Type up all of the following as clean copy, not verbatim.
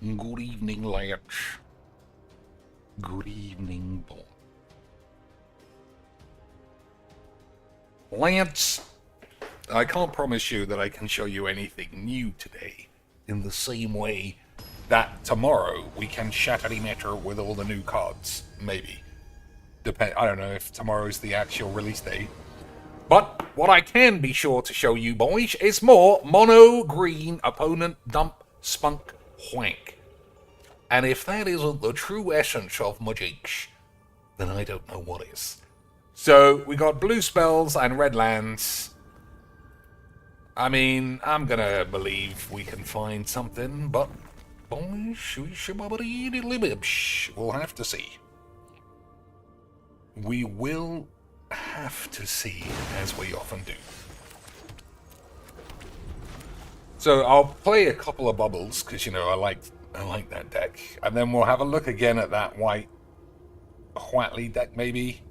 Good evening, lads. Good evening, boy. Lads, I can't promise you that I can show you anything new today, in the same way that tomorrow we can shatter the meta with all the new cards. Maybe. I don't know if tomorrow's the actual release day. But what I can be sure to show you, boys, is more mono green opponent dump spunk wank. And if that isn't the true essence of Mythic, then I don't know what is. So, we got blue spells and red lands. I mean, I'm gonna believe we can find something, but boys, we'll have to see. We will have to see, as we often do. So I'll play a couple of bubbles, because, you know, I like that deck. And then we'll have a look again at that white Quacklegeecs deck, maybe.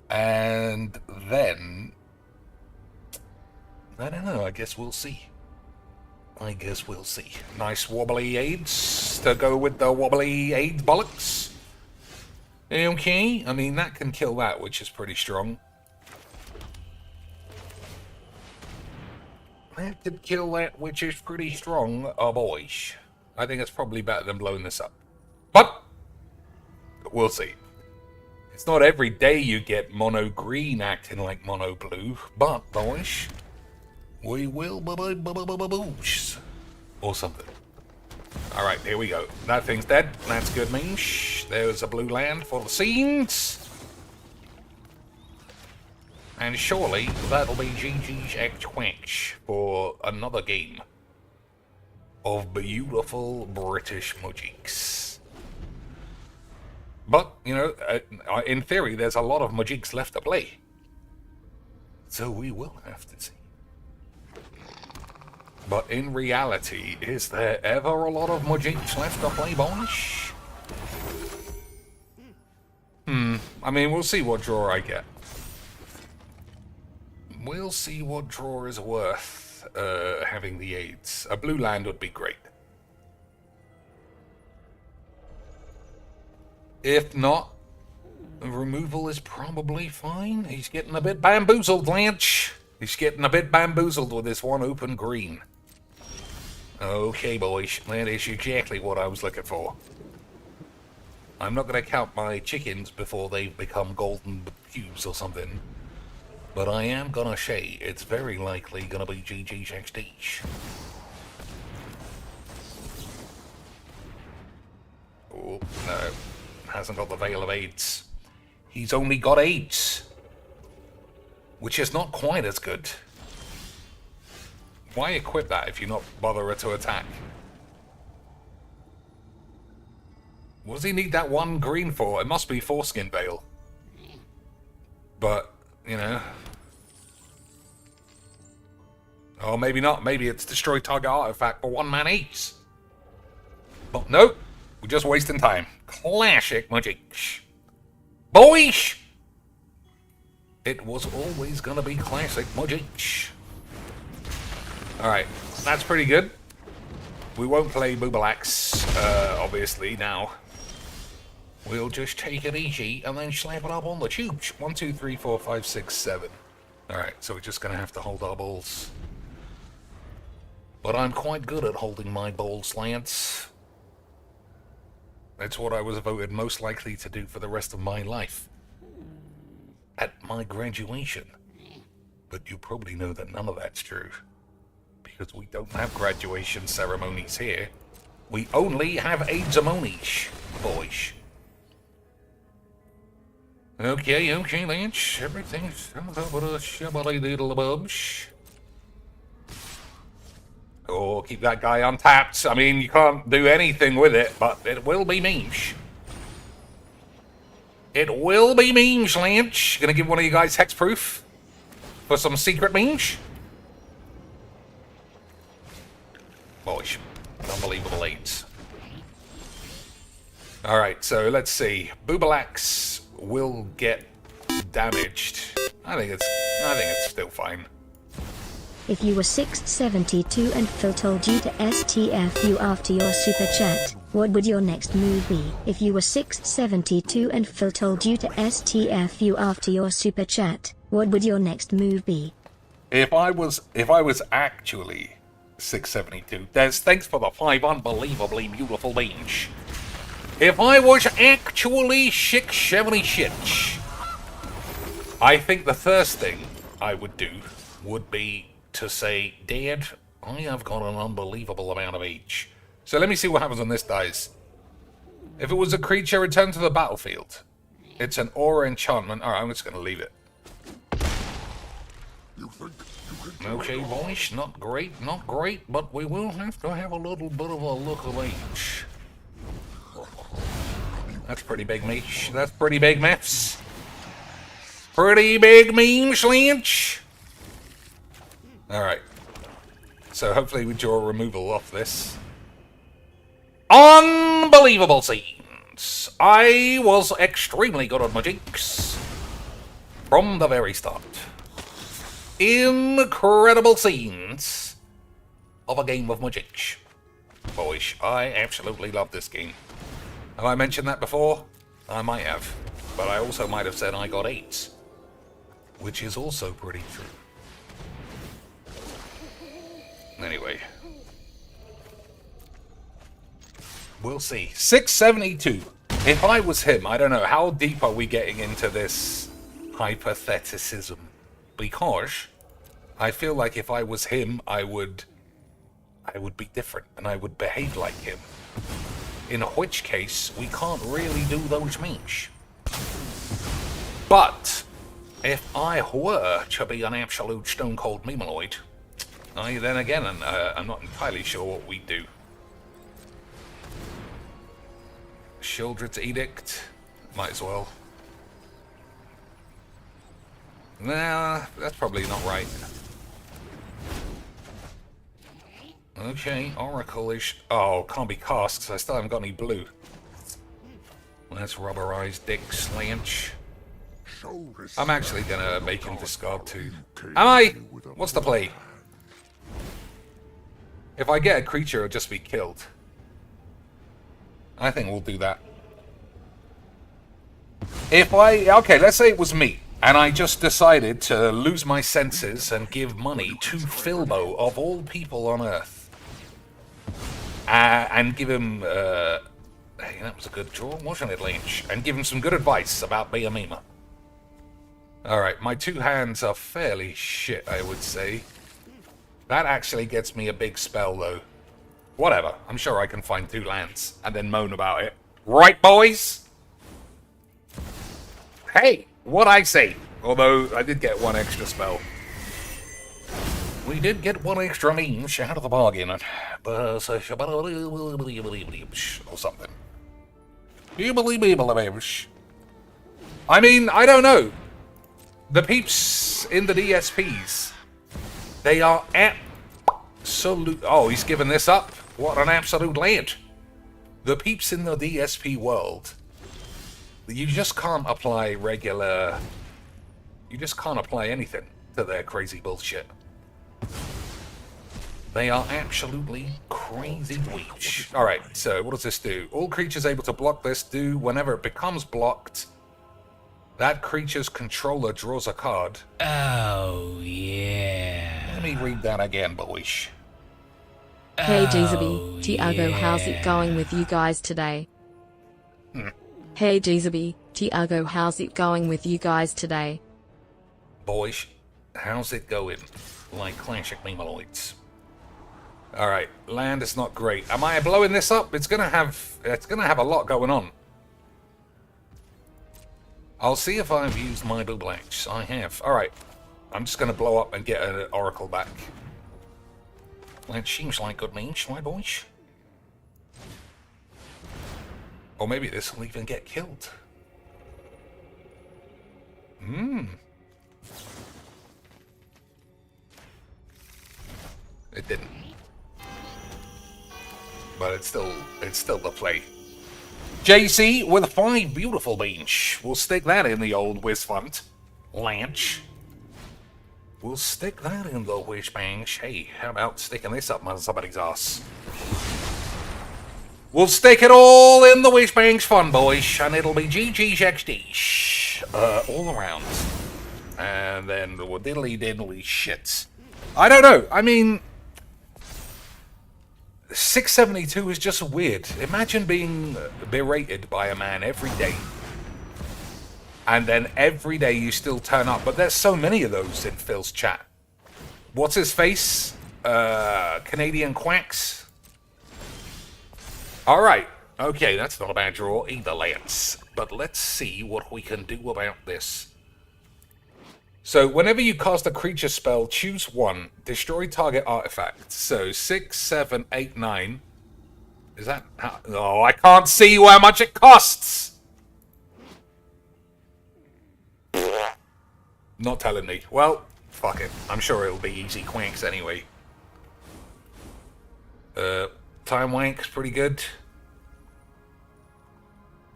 And then, I don't know, I guess we'll see. Nice wobbly aids to go with the wobbly aids bollocks. Okay, I mean, that can kill that, which is pretty strong. That could kill that, which is pretty strong, boys. I think it's probably better than blowing this up. But we'll see. It's not every day you get mono green acting like mono blue, but, boys, we will boosh or something. Alright, here we go. That thing's dead. That's good news. There's a blue land for the scenes. And surely that'll be GG's X for another game of beautiful British Mythics. But, you know, in theory, there's a lot of Mythics left to play. So we will have to see. But in reality, is there ever a lot of Mythics left to play, boys? I mean, we'll see what draw I get. We'll see what draw is worth having the aids. A blue land would be great. If not, removal is probably fine. He's getting a bit bamboozled, Lance. He's getting a bit bamboozled with this one open green. Okay, boys, that is exactly what I was looking for. I'm not going to count my chickens before they've become golden cubes or something. But I am going to say it's very likely going to be GG's XD. Oh, no. Hasn't got the Veil of AIDS. He's only got AIDS. Which is not quite as good. Why equip that if you're not bothered to attack? What does he need that one green for? It must be Foreskin Veil. But, you know. Oh, maybe not. Maybe it's destroy target artifact for 1 man each. But nope. We're just wasting time. Classic Mythic. Boys! It was always gonna be classic Mythic. Alright, that's pretty good. We won't play Boobalax, obviously, now. We'll just take it easy and then slap it up on the tubes. 1, 2, 3, 4, 5, 6, 7. Alright, so we're just gonna have to hold our balls. But I'm quite good at holding my balls, Lance. That's what I was voted most likely to do for the rest of my life. At my graduation. But you probably know that none of that's true. Because we don't have graduation ceremonies here. We only have AIDS-ceremonies, boys. Okay, Lance. Everything's on top of the shabba-little-bubs. Oh, keep that guy untapped. I mean, you can't do anything with it, but it will be memes. It will be memes, Lance. Gonna give one of you guys hexproof for some secret memes. Boys, unbelievable aids. Alright, so let's see. Boobalax will get damaged. I think it's still fine. If you were 672 and Phil told you to STFU after your super chat, what would your next move be? If you were 672 and Phil told you to STFU after your super chat, what would your next move be? If I was actually 672, Des, thanks for the 5 unbelievably beautiful beans. If I was actually 676, I think the first thing I would do would be to say, Dad, I have got an unbelievable amount of age. So let me see what happens when this dies. If it was a creature, return to the battlefield. It's an aura enchantment. Alright, I'm just going to leave it. Okay, boys, not great, but we will have to have a little bit of a look of age. That's pretty big, Meesh. That's pretty big, Meths. Pretty big memes, Lynch. Alright. So hopefully we draw removal off this. Unbelievable scenes. I was extremely good at my jinx. From the very start. Incredible scenes of a game of Magic. Boys, I absolutely love this game. Have I mentioned that before? I might have. But I also might have said I got 8. Which is also pretty true. Anyway. We'll see. 672. If I was him, I don't know, how deep are we getting into this hypotheticism? Because I feel like if I was him, I would be different and I would behave like him. In which case, we can't really do those memes. But if I were to be an absolute stone cold memeloid, then again, I'm not entirely sure what we'd do. Shieldred's Edict, might as well. Nah, that's probably not right. Okay, Oracle is... Oh, can't be cast because I still haven't got any blue. Let's rubberize Dick Slanch. I'm actually gonna make him discard 2. Am I? What's the play? If I get a creature, it'll just be killed. I think we'll do that. Okay, let's say it was me, and I just decided to lose my senses and give money to Philbo, of all people on Earth. And give him, hey, that was a good draw, wasn't it, Lynch? And give him some good advice about being a memer. Alright, my 2 hands are fairly shit, I would say. That actually gets me a big spell, though. Whatever, I'm sure I can find 2 lands, and then moan about it. Right, boys? Hey, what I say? Although, I did get 1 extra spell. We did get 1 extra means out of the bargain. Or something. I mean, I don't know. The peeps in the DSPs, they are absolute... Oh, he's given this up? What an absolute land. The peeps in the DSP world, you just can't apply regular... You just can't apply anything to their crazy bullshit. They are absolutely crazy dweebs. Alright, so what does this do? All creatures able to block this do, whenever it becomes blocked, that creature's controller draws a card. Oh, yeah. Let me read that again, boys. Hey Jeezaby, Tiago, how's it going with you guys today? Hey Jeezaby, Tiago, how's it going with you guys today? Boys, how's it going? Like classic memeloids. Alright, land is not great. Am I blowing this up? It's gonna have a lot going on. I'll see if I've used my blue blanks. I have. Alright. I'm just gonna blow up and get an oracle back. That seems like good means, my boys. Or maybe this will even get killed. It didn't. But it's still the play. JC with 5 beautiful beans. We'll stick that in the old whiz font. Lanch. We'll stick that in the wish bangs. Hey, how about sticking this up somebody's ass? We'll stick it all in the wish bangs fun, boys, and it'll be GG's XD's all around. And then the diddly diddly shits. I don't know. I mean, 672 is just weird. Imagine being berated by a man every day. And then every day you still turn up. But there's so many of those in Phil's chat. What's his face? Canadian Quacks? Alright. Okay, that's not a bad draw either, Lance. But let's see what we can do about this. So, whenever you cast a creature spell, choose one. Destroy target artifact. So, 6, 7, 8, 9. Is that... Oh, I can't see how much it costs! Not telling me. Well, fuck it. I'm sure it'll be easy quanks anyway. Time Wank's pretty good.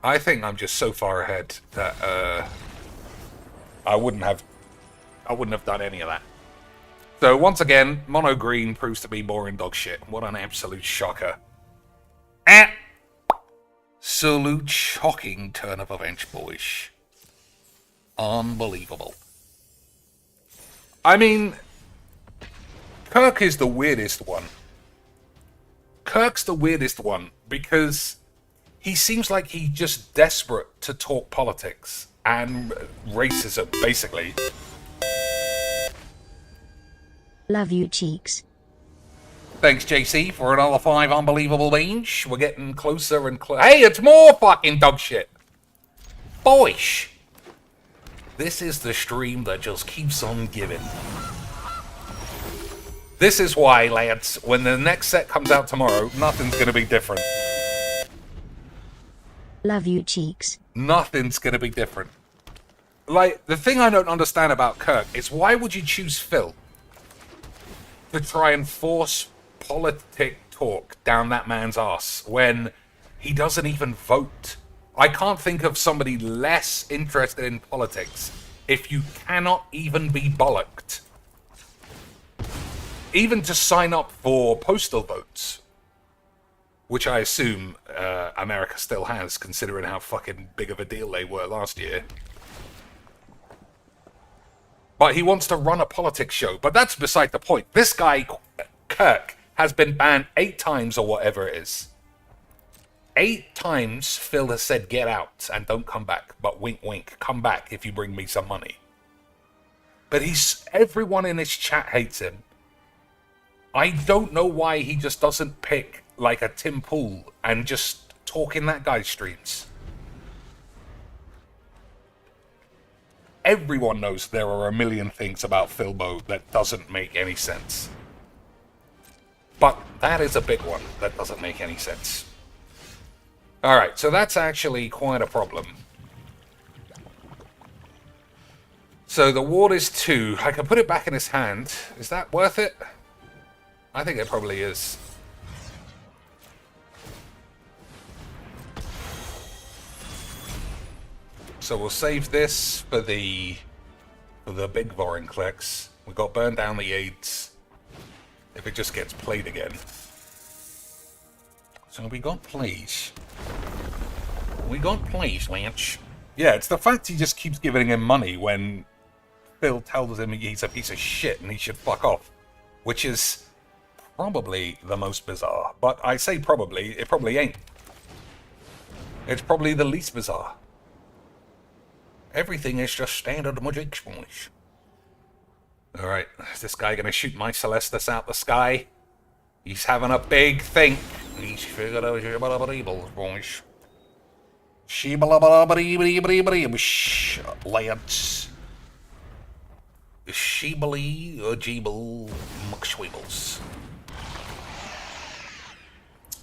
I think I'm just so far ahead that I wouldn't have done any of that. So once again, mono green proves to be boring dog shit. What an absolute shocker. Absolute shocking turn of events, boys. Unbelievable. I mean, Kirk is the weirdest one. Kirk's the weirdest one because he seems like he's just desperate to talk politics and racism, basically. Love you, cheeks. Thanks, JC, for another 5 unbelievable beans. We're getting closer and closer. Hey, it's more fucking dog shit. Boys. This is the stream that just keeps on giving. This is why, lads, when the next set comes out tomorrow, nothing's going to be different. Love you, cheeks. Nothing's going to be different. Like, the thing I don't understand about Kirk is why would you choose Phil to try and force politic talk down that man's ass when he doesn't even vote? I can't think of somebody less interested in politics if you cannot even be bollocked. Even to sign up for postal votes, which I assume America still has, considering how fucking big of a deal they were last year. But he wants to run a politics show, but that's beside the point. This guy, Kirk, has been banned 8 times or whatever it is. 8 times Phil has said get out and don't come back, but wink wink, come back if you bring me some money. But everyone in his chat hates him. I don't know why he just doesn't pick like a Tim Pool and just talk in that guy's streams. Everyone knows there are a million things about Philbo that doesn't make any sense. But that is a big one that doesn't make any sense. Alright, so that's actually quite a problem. So the ward is 2. I can put it back in his hand. Is that worth it? I think it probably is. So we'll save this for the big Vorinclex. We got burn down the aids. If it just gets played again. So we got plays. We got plays, Lance. Yeah, it's the fact he just keeps giving him money when Phil tells him he's a piece of shit and he should fuck off. Which is probably the most bizarre. But I say probably, it probably ain't. It's probably the least bizarre. Everything is just standard magic, boys. Alright, is this guy gonna shoot my Celestis out the sky? He's having a big think. He's figured out shibbalabbeebles, boys. Shibbalabbeebles, lads. Sheebly or Jeeble McSweebles.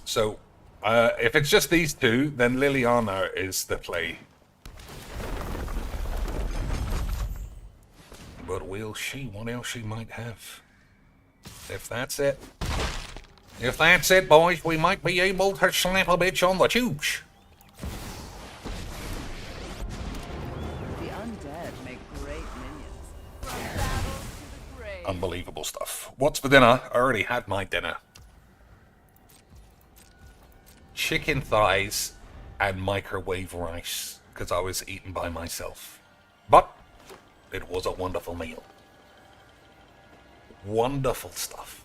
So, if it's just these two, then Liliana is the play. But we'll see what else she might have. If that's it. If that's it, boys, we might be able to slap a bitch on the tubes. The undead make great minions. From battle to the Unbelievable stuff. What's for dinner? I already had my dinner. Chicken thighs and microwave rice, because I was eating by myself. But it was a wonderful meal. Wonderful stuff.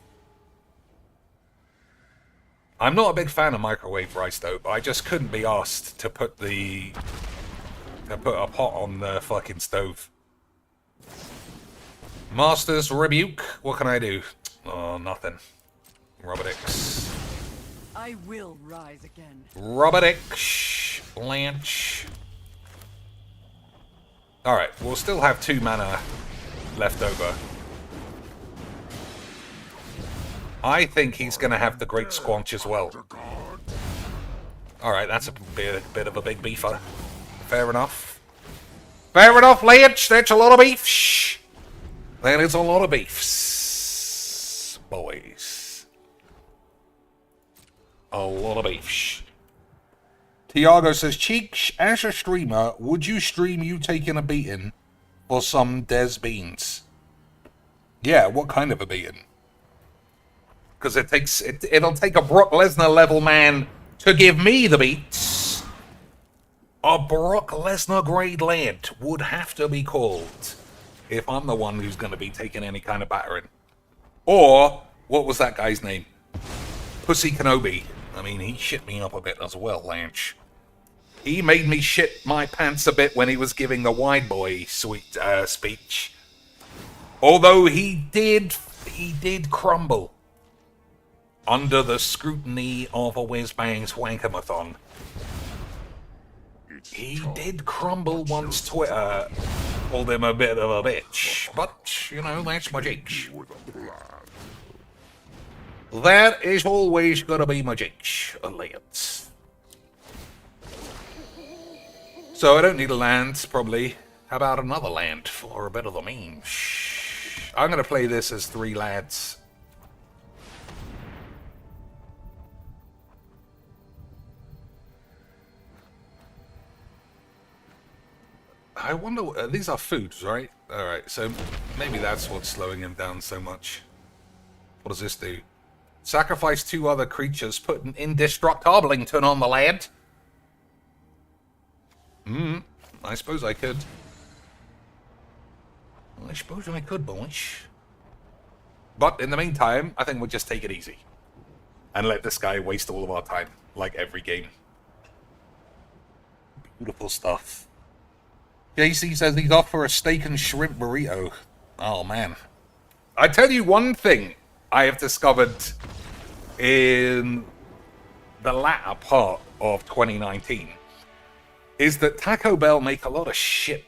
I'm not a big fan of microwave rice though, but I just couldn't be asked to put a pot on the fucking stove. Master's rebuke. What can I do? Oh, nothing. Robotics. I will rise again. Robotics. Blanche. Alright, we'll still have 2 mana left over. I think he's going to have the Great Squanch as well. Alright, that's a bit of a big beefer. Fair enough. Fair enough, Lynch. That's a lot of beef. Shh. That is a lot of beefs. Boys. A lot of beefs. Tiago says, Cheeks, as a streamer, would you stream you taking a beating for some Des beans? Yeah, what kind of a beating? Because it'll take a Brock Lesnar level man to give me the beats. A Brock Lesnar grade land would have to be called if I'm the one who's going to be taking any kind of battering. Or, what was that guy's name? Pussy Kenobi. I mean, he shit me up a bit as well, Lance. He made me shit my pants a bit when he was giving the wide boy speech. Although he did crumble under the scrutiny of a whiz-bang's wankamathon. He did crumble once Twitter called him a bit of a bitch. But, you know, that's my jinx. That is always gonna be my jinx, Lance. So I don't need a land, probably. How about another land for a bit of the meme? I'm gonna play this as 3 lads. I wonder, these are foods, right? Alright, so maybe that's what's slowing him down so much. What does this do? Sacrifice 2 other creatures, put an Indestructiblington on the land. I suppose I could. I suppose I could, boys. But in the meantime, I think we'll just take it easy. And let this guy waste all of our time, like every game. Beautiful stuff. JC says he's off for a steak and shrimp burrito. Oh, man. I tell you one thing I have discovered in the latter part of 2019 is that Taco Bell make a lot of shit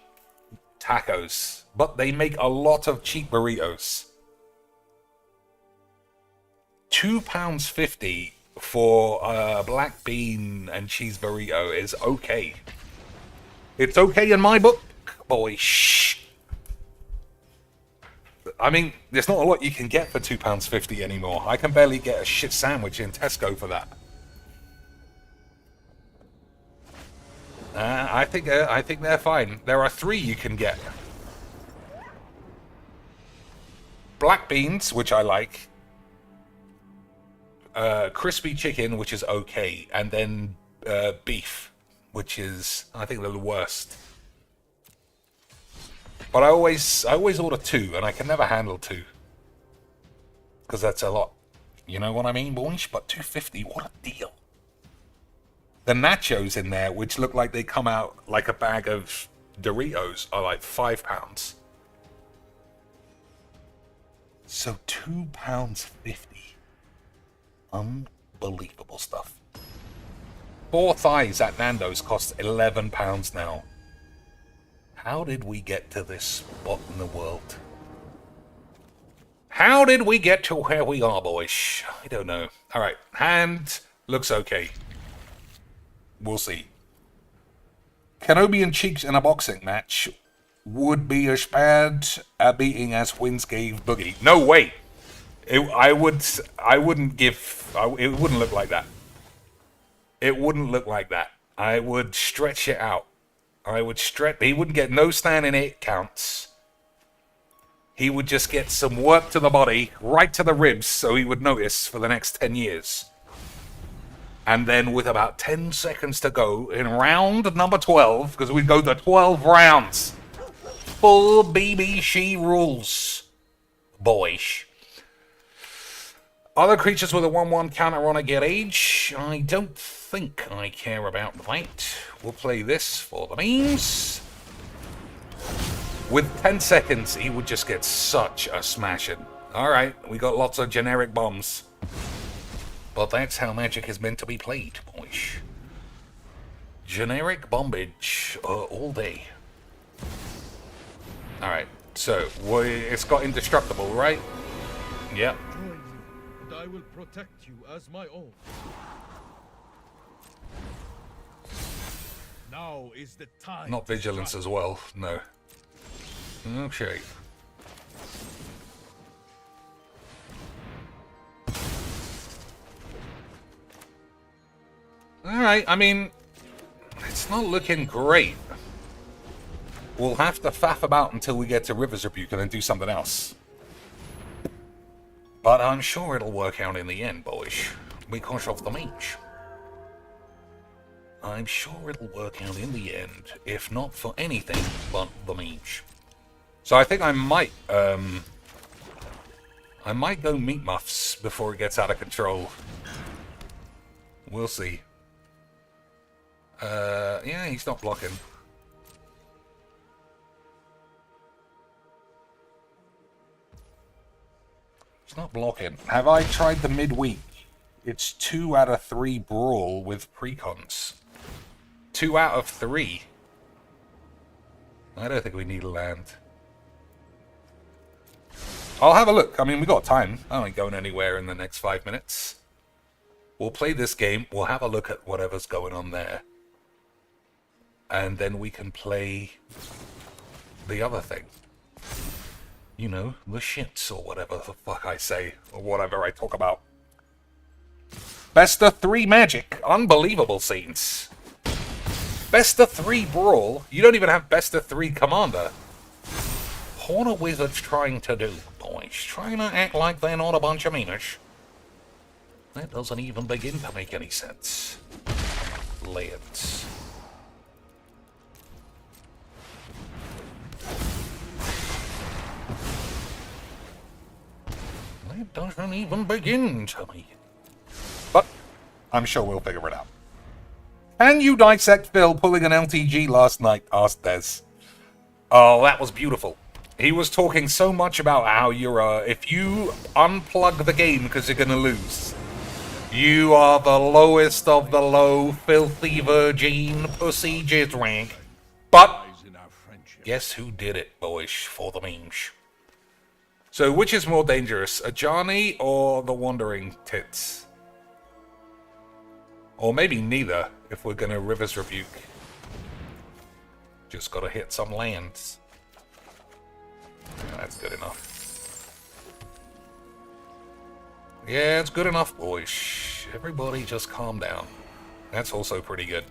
tacos, but they make a lot of cheap burritos. £2.50 for a black bean and cheese burrito is okay. It's okay in my book, boy. Shh. I mean, there's not a lot you can get for £2.50 anymore. I can barely get a shit sandwich in Tesco for that. I think they're fine. There are 3 you can get. Black beans, which I like. Crispy chicken, which is okay, and then beef, which is, I think, the worst. But I always order 2, and I can never handle 2. Because that's a lot. You know what I mean, boys? But $2.50, what a deal. The nachos in there, which look like they come out like a bag of Doritos, are like £5. So £2.50. Unbelievable stuff. 4 thighs at Nando's cost £11 now. How did we get to this spot in the world? How did we get to where we are, boys? I don't know. Alright, hand looks okay. We'll see. Kenobi and Cheeks in a boxing match would be as bad a beating as Wins gave Boogie. No way! It wouldn't look like that. It wouldn't look like that. I would stretch it out. He wouldn't get no standing 8 counts. he would just get some work to the body, right to the ribs, so he would notice for the next 10 years. And then with about 10 seconds to go in round number 12, because we go to 12 rounds, full BBC rules, boys. Other creatures with a 1/1 counter on a get age. I don't think I care about that. We'll play this for the memes. With 10 seconds, he would just get such a smashing. Alright, we got lots of generic bombs. But that's how Magic is meant to be played, boys. Generic bombage all day. Alright, so it's got indestructible, right? Yep. Join me, and I will protect you as my own. Now is the time. Not vigilance as well, no. Okay. Alright, I mean, it's not looking great. We'll have to faff about until we get to River's Rebuke and then do something else. But I'm sure it'll work out in the end, boys. Because of the mage. I'm sure it'll work out in the end, if not for anything but the mage. So I think I might go meat muffs before it gets out of control. We'll see. Yeah, he's not blocking. He's not blocking. Have I tried the midweek? It's 2 out of 3 Brawl with precons. 2 out of 3. I don't think we need a land. I'll have a look. I mean, we got time. I ain't going anywhere in the next 5 minutes. We'll play this game. We'll have a look at whatever's going on there. And then we can play the other thing. You know, the shits or whatever the fuck I say. Or whatever I talk about. Best of 3 Magic. Unbelievable scenes. Best of 3 Brawl. You don't even have best of 3 Commander. What are wizards trying to do, boys? Trying to act like they're not a bunch of memers. That doesn't even begin to make any sense. Lands. That doesn't even begin to me. But I'm sure we'll figure it out. Can you dissect Phil pulling an LTG last night? Asked Des. Oh, that was beautiful. He was talking so much about how you're, if you unplug the game because you're going to lose, you are the lowest of the low, filthy virgin pussy jizz rank. But guess who did it, boys, for the memes? So which is more dangerous, Ajani or the Wandering Tits? Or maybe neither, if we're going to River's Rebuke. Just got to hit some lands. That's good enough. Yeah, it's good enough, boys. Everybody just calm down. That's also pretty good.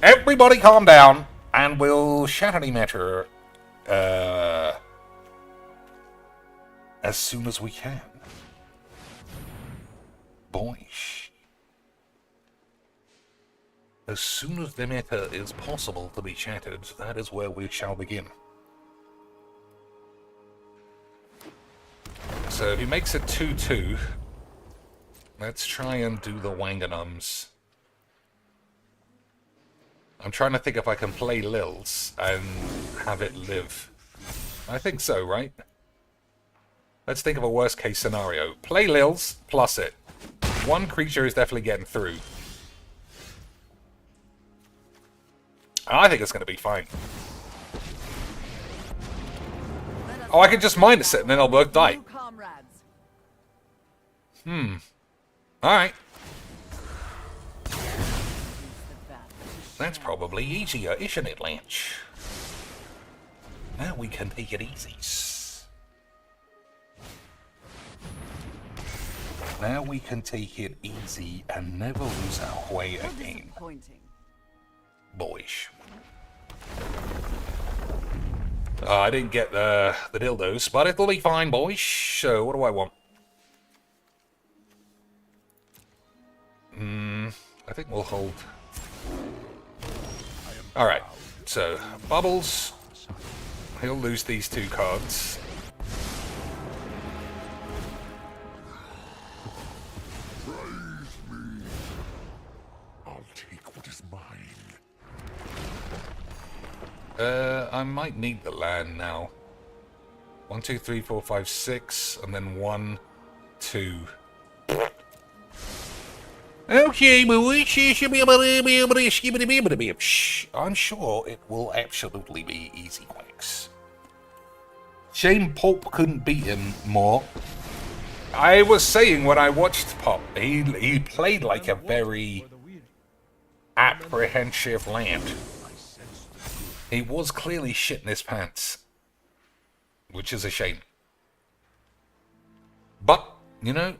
Everybody calm down, and we'll shattily matter as soon as we can. Boys. As soon as the meta is possible to be chatted, that is where we shall begin. So if he makes it 2-2, let's try and do the Wanganums. I'm trying to think if I can play Lils and have it live. I think so, right? Let's think of a worst case scenario. Play Lils, plus it. One creature is definitely getting through. I think it's going to be fine. Oh, I can just minus it and then I'll both die. Alright. That's probably easier, isn't it, Lynch? Now we can take it easy. Now we can take it easy and never lose our way again. Boys. I didn't get the dildos, but it'll be fine, boys. So, what do I want? I think we'll hold. Alright, so, Bubbles. He'll lose these 2 cards. I'll take what is mine. I might need the land now. 1, 2, 3, 4, 5, 6, and then 1, 2. Okay, I'm sure it will absolutely be easy, Quacks. Shame Pulp couldn't beat him more. I was saying when I watched Pop, he played like a very apprehensive land. He was clearly shitting his pants, which is a shame. But, you know,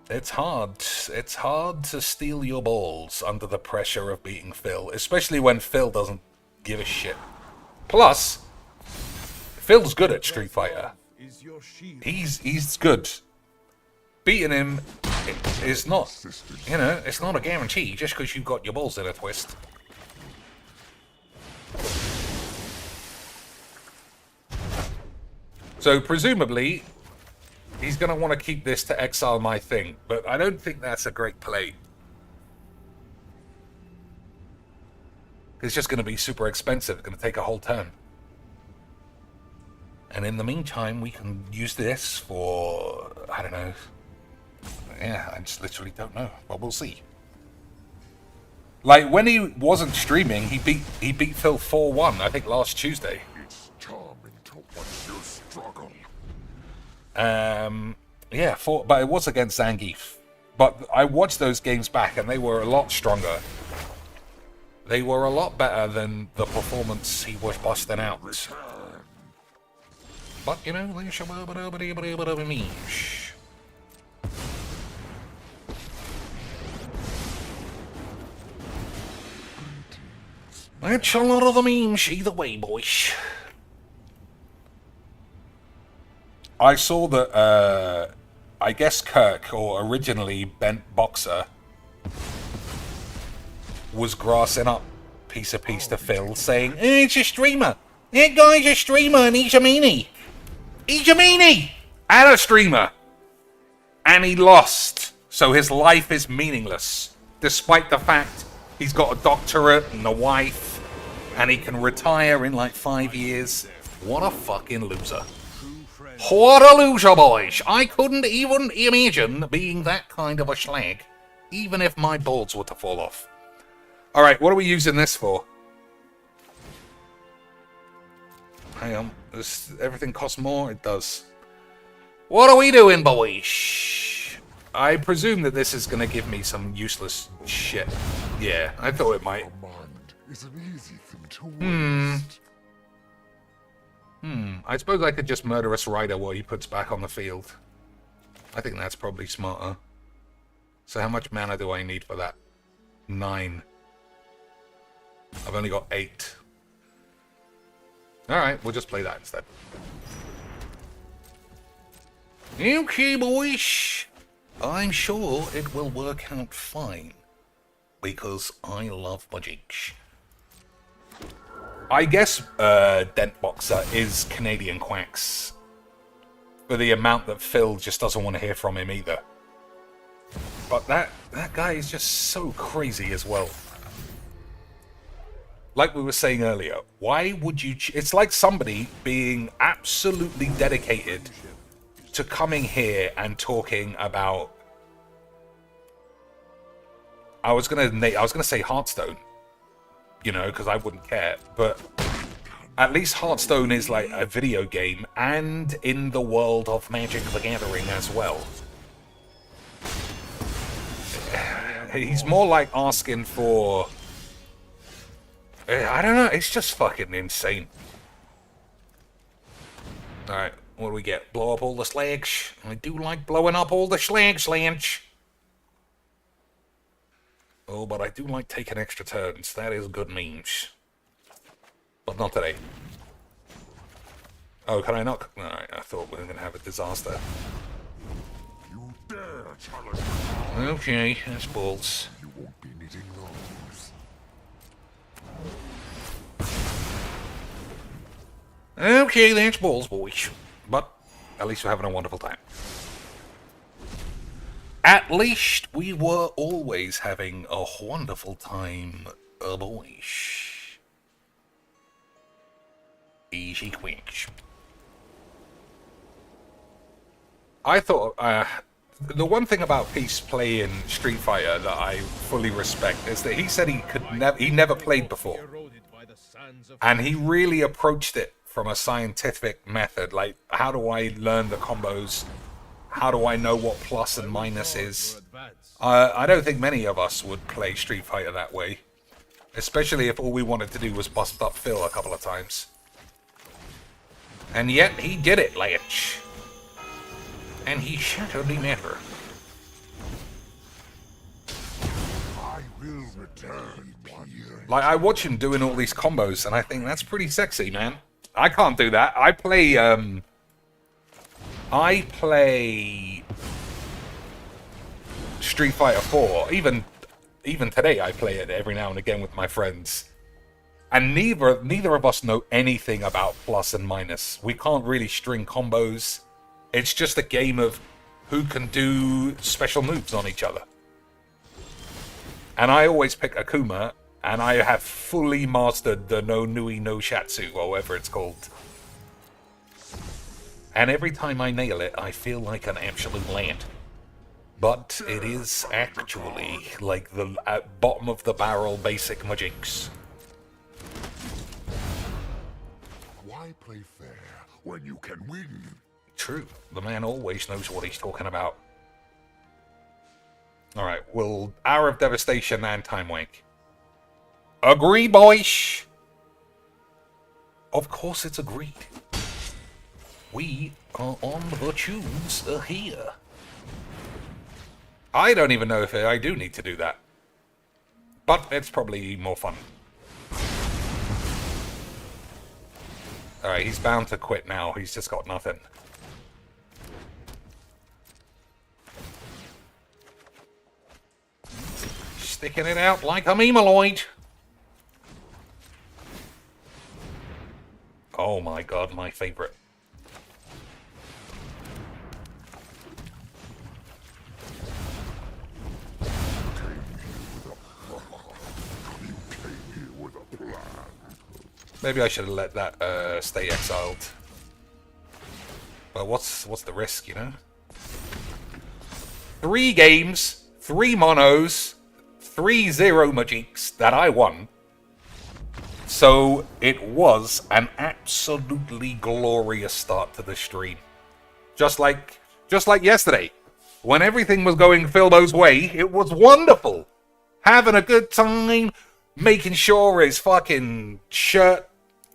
it's hard. It's hard to steal your balls under the pressure of beating Phil, especially when Phil doesn't give a shit. Plus, Phil's good at Street Fighter. He's good. Beating him is not, you know, it's not a guarantee just because you've got your balls in a twist. So presumably, he's going to want to keep this to exile my thing, but I don't think that's a great play. It's just going to be super expensive. It's going to take a whole turn. And in the meantime, we can use this for, I don't know. Yeah, I just literally don't know, but we'll see. Like, when he wasn't streaming, he beat Phil 4-1, I think last Tuesday. It's charming to watch you struggle. Yeah, but it was against Zangief. But I watched those games back, and they were a lot stronger. They were a lot better than the performance he was busting out. But, you know, it's a lot of the memes either way, boys. I saw that, I guess Kirk, or originally Bent Boxer, was grassing up piece of piece to Phil, saying, hey, it's a streamer. That guy's a streamer and he's a meanie. He's a meanie! And a streamer. And he lost. So his life is meaningless. Despite the fact he's got a doctorate and a wife. And he can retire in like 5 years. What a fucking loser. What a loser, boys. I couldn't even imagine being that kind of a slag. Even if my balls were to fall off. Alright, what are we using this for? Hang on. Does everything cost more? It does. What are we doing, boys? I presume that this is going to give me some useless shit. Yeah, I thought it might. Mind is an easy thing to waste. I suppose I could just Murderous Rider what he puts back on the field. I think that's probably smarter. So how much mana do I need for that? 9. I've only got 8. Alright, we'll just play that instead. Okay, boys. I'm sure it will work out fine. Because I love budgies. I guess Dent Boxer is Canadian Quacks. For the amount that Phil just doesn't want to hear from him either. But that guy is just so crazy as well. Like we were saying earlier, why would you... It's like somebody being absolutely dedicated to coming here and talking about... I was gonna say Hearthstone, you know, because I wouldn't care, but at least Hearthstone is like a video game and in the world of Magic the Gathering as well. He's more like asking for... I don't know, it's just fucking insane. Alright, what do we get? Blow up all the slags? I do like blowing up all the slags, Lynch. Oh, but I do like taking extra turns. That is good memes. But not today. Oh, can I not? Alright, I thought we were going to have a disaster. You dare challenge me? Okay, that's balls. You won't be needing those. Okay, that's balls, boys. But at least we're having a wonderful time. At least we were always having a wonderful time, boys. Easy quench. I thought, the one thing about Peace playing Street Fighter that I fully respect is that he said he never played before. And he really approached it from a scientific method, like, how do I learn the combos? How do I know what plus and minus is? I don't think many of us would play Street Fighter that way. Especially if all we wanted to do was bust up Phil a couple of times. And yet, he did it, Lynch. And he shattered the matter. I will return here. Like, I watch him doing all these combos, and I think that's pretty sexy, man. I can't do that. I play Street Fighter 4. Even today, I play it every now and again with my friends. And neither of us know anything about plus and minus. We can't really string combos. It's just a game of who can do special moves on each other. And I always pick Akuma, and I have fully mastered the no Nui no Shatsu, or whatever it's called. And every time I nail it, I feel like an absolute land. But it is actually like the bottom of the barrel basic magics. Why play fair when you can win? True. The man always knows what he's talking about. Alright, well, Hour of Devastation and Time Wank. Agree, boys! Of course it's agreed. We are on the tunes here. I don't even know if I do need to do that. But it's probably more fun. Alright, he's bound to quit now. He's just got nothing. Sticking it out like a memeloid. Oh my god, my favorite. Maybe I should have let that stay exiled. But what's the risk, you know? 3 games, 3 monos, 3-0 magics that I won. So it was an absolutely glorious start to the stream. Just like yesterday. When everything was going Philbo's way, it was wonderful. Having a good time, making sure his fucking shirt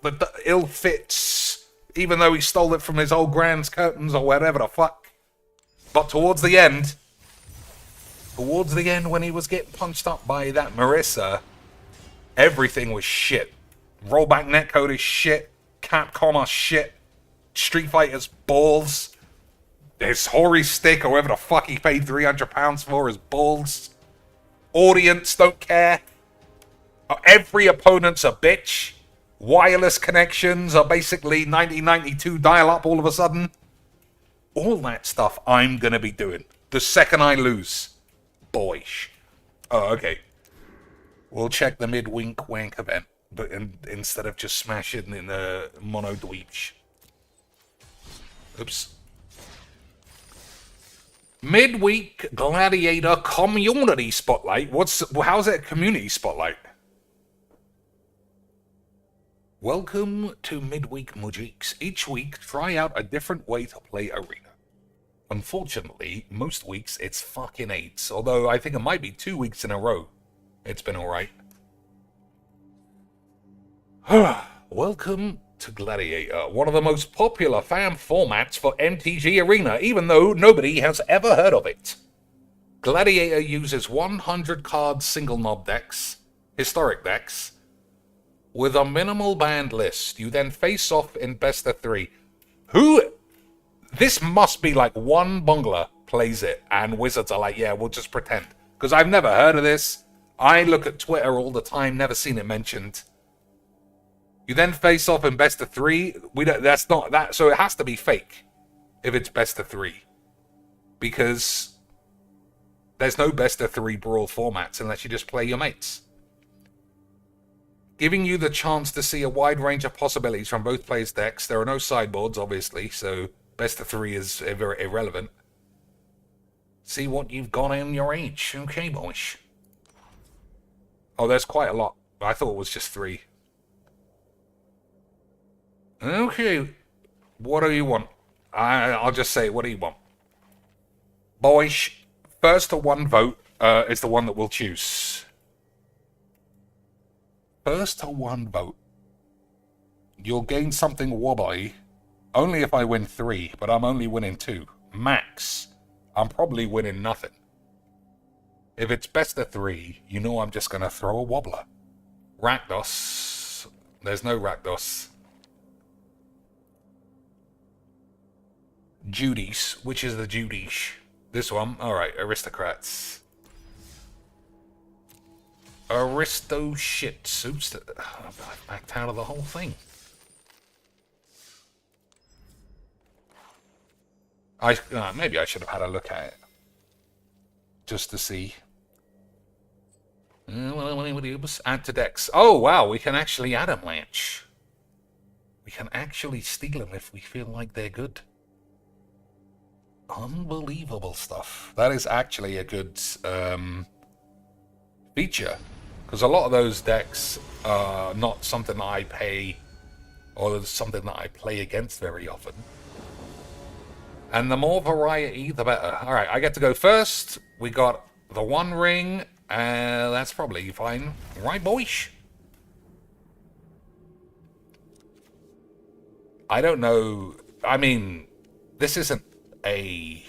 that ill fits, even though he stole it from his old grand's curtains or whatever the fuck. But towards the end when he was getting punched up by that Marissa, everything was shit. Rollback netcode is shit. Capcom are shit. Street Fighter's balls. His Hori stick, or whatever the fuck he paid £300 for, is balls. Audience don't care. Every opponent's a bitch. Wireless connections are basically 1992 dial-up all of a sudden. All that stuff I'm going to be doing the second I lose. Boys. Oh, okay. We'll check the mid-wink wank event, but instead of just smashing in the mono dweebs. Oops. Midweek Gladiator Community Spotlight. How's it a community spotlight? Welcome to Midweek Mujiks. Each week, try out a different way to play Arena. Unfortunately, most weeks it's fucking 8, although I think it might be 2 weeks in a row. It's been alright. Welcome to Gladiator, one of the most popular fan formats for MTG Arena, even though nobody has ever heard of it. Gladiator uses 100 card single knob decks, historic decks, with a minimal banned list. You then face off in best of 3. Who? This must be like one Bongler plays it, and Wizards are like, yeah, we'll just pretend. Because I've never heard of this. I look at Twitter all the time, never seen it mentioned. You then face off in best of 3. We don't. That's not that. So it has to be fake if it's best of 3, because there's no best of 3 Brawl formats unless you just play your mates. Giving you the chance to see a wide range of possibilities from both players' decks. There are no sideboards, obviously, so best of 3 is very irrelevant. See what you've got in your H. Okay, boys. Oh, there's quite a lot. I thought it was just 3. Okay. What do you want? I'll just say, what do you want? Boys, first to 1 vote is the one that we'll choose. First to 1 vote. You'll gain something wobbly. Only if I win 3, but I'm only winning 2. Max. I'm probably winning nothing. If it's best of 3, you know I'm just going to throw a wobbler. Rakdos. There's no Rakdos. Judies. Which is the Judies? This one? Alright, Aristocrats. Aristo shit suits. I backed out of the whole thing. Maybe I should have had a look at it. Just to see. Add to decks. Oh, wow, we can actually add them, Lanch. We can actually steal them if we feel like they're good. Unbelievable stuff. That is actually a good feature. Because a lot of those decks are not something that I pay, or something that I play against very often. And the more variety, the better. Alright, I get to go first. We got the 1 ring, and that's probably fine. Right, boys? I don't know. I mean, this isn't a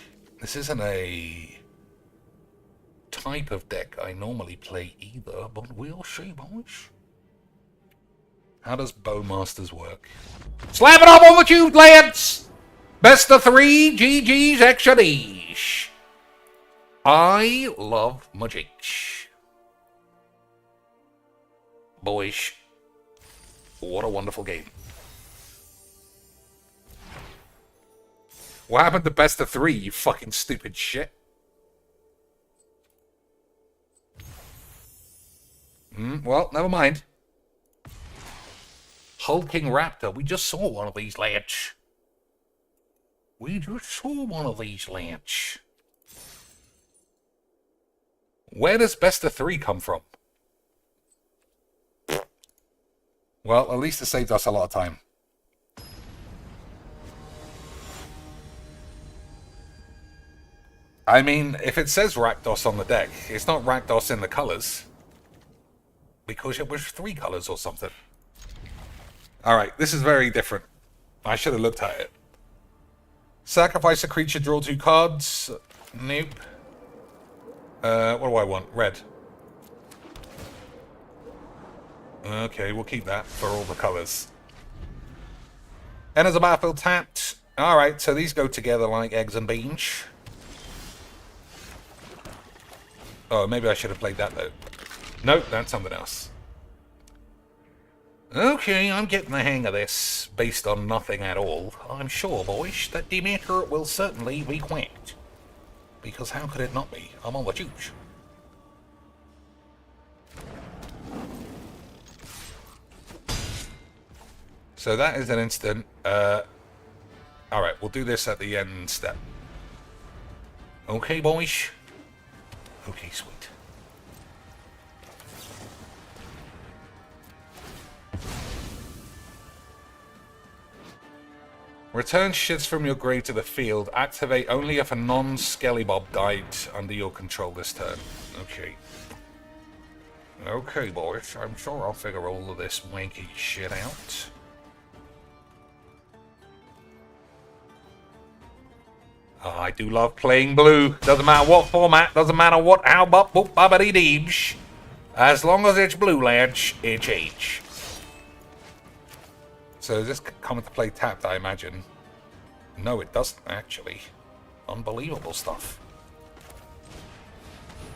type of deck I normally play either, but we'll see, boys. How does Brewmeisters work? Slap it up on the tube, lads! Best of 3, GG's extra D's. I love magic. Boys, what a wonderful game. What happened to best of 3, you fucking stupid shit? Well, never mind. Hulking Raptor. We just saw one of these, lads. We just saw one of these, lads. Where does best of 3 come from? Well, at least it saved us a lot of time. I mean, if it says Rakdos on the deck, it's not Rakdos in the colors. Because it was 3 colors or something. Alright, this is very different. I should have looked at it. Sacrifice a creature, draw 2 cards. Nope. What do I want? Red. Okay, we'll keep that for all the colors. Enters a battlefield tapped. Alright, so these go together like eggs and beans. Oh, maybe I should have played that though. Nope, that's something else. Okay, I'm getting the hang of this, based on nothing at all. I'm sure, boys, that Demeter will certainly be quacked. Because how could it not be? I'm on the juice. So that is an instant. Alright, we'll do this at the end step. Okay, boys. Okay, sweet. Return shits from your grave to the field. Activate only if a non-Skellybob died under your control this turn. Okay. Okay, boys. I'm sure I'll figure all of this wanky shit out. Oh, I do love playing blue. Doesn't matter what format. Doesn't matter what how bop boop bobbity deebs. As long as it's blue, lads, it's H. So is this coming to play tapped, I imagine? No, it doesn't, actually. Unbelievable stuff.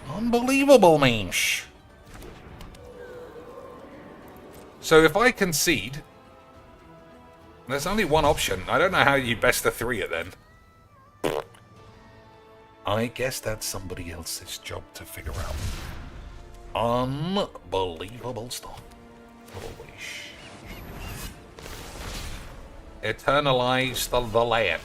Unbelievable, memes. So if I concede, there's only one option. I don't know how you best of 3 it then. I guess that's somebody else's job to figure out. Unbelievable stuff. Holy sh. Eternalize the land.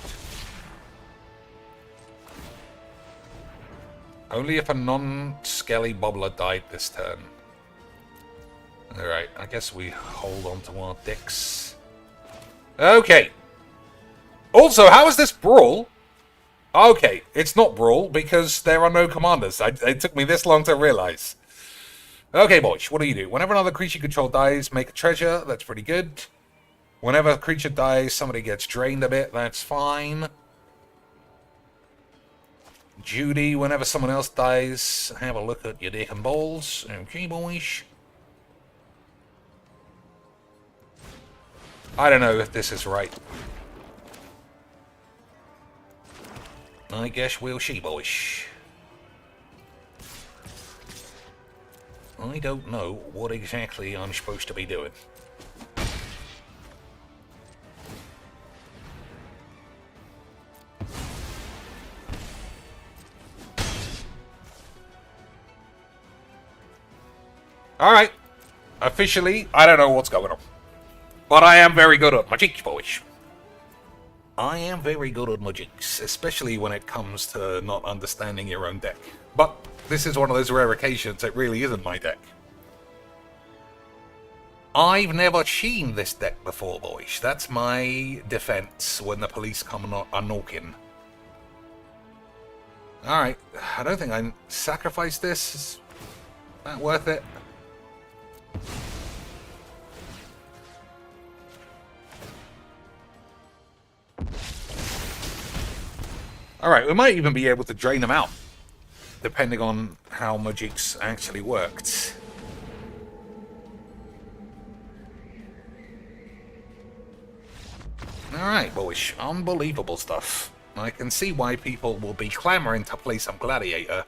Only if a non-skelly bobbler died this turn. Alright, I guess we hold on to our dicks. Okay. Also, how is this Brawl? Okay, it's not Brawl because there are no commanders. It took me this long to realize. Okay, boys, what do you do? Whenever another creature you control dies, make a treasure. That's pretty good. Whenever a creature dies, somebody gets drained a bit. That's fine. Judy, whenever someone else dies, have a look at your dick and balls. Okay, boys. I don't know if this is right. I guess we'll see, boys. I don't know what exactly I'm supposed to be doing. Alright. Officially, I don't know what's going on. But I am very good at magic, boys. I am very good at magics, especially when it comes to not understanding your own deck. But this is one of those rare occasions it really isn't my deck. I've never seen this deck before, boys. That's my defense when the police come a knocking. Alright, I don't think I sacrifice this. Is that worth it? Alright, we might even be able to drain them out, depending on how Magic's actually worked. Alright, boys, unbelievable stuff. I can see why people will be clamoring to play some Gladiator.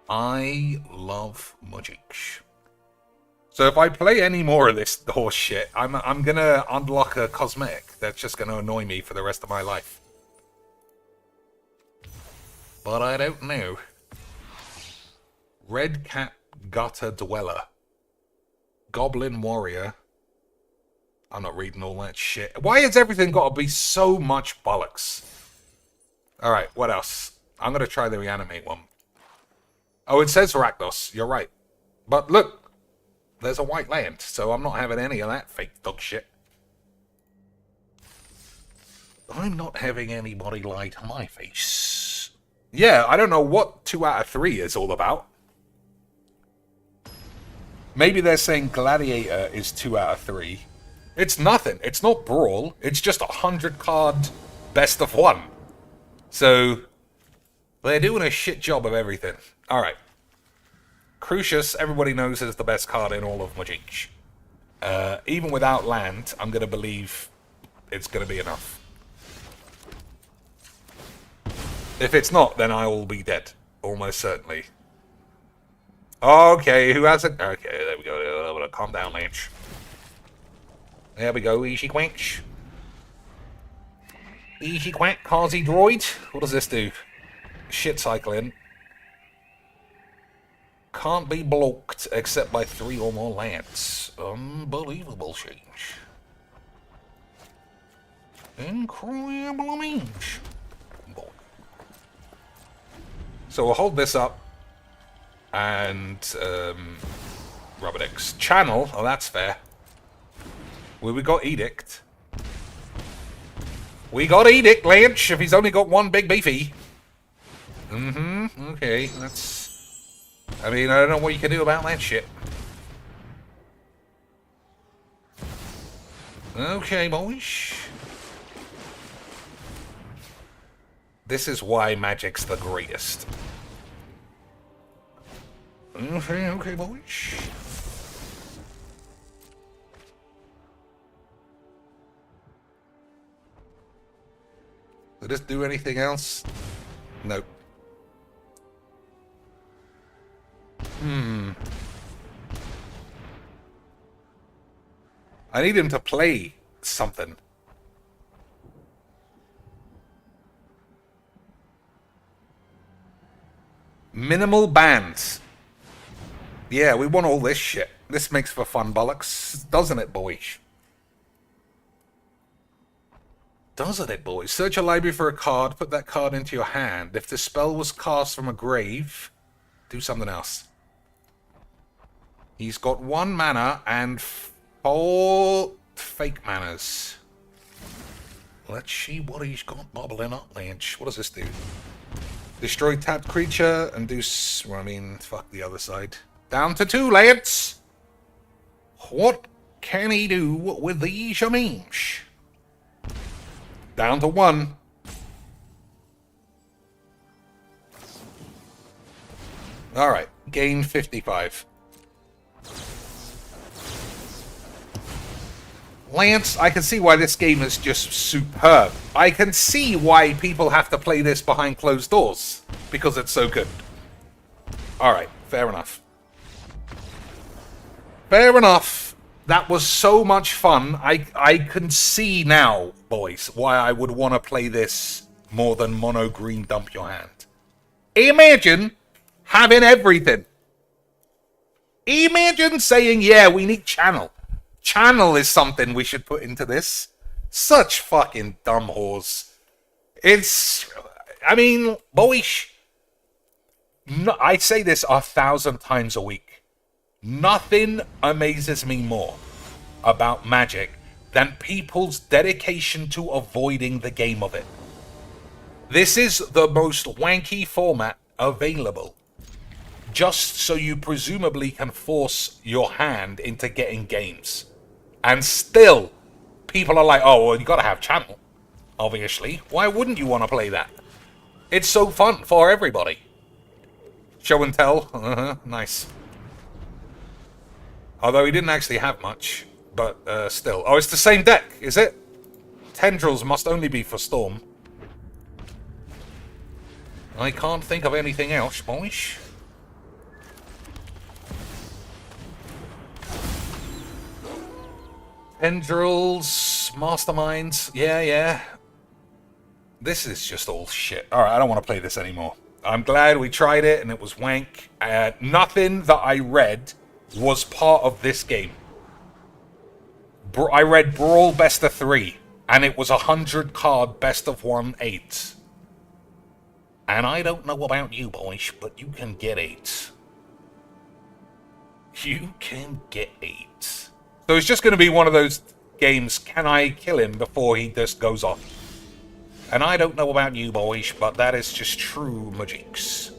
I love Magic. So if I play any more of this horse shit, I'm gonna unlock a cosmetic that's just gonna annoy me for the rest of my life. But I don't know. Red Cat Gutter Dweller. Goblin Warrior. I'm not reading all that shit. Why has everything got to be so much bollocks? Alright, what else? I'm going to try the reanimate one. Oh, it says Rakdos. You're right. But look, there's a white land, so I'm not having any of that fake dog shit. I'm not having anybody lie to my face. Yeah, I don't know what 2 out of 3 is all about. Maybe they're saying Gladiator is 2 out of 3. It's nothing. It's not Brawl. It's just a 100-card best of 1. So, they're doing a shit job of everything. Alright. Crucius, everybody knows, is the best card in all of Magic. Even without land, I'm going to believe it's going to be enough. If it's not, then I will be dead. Almost certainly. Okay, who has it? Okay, there we go. Calm down, Lynch. There we go, Easy Quench. Easy Quack, Kazi Droid. What does this do? Shit cycling. Can't be blocked except by 3 or more lands. Unbelievable change. Incredible change. So we'll hold this up, and Rubberdex Channel. Oh, that's fair. Well, we got Edict. We got Edict, Lynch. If he's only got 1 big beefy. Okay, that's. I mean, I don't know what you can do about that shit. Okay, boys. This is why Magic's the greatest. Okay, boys. this do anything else? Nope. I need him to play something. Minimal bans. Yeah, we want all this shit. This makes for fun bollocks, doesn't it, boys? Doesn't it, boys? Search a library for a card, put that card into your hand. If the spell was cast from a grave, do something else. He's got 1 mana and 4 fake manas. Let's see what he's got bubbling up, Lynch. What does this do? Destroy tapped creature and do... well, I mean, fuck the other side. Down to 2, Lance! What can he do with these memes? Down to 1. Alright, gain 55. Lance, I can see why this game is just superb. I can see why people have to play this behind closed doors. Because it's so good. Alright, fair enough. Fair enough. That was so much fun. I can see now, boys, why I would want to play this more than mono green dump your hand. Imagine having everything. Imagine saying, yeah, we need channel. Channel is something we should put into this. Such fucking dumb whores. It's... I mean, boys... No, I say this 1,000 times a week. Nothing amazes me more about Magic than people's dedication to avoiding the game of it. This is the most wanky format available. Just so you presumably can force your hand into getting games. And still, people are like, oh, well, you gotta have channel. Obviously. Why wouldn't you want to play that? It's so fun for everybody. Show and tell. Nice. Although he didn't actually have much. But still. Oh, it's the same deck, is it? Tendrils must only be for Storm. I can't think of anything else, boys. Tendrils, Masterminds, yeah. This is just all shit. Alright, I don't want to play this anymore. I'm glad we tried it and it was wank. Nothing that I read was part of this game. I read Brawl Best of 3, and it was 100 card Best of 1/8. And I don't know about you boys, but you can get 8. You can get 8. So it's just going to be one of those games, can I kill him before he just goes off? And I don't know about you boys, but that is just true magics.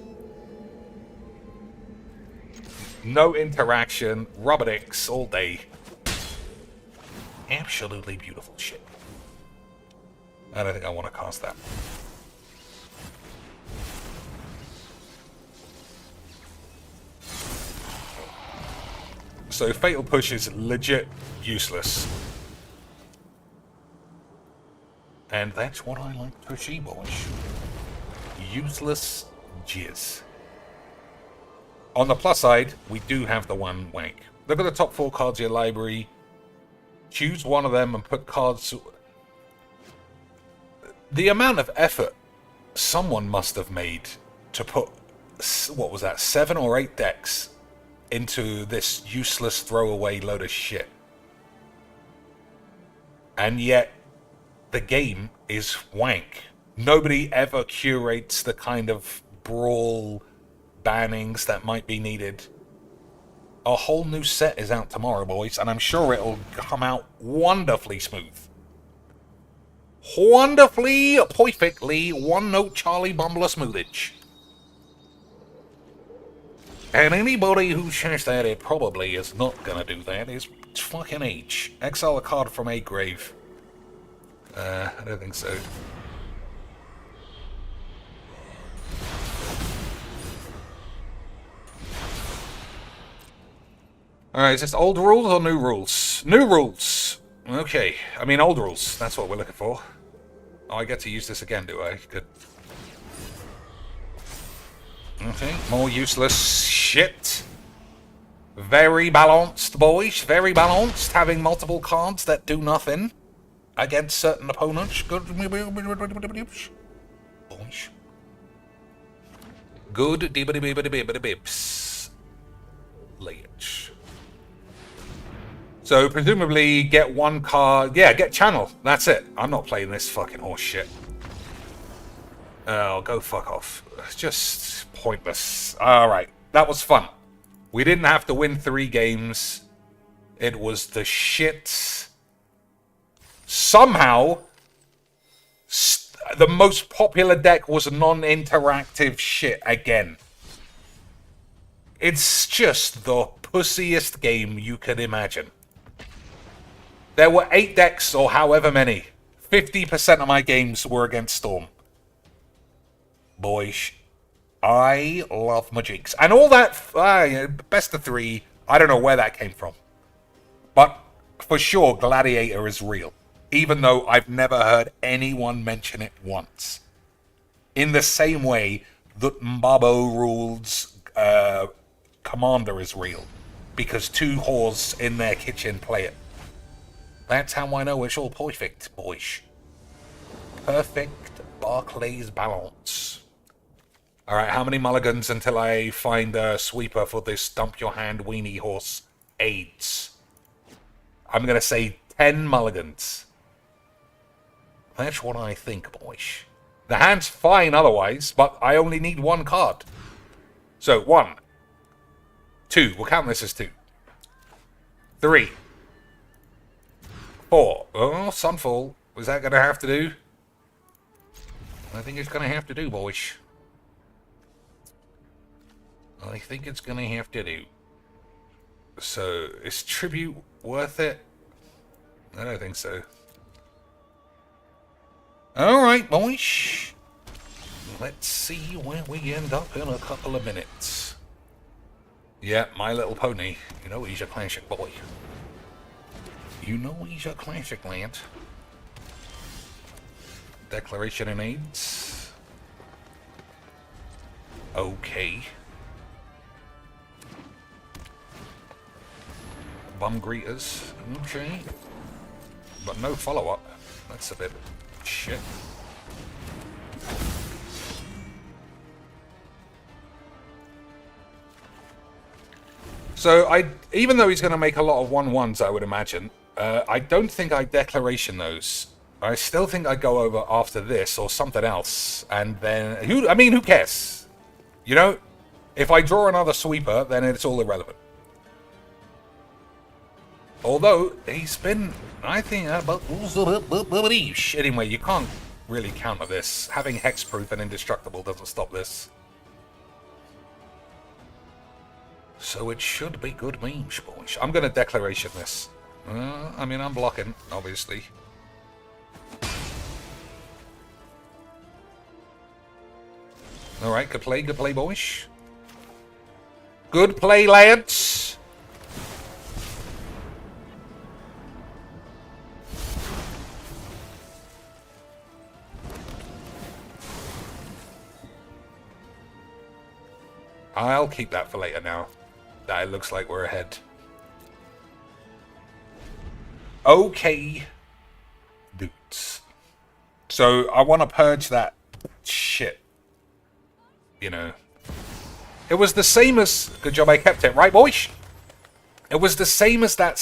No interaction, rubber dicks all day. Absolutely beautiful shit. I don't think I want to cast that. So Fatal Push is legit useless. And that's what I like to see, boys. Useless jizz. On the plus side, we do have the 1 wank. Look at the top 4 cards of your library. Choose one of them and put cards... The amount of effort someone must have made to put, what was that, 7 or 8 decks into this useless throwaway load of shit. And yet, the game is wank. Nobody ever curates the kind of Brawl bannings that might be needed. A whole new set is out tomorrow, boys, and I'm sure it'll come out wonderfully smooth. Wonderfully, perfectly, one-note Charlie Bumbler smoothage. And anybody who says that it probably is not gonna do that is fucking H. Exile a card from a grave. I don't think so. Alright, is this old rules or new rules? New rules! Okay, I mean old rules, that's what we're looking for. Oh, I get to use this again, do I? Good. Okay, more useless shit. Very balanced, boys. Very balanced. Having multiple cards that do nothing against certain opponents. Good. Boys. Good. Dibbity-bibbity-bibbity-bibs. Layage. So, presumably, get one card. Yeah, get channel. That's it. I'm not playing this fucking horse shit. Oh, go fuck off. Just pointless. Alright, that was fun. We didn't have to win 3 games. It was the shit. Somehow, the most popular deck was non-interactive shit again. It's just the pussiest game you could imagine. There were 8 decks, or however many. 50% of my games were against Storm. Boys, I love my jigs. And all that, best of 3, I don't know where that came from. But, for sure, Gladiator is real. Even though I've never heard anyone mention it once. In the same way that Mbabo Rules Commander is real. Because 2 whores in their kitchen play it. That's how I know it's all perfect, boys. Perfect Barclays balance. Alright, how many mulligans until I find a sweeper for this dump your hand weenie horse AIDS? I'm going to say 10 mulligans. That's what I think, boys. The hand's fine otherwise, but I only need 1 card. So, 1. 2. We'll count this as 2. 3. 4. Oh, Sunfall. Was that going to have to do? I think it's going to have to do, boys. I think it's going to have to do. So, is Tribute worth it? I don't think so. Alright, boys. Let's see where we end up in a couple of minutes. Yeah, My Little Pony. You know he's a classic boy. You know he's a classic, lad. Declaration in AIDS. Okay. Bum greeters. Okay. But no follow-up. That's a bit shit. So even though he's going to make a lot of 1/1s, I would imagine, I don't think I declaration those. I still think I go over after this or something else, and then who cares? You know, if I draw another sweeper, then it's all irrelevant. Although he's been, I think, anyway, you can't really counter this. Having hexproof and indestructible doesn't stop this. So it should be good memes, boys. I'm going to declaration this. I mean, I'm blocking, obviously. Alright, good play, boys. Good play, lads. I'll keep that for later now. That it looks like we're ahead. Okay, dudes. So I want to purge that shit. You know. It was the same as... Good job I kept it, right, boys? It was the same as that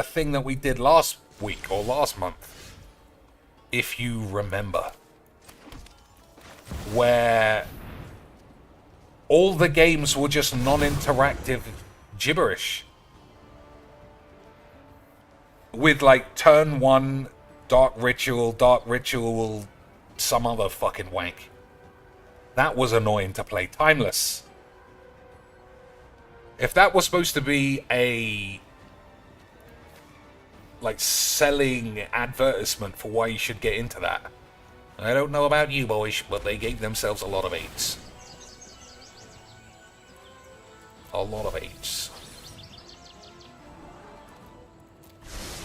thing that we did last week or last month. If you remember. Where... all the games were just non-interactive gibberish. With like turn 1, Dark Ritual, some other fucking wank. That was annoying to play. Timeless. If that was supposed to be a like selling advertisement for why you should get into that, I don't know about you boys, but they gave themselves a lot of AIDS. A lot of AIDS.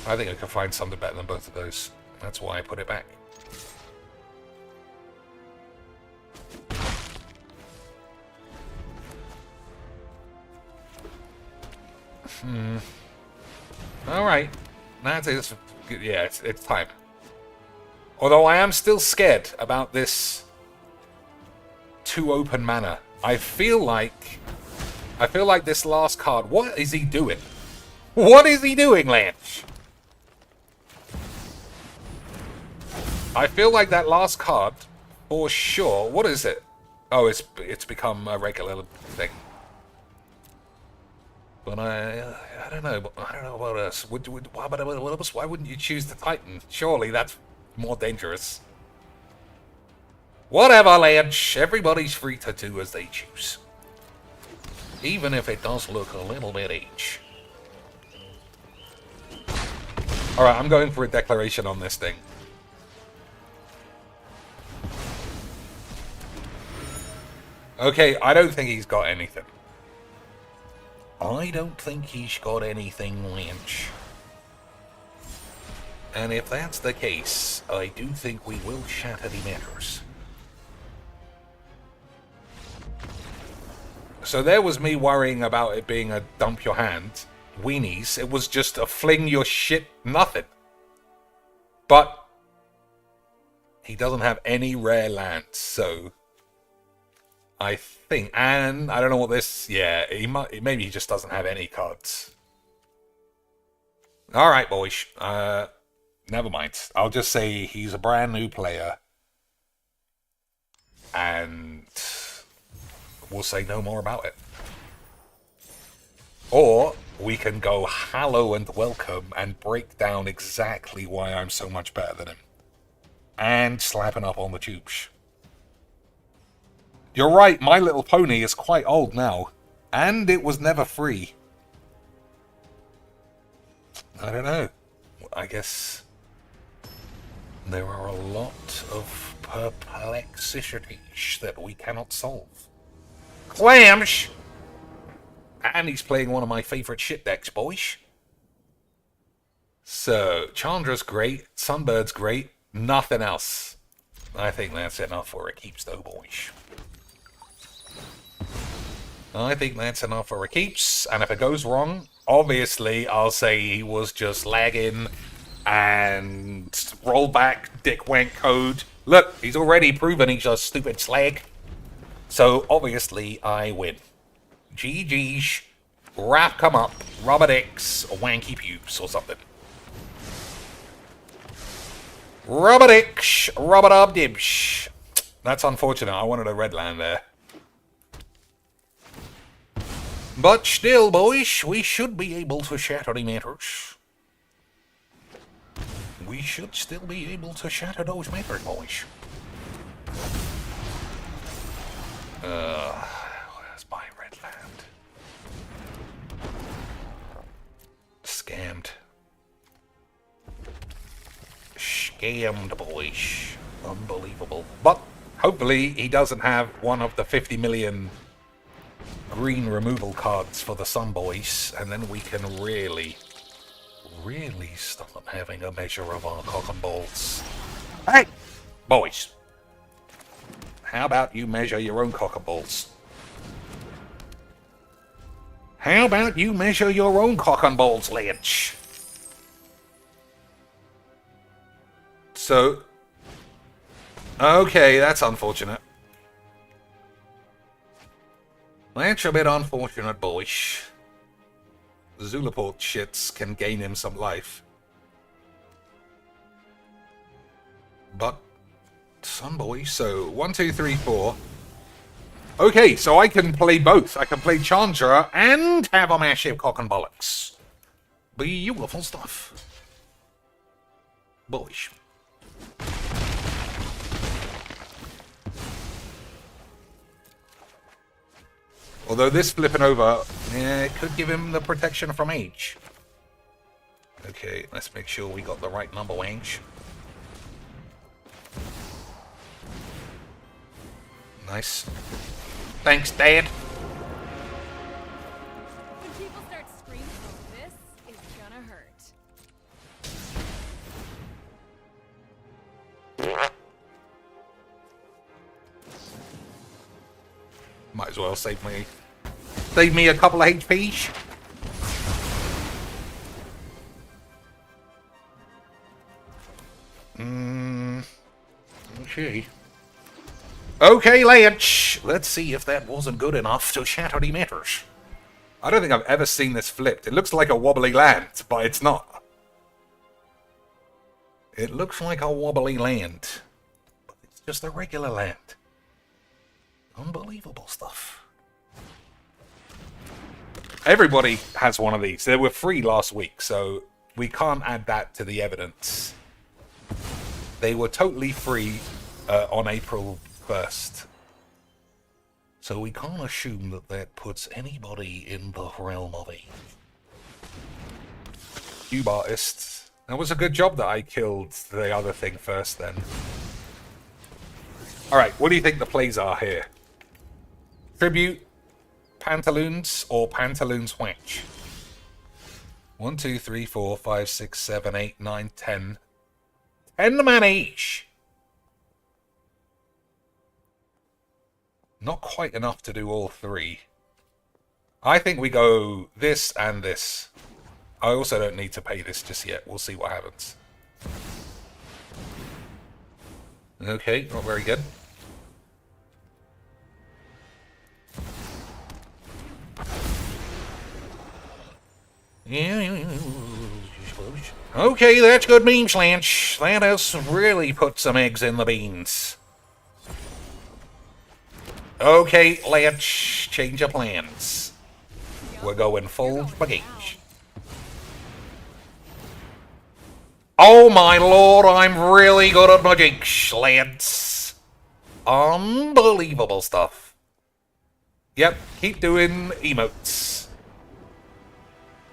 I think I could find something better than both of those. That's why I put it back. Alright. That is... Yeah, it's time. Although I am still scared about this... too open mana. I feel like this last card... What is he doing? What is he doing, Lance? I feel like that last card, for sure... What is it? Oh, it's become a regular thing. But I don't know. I don't know about us. Why wouldn't you choose the Titan? Surely that's more dangerous. Whatever, Lance. Everybody's free to do as they choose. Even if it does look a little bit H. Alright, I'm going for a declaration on this thing. Okay, I don't think he's got anything. I don't think he's got anything, Lynch. And if that's the case, I do think we will shatter the matters. So there was me worrying about it being a dump your hand. Weenies. It was just a fling your shit nothing. But he doesn't have any rare lands, so I think, and I don't know what this, yeah, maybe he just doesn't have any cards. Alright, boys. Never mind. I'll just say he's a brand new player. And we'll say no more about it. Or we can go hello and welcome and break down exactly why I'm so much better than him. And slapping up on the tubes. You're right, My Little Pony is quite old now. And it was never free. I don't know. I guess there are a lot of perplexities that we cannot solve. Clams! And he's playing one of my favourite shit decks, boys. So, Chandra's great, Sunbird's great, nothing else. I think that's enough for a keeps, though, boys. I think that's enough for a keeps, and if it goes wrong, obviously I'll say he was just lagging and roll back dick wank code. Look, he's already proven he's a stupid slag. So obviously I win. GG's, wrap come up, rubber dicks, wanky pubes or something. Rubber dicks, rubber dub dibs. That's unfortunate, I wanted a red land there. But still, boys, we should be able to shatter the matters. We should still be able to shatter those matters, boys. Where's my red land? Scammed. Scammed, boys. Unbelievable. But hopefully he doesn't have one of the 50 million green removal cards for the Sun Boys, and then we can really start having a measure of our cock and balls. Hey, boys, how about you measure your own cock and balls? How about you measure your own cock and balls, Lynch? So, okay, that's unfortunate. That's a bit unfortunate, boys. The Zulaport shits can gain him some life. But, Sun Boy, so 1, 2, 3, 4. Okay, so I can play both. I can play Chandra and have a massive cock and bollocks. Beautiful stuff. Boys. Although this flipping over, yeah, it could give him the protection from age. Okay, let's make sure we got the right number range. Nice. Thanks, Dad. When people start screaming, this is gonna hurt. Might as well save me a couple of HPs. Okay. Okay, Lynch. Let's see if that wasn't good enough to shatter the matters. I don't think I've ever seen this flipped. It looks like a wobbly land, but it's not. It looks like a wobbly land, but it's just a regular land. Unbelievable stuff. Everybody has one of these. They were free last week, so we can't add that to the evidence. They were totally free on April 1st. So we can't assume that that puts anybody in the realm of it. Cube artists. That was a good job that I killed the other thing first then. Alright, what do you think the plays are here? Tribute, Pantaloons, or Pantaloons Whack? 1, 2, 3, 4, 5, 6, 7, 8, 9, 10. 10 man each! Not quite enough to do all three. I think we go this and this. I also don't need to pay this just yet. We'll see what happens. Okay, not very good. Okay, that's good meme slanch. That has really put some eggs in the beans. Okay, let's change our plans. We're going full bagage. Oh my lord, I'm really good at magic, lads. Unbelievable stuff. Yep, keep doing emotes.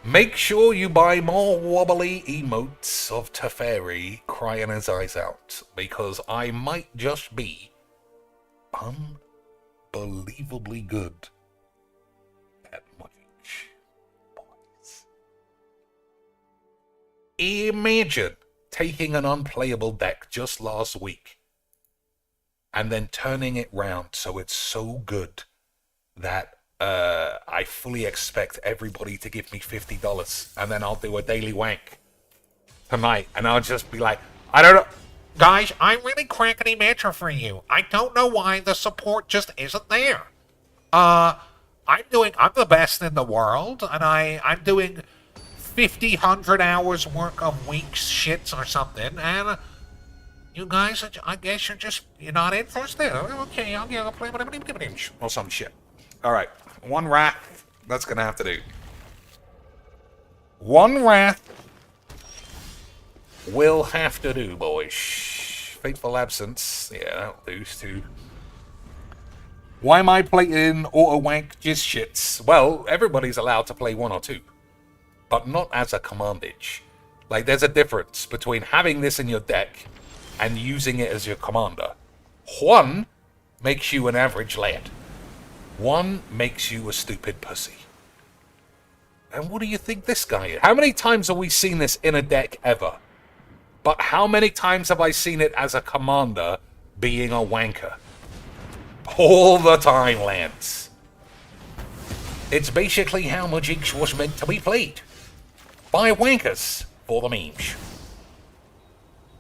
Make sure you buy more wobbly emotes of Teferi crying his eyes out, because I might just be unbelievably good at magic, boys. Imagine taking an unplayable deck just last week and then turning it round so it's so good that I fully expect everybody to give me $50, and then I'll do a daily wank tonight, and I'll just be like, I don't know. Guys, I'm really crackety Maestro for you. I don't know why the support just isn't there. I'm the best in the world, and I'm doing 50, 100 hours work of weeks shits or something, and you guys, I guess you're not interested. Okay, I'll play or some shit. Alright, one wrath, that's gonna have to do. One wrath will have to do, boys. Fateful absence, yeah, that'll do too. Why am I playing auto wank just shits? Well, everybody's allowed to play one or two, but not as a commandage. Like, there's a difference between having this in your deck and using it as your commander. One makes you an average lad. One makes you a stupid pussy. And what do you think this guy is? How many times have we seen this in a deck ever? But how many times have I seen it as a commander being a wanker? All the time, lads. It's basically how Magic was meant to be played. By wankers for the memes.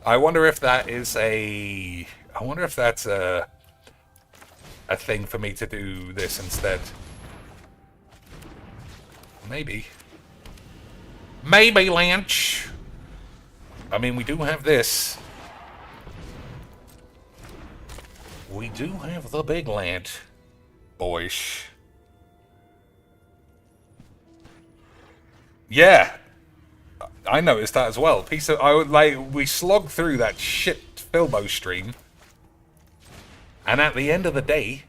I wonder if that is a... I wonder if that's a thing for me to do this instead. Maybe. Maybe, Lynch. I mean, we do have this. We do have the big land, boys. Yeah, I noticed that as well. We slogged through that shit Filbo stream, and at the end of the day,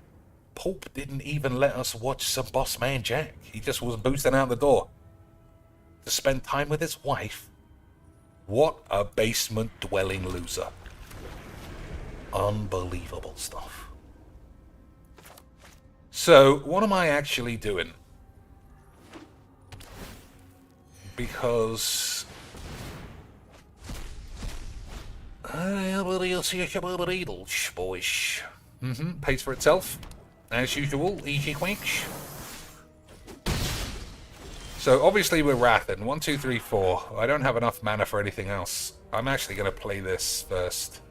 Pulp didn't even let us watch some Boss Man Jack. He just was boosting out the door to spend time with his wife. What a basement-dwelling loser. Unbelievable stuff. So, what am I actually doing? Because... boys. Pays for itself. As usual, easy quench. So obviously we're Wrathin. 1, 2, 3, 4. I don't have enough mana for anything else. I'm actually going to play this first.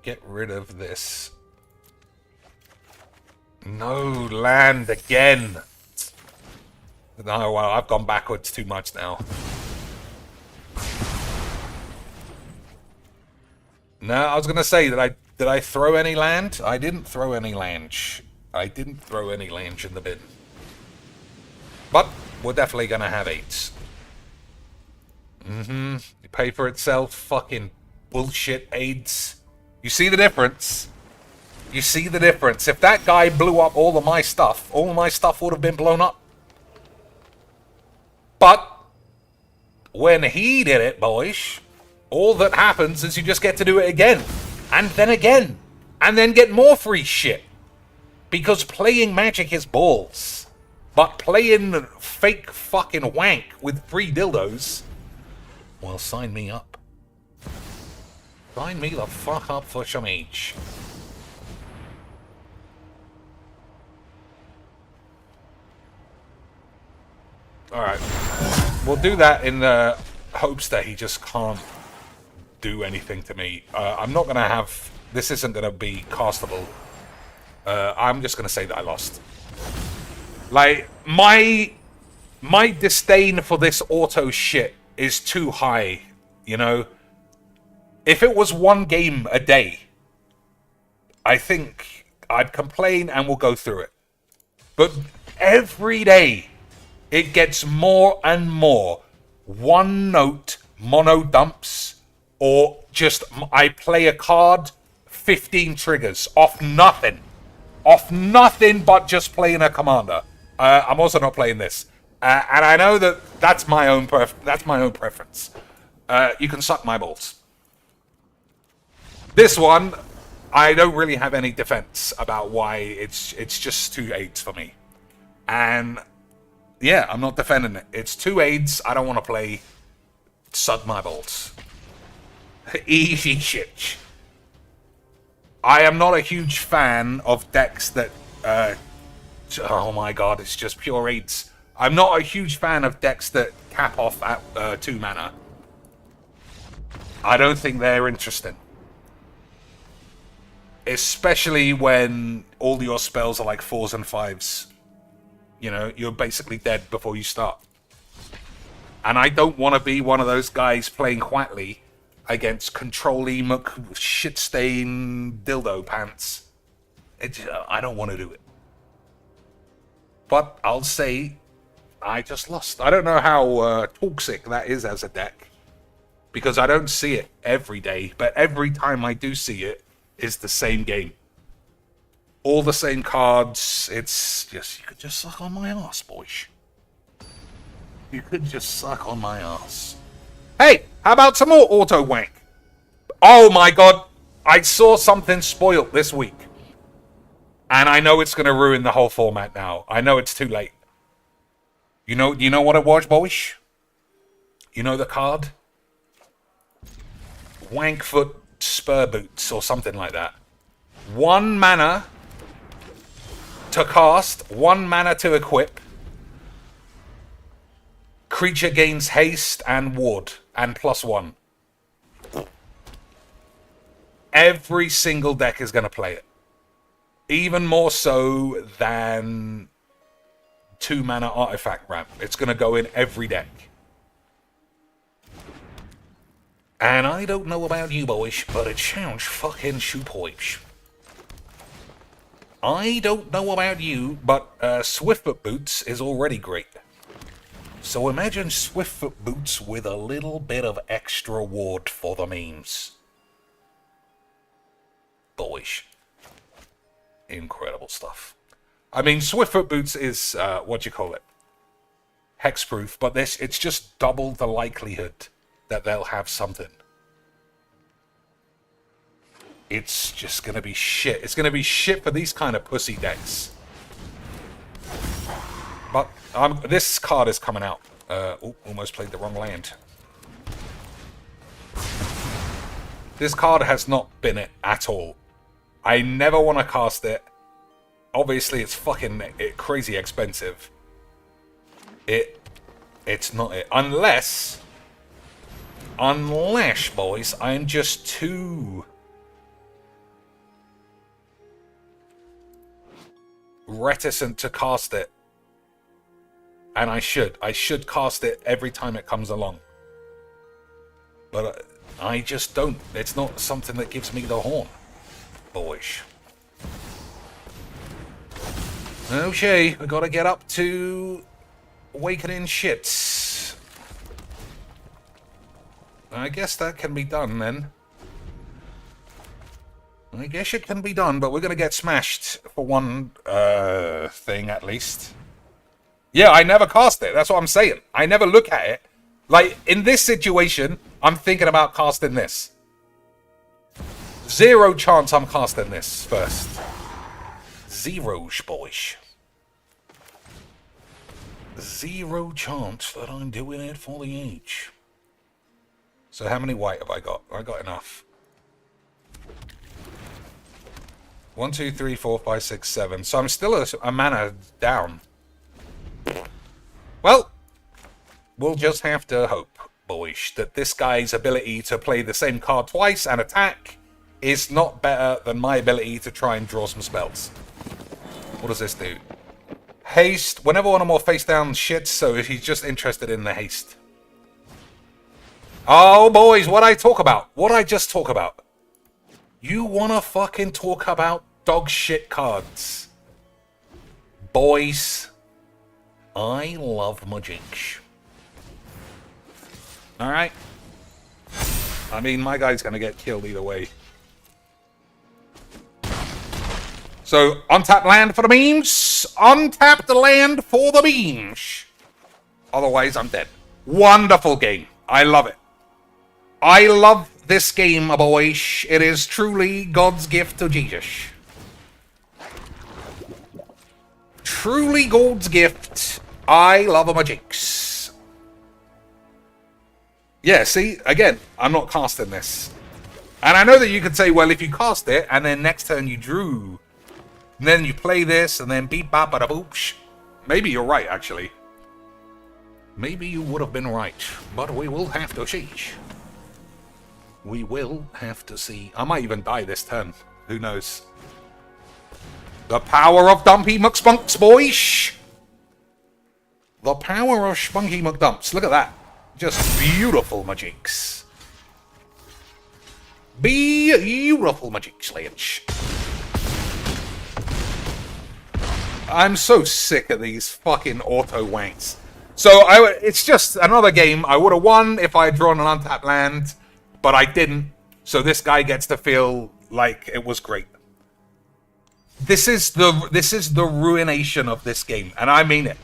Get rid of this. No, land again. No, well, I've gone backwards too much now. No, I was going to say, did I throw any land? I didn't throw any land. I didn't throw any land in the bin. But we're definitely going to have 8s. You pay for itself, fucking bullshit aids. You see the difference? You see the difference? If that guy blew up all of my stuff would have been blown up. But when he did it, boys, all that happens is you just get to do it again. And then get more free shit. Because playing Magic is balls. But playing fake fucking wank with free dildos, well, sign me up. Sign me the fuck up for some age. Alright. We'll do that in the hopes that he just can't do anything to me. I'm not going to have... This isn't going to be castable. I'm just going to say that I lost. Like, my disdain for this auto shit is too high, you know? If it was one game a day, I think I'd complain and we'll go through it. But every day, it gets more and more one-note mono dumps, or just I play a card, 15 triggers, off nothing. Off nothing but just playing a commander. I'm also not playing this. And I know that that's my own preference. You can suck my balls. This one, I don't really have any defense about why it's just 2 8s for me. And yeah, I'm not defending it. It's 2 8s. I don't want to play. Suck my balls. Easy shit. I am not a huge fan of decks that oh my god, it's just pure 8s. I'm not a huge fan of decks that cap off at 2 mana. I don't think they're interesting. Especially when all your spells are like 4s and 5s. You know, you're basically dead before you start. And I don't want to be one of those guys playing Quackly against Control-y shit-stain dildo pants. I don't want to do it. But I'll say I just lost. I don't know how toxic that is as a deck, because I don't see it every day, but every time I do see it, it's the same game. All the same cards. It's just, you could just suck on my ass, boys. You could just suck on my ass. Hey, how about some more auto wank? Oh my god, I saw something spoiled this week. And I know it's going to ruin the whole format now. I know it's too late. You know what it was, boys? You know the card? Wankfoot Spur Boots or something like that. 1 mana to cast, 1 mana to equip. Creature gains haste and ward and +1. Every single deck is going to play it. Even more so than 2 mana artifact ramp. It's going to go in every deck. And I don't know about you boys, but it sounds fucking shoepoish. I don't know about you, but Swiftfoot Boots is already great. So imagine Swiftfoot Boots with a little bit of extra ward for the memes. Boys. Incredible stuff. I mean, Swiftfoot Boots is, what do you call it? Hexproof, but it's just double the likelihood that they'll have something. It's just gonna be shit. It's gonna be shit for these kind of pussy decks. But this card is coming out. Oh, almost played the wrong land. This card has not been it at all. I never want to cast it. obviously it's fucking crazy expensive. It's not it. Unless, boys, I'm just too reticent to cast it. And I should cast it every time it comes along. But I just don't. It's not something that gives me the horn, boys. Okay, we gotta get up to awakening shits. I guess that can be done then. I guess it can be done, but we're gonna get smashed for one thing at least. Yeah, I never cast it. That's what I'm saying. I never look at it. Like, in this situation, I'm thinking about casting this. 0 chance I'm casting this first. 0, boys. 0 chance that I'm doing it for the age. So how many white have I got? I got enough. 1, 2, 3, 4, 5, 6, 7. So I'm still a mana down. Well, we'll just have to hope, boys, that this guy's ability to play the same card twice and attack is not better than my ability to try and draw some spells. What does this do? Haste. Whenever one or more face down shits, so if he's just interested in the haste. Oh, boys, what I talk about? What I just talk about? You wanna fucking talk about dog shit cards? Boys, I love Magics. Alright. I mean, my guy's gonna get killed either way. So, untap land for the beams. Untap the land for the beams. Otherwise, I'm dead. Wonderful game. I love it. I love this game, boys. It is truly God's gift to Jesus. Truly God's gift. I love Magics. Yeah, see? Again, I'm not casting this. And I know that you could say, well, if you cast it, and then next turn you drew, and then you play this, and then beep bop bada boopsh. Maybe you're right, actually. Maybe you would have been right. But we will have to see. We will have to see. I might even die this turn. Who knows? The power of Dumpy McSpunks, boys! The power of Spunky McDumps. Look at that. Just beautiful Magics. Beautiful Magics, Lynch. I'm so sick of these fucking auto wanks. So it's just another game. I would have won if I had drawn an untapped land, but I didn't. So this guy gets to feel like it was great. This is the ruination of this game, and I mean it.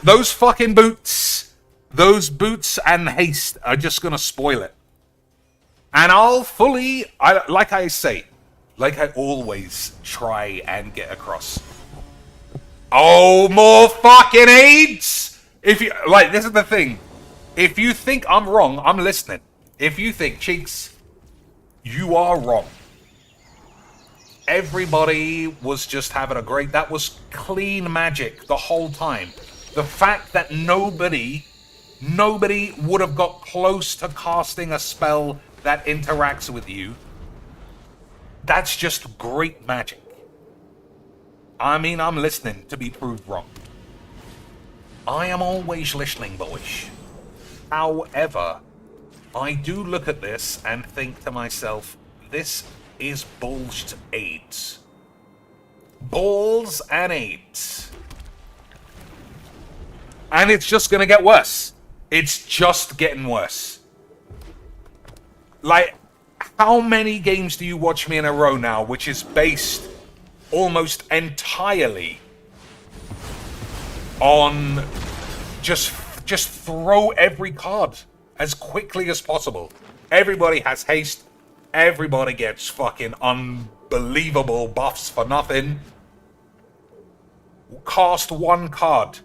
Those fucking boots, and haste are just gonna spoil it. And I'll like I say, like I always try and get across. Oh, more fucking AIDS! If you like, this is the thing. If you think I'm wrong, I'm listening. If you think, Cheeks, you are wrong. Everybody was just having a great... That was clean magic the whole time. The fact that nobody would have got close to casting a spell that interacts with you, that's just great magic. I mean, I'm listening to be proved wrong. I am always listening, boys. However, I do look at this and think to myself, this is bullshit AIDS. Balls and AIDS. And it's just gonna get worse. It's just getting worse. Like, how many games do you watch me in a row now, which is based almost entirely on just throw every card as quickly as possible. Everybody has haste. Everybody gets fucking unbelievable buffs for nothing. Cast one card.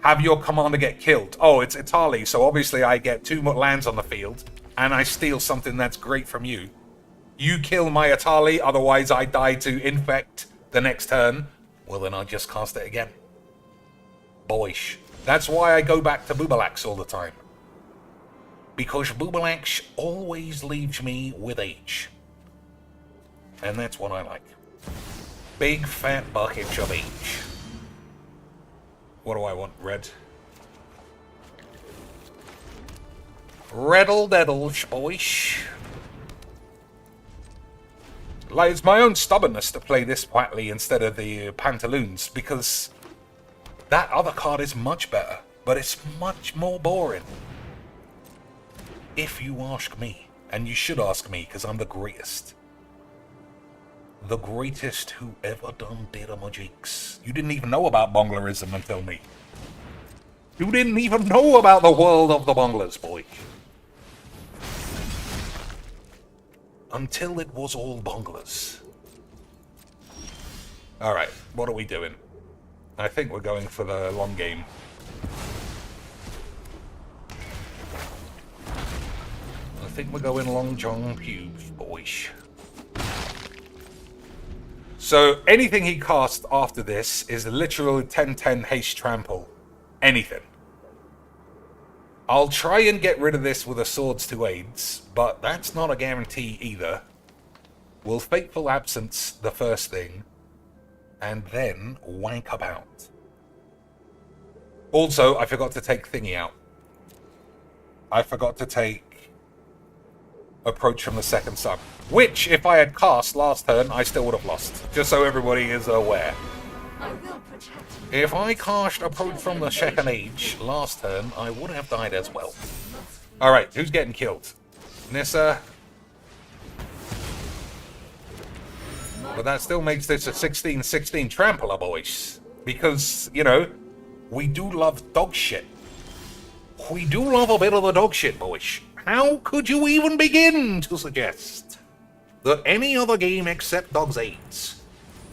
Have your commander get killed. Oh, it's Italy, so obviously I get 2 more lands on the field, and I steal something that's great from you. You kill my Italy, otherwise I die to infect the next turn, well then I just cast it again. Boyish. That's why I go back to Boobalax all the time. Because Boobalax always leaves me with H. And that's what I like. Big fat buckets of H. What do I want? Red. Reddle-deddle, boyish. Like, it's my own stubbornness to play this Quackly instead of the Pantaloons, because that other card is much better, but it's much more boring. If you ask me, and you should ask me, because I'm the greatest. The greatest who ever done did a Quacklegeecs. You didn't even know about Bonglerism until me. You didn't even know about the world of the Bonglers, boy. Until it was all Bonglers. Alright, what are we doing? I think we're going for the long game. I think we're going Long John Pubes, boys. So, anything he casts after this is literal 10-10 haste trample. Anything. I'll try and get rid of this with a Swords to Aids, but that's not a guarantee either. We'll Fateful Absence the first thing, and then wank about. Also, I forgot to take Thingy out. I forgot to take Approach from the Second Sun, which, if I had cast last turn, I still would have lost, just so everybody is aware. If I cast Approach from the Second Age last turn, I would have died as well. Alright, who's getting killed? Nissa. But that still makes this a 16-16 trampler, boys. Because, you know, we do love dog shit. We do love a bit of the dog shit, boys. How could you even begin to suggest that any other game except Dog's Aids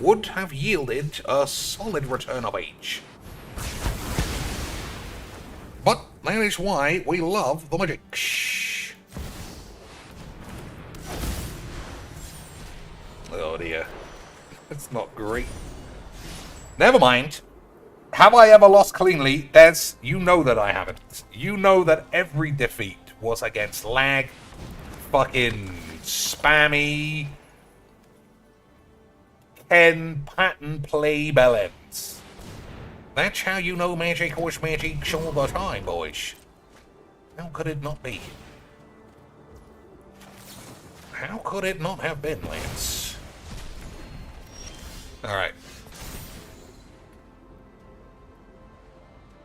would have yielded a solid return of age? But that is why we love the Quacklegeecs. Oh dear. It's not great. Never mind. Have I ever lost cleanly? Des, you know that I haven't. You know that every defeat was against lag, fucking spammy, Ken pattern play bellends. That's how you know magic was magic all the time, boys. How could it not be? How could it not have been, Lance? Alright.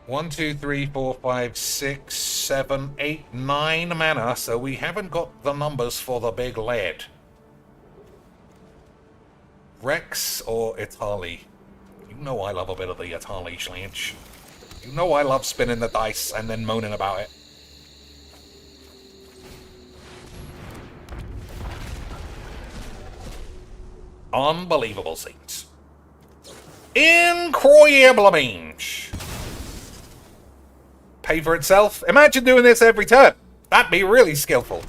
1, 2, 3, 4, 5, 6, 7, 8, 9 mana, so we haven't got the numbers for the big lad. Rex or Itali? You know I love a bit of the Itali slange. You know I love spinning the dice and then moaning about it. Unbelievable scenes. Incroyable means. Pay for itself? Imagine doing this every turn. That'd be really skillful.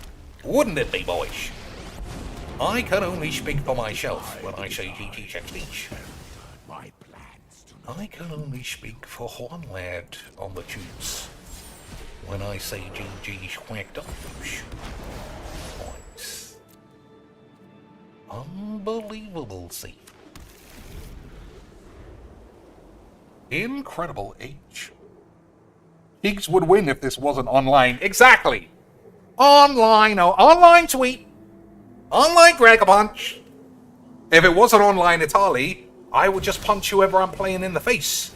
Wouldn't it be, boys? I can only speak for myself when I say GG. I can only speak for one lad on the tubes when I say GG's whacked up. Points. Unbelievable scene. Incredible H. Higgs would win if this wasn't online. Exactly! Online, oh, online tweet! Online Drag-a-Punch! If it wasn't online Itali, I would just punch whoever I'm playing in the face.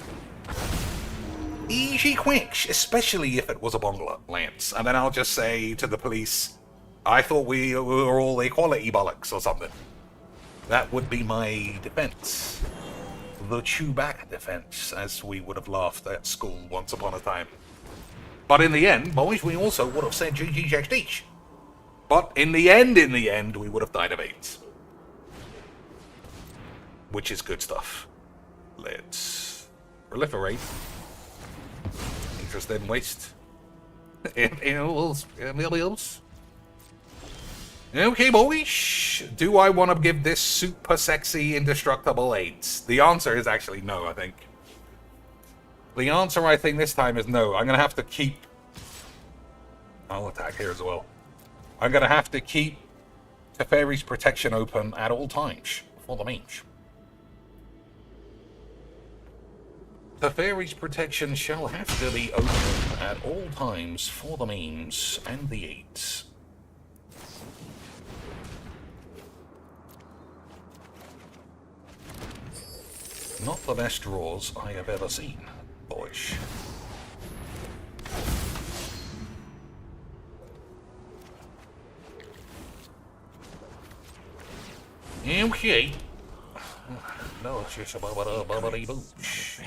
Easy quick, especially if it was a Bongler, Lance. And then I'll just say to the police, I thought we were all equality bollocks or something. That would be my defense. The Chewbacca defense, as we would have laughed at school once upon a time. But in the end, boys, we also would have said GGXD. But in the end, we would have died of AIDS. Which is good stuff. Let's proliferate. Interest in waste. Mills. Okay, boys. Do I want to give this super sexy indestructible 8? The answer is actually no, I think. The answer, I think, this time is no. I'm going to have to keep... I'll attack here as well. I'm going to have to keep Teferi's protection open at all times for the memes. Teferi's protection shall have to be open at all times for the memes and the 8s. Not the best draws I have ever seen, boys. Okay. No, it's just a bubbly booch.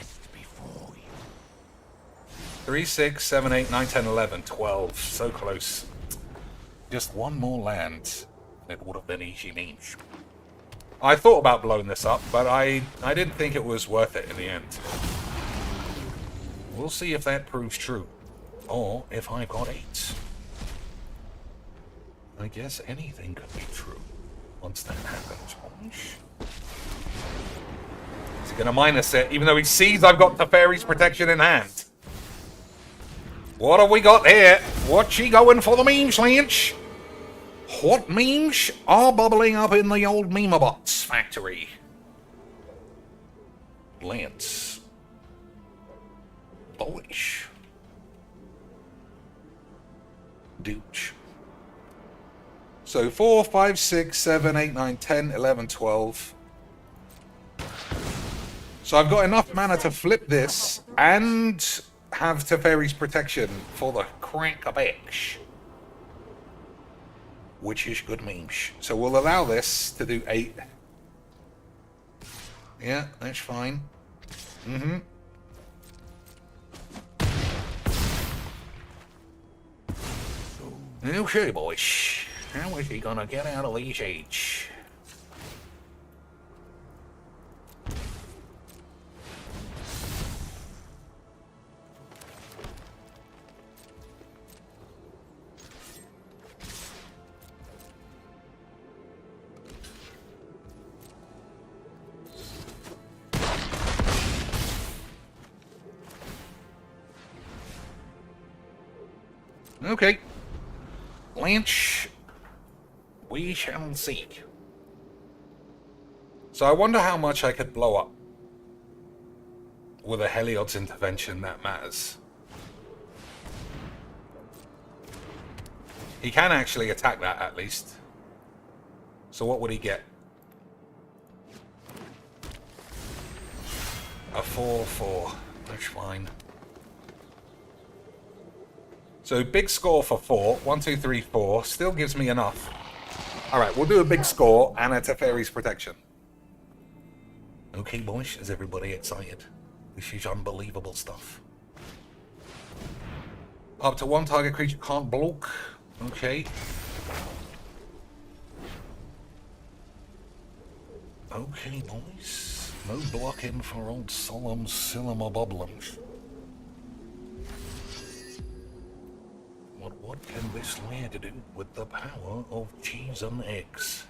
3, 6, 7, 8, 9, 10, 11, 12. So close. Just one more land. It would have been easy means. I thought about blowing this up, but I didn't think it was worth it in the end. We'll see if that proves true. Or if I've got 8. I guess anything could be true once that happens. He's gonna minus it, even though he sees I've got Teferi's protection in hand. What have we got here? What's she going for the memes, Lynch? What memes are bubbling up in the old Memeabots factory? Lance. Bullish. Dooch. So 4, 5, 6, 7, 8, 9, 10, 11, 12. So I've got enough mana to flip this and have Teferi's protection for the Quacklegeecs, which is good memes. So we'll allow this to do 8. Yeah, that's fine. Okay, boys. How is he gonna get out of these 8s? Okay. Lynch. We shall see. So I wonder how much I could blow up with a Heliod's intervention that matters. He can actually attack that at least. So what would he get? A 4/4. That's fine. So big score for 4. 1, 2, 3, 4. Still gives me enough. Alright, we'll do a big score and a Teferi's protection. Okay, boys, is everybody excited? This is unbelievable stuff. Up to 1 target creature can't block. Okay. Okay, boys. No blocking for old Solemn Silema Boblums. But what can this lad do with the power of cheese and eggs?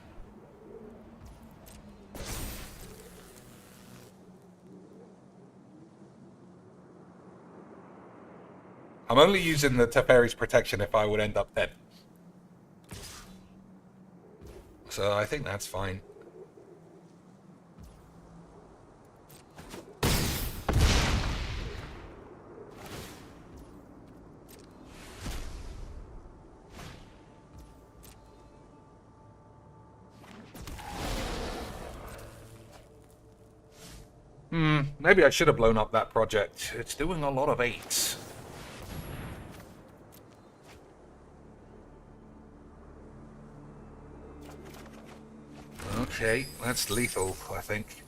I'm only using the Teferi's protection if I would end up dead. So I think that's fine. Maybe I should have blown up that project. It's doing a lot of 8s. Okay, that's lethal, I think.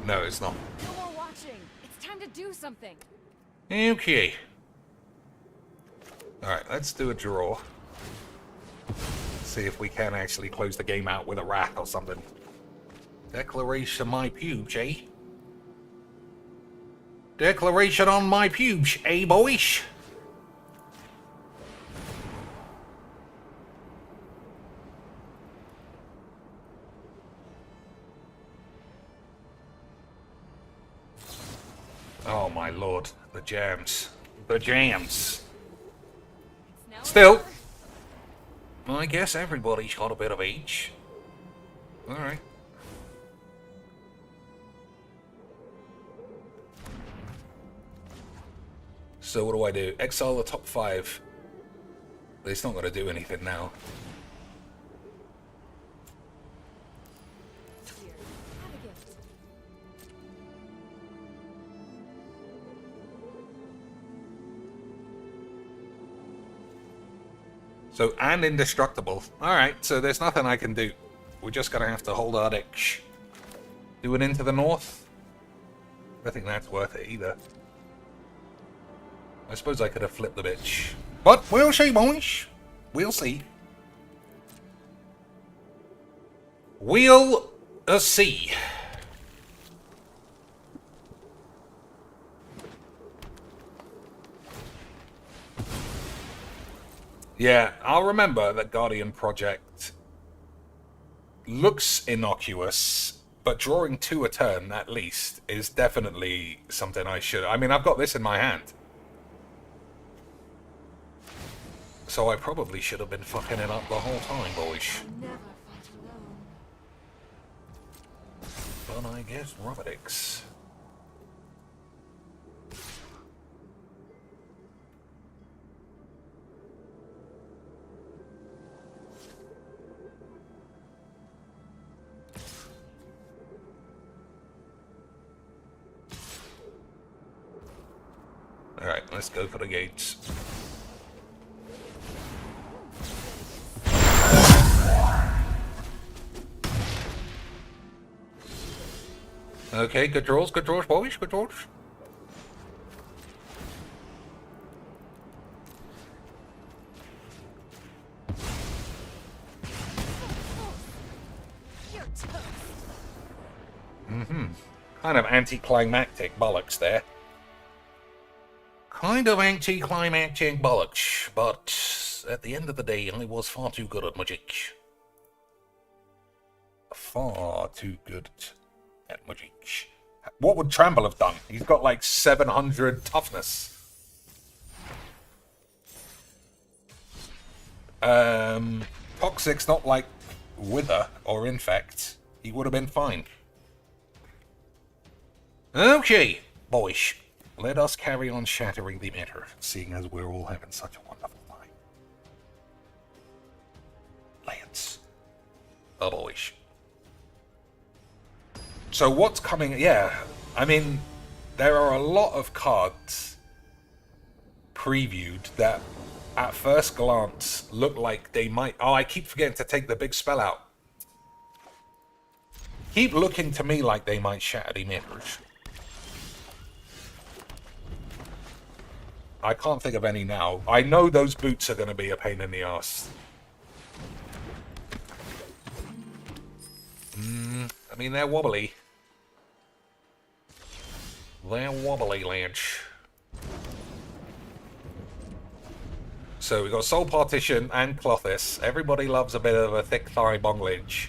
No, it's not. No more watching. It's time to do something. Okay. Alright, let's do a draw. See if we can actually close the game out with a rat or something. Declaration my pubes, eh? Declaration on my pubes, eh, boys? Oh my lord, the jams. The jams. Now Still, I guess everybody's got a bit of each. Alright. So what do? Exile the top 5. But it's not going to do anything now. here. Have a gift. So, and indestructible. Alright, so there's nothing I can do. We're just going to have to hold our dick. Do it into the north? I don't think that's worth it either. I suppose I could have flipped the bitch. But we'll see, boys. We'll see. We'll see. Yeah, I'll remember that Guardian Project looks innocuous, but drawing 2 a turn, at least, is definitely something I should... I mean, I've got this in my hand. So I probably should have been fucking it up the whole time, boys. Never fight alone. But I guess rubber dicks. Alright, let's go for the gates. Okay, good draws, boys, good draws. You're toast. Kind of anticlimactic bollocks there. Kind of anticlimactic bollocks, but at the end of the day, I was far too good at magic. Far too good at magic. What would Tramble have done? He's got like 700 toughness. Toxic's not like Wither or Infect. He would have been fine. Okay, boys. Let us carry on shattering the matter, seeing as we're all having such a wonderful time. Lance. Oh, boys. So what's coming? Yeah, I mean, there are a lot of cards previewed that at first glance look like they might... Oh, I keep forgetting to take the big spell out. Keep looking to me like they might shatter the emitters. I can't think of any now. I know those boots are going to be a pain in the ass. I mean, they're wobbly. They're wobbly, Lynch. So we've got Soul Partition and Clothis. Everybody loves a bit of a thick thigh bonglage.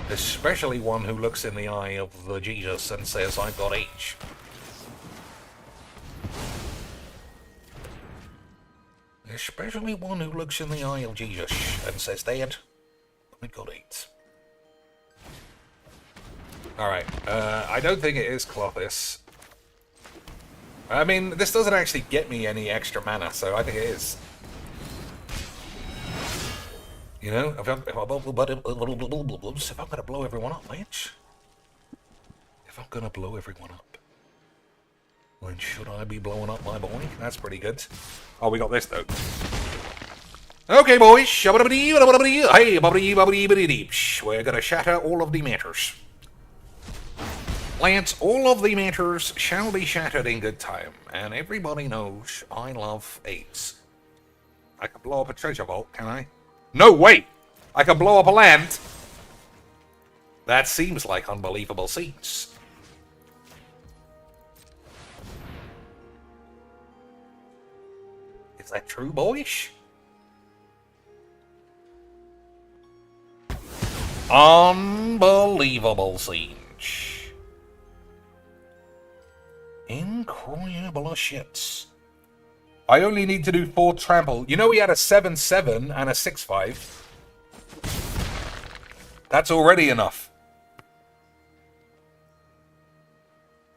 Especially one who looks in the eye of the Jesus and says, I've got H. Especially one who looks in the eye of Jesus and says, Dad, I've got 8. Alright, I don't think it is Clothis. I mean, this doesn't actually get me any extra mana, so I think it is. You know, if I'm gonna blow everyone up, Lynch. If I'm gonna blow everyone up, then should I be blowing up my boy? That's pretty good. Oh, we got this though. Okay, boys. Hey, we're gonna shatter all of the matters. Lance, all of the matters shall be shattered in good time, and everybody knows I love 8s. I can blow up a treasure vault, can I? No, wait! I can blow up a land! That seems like unbelievable scenes. Is that true, boyish? Unbelievable scenes. Incredible shits. I only need to do 4 trample. You know he had a 7-7 and a 6-5. That's already enough.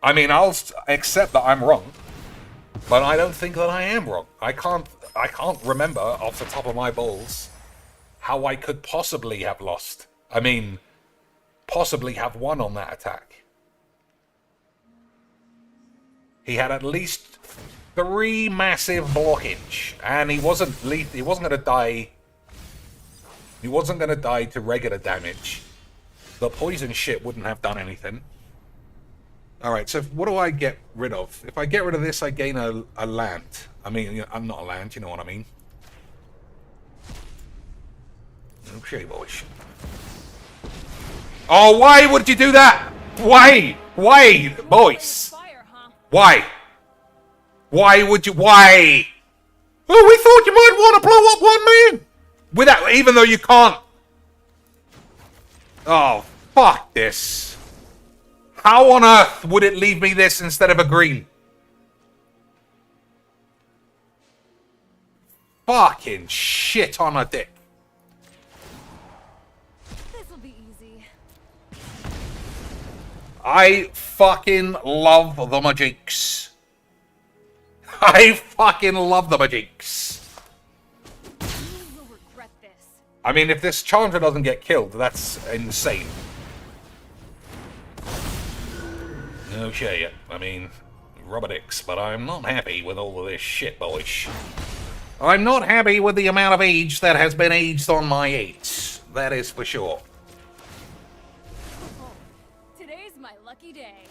I mean, I'll accept that I'm wrong, but I don't think that I am wrong. I can't remember off the top of my balls how I could possibly have lost. I mean, possibly have won on that attack. He had at least 3 massive blockage, and he wasn't going to die. He wasn't going to die to regular damage. The poison shit wouldn't have done anything. Alright, so what do I get rid of? If I get rid of this, I gain a land. I mean, I'm not a land, you know what I mean. Okay, boys. Oh, why would you do that? Why? Why, boys? Fire, huh? Why? Why would you? Why? Oh, we thought you might want to blow up one man. Without, even though you can't. Oh, fuck this. How on earth would it leave me this instead of a green? Fucking shit on a dick. This'll be easy. I fucking love the Mythics. I fucking love the Mythics. You will regret this. I mean, if this Chandra doesn't get killed, that's insane. Okay, I mean, rubber dicks, but I'm not happy with all of this shit, boys. I'm not happy with the amount of age that has been aged on my 8s. That is for sure. Oh, today's my lucky day.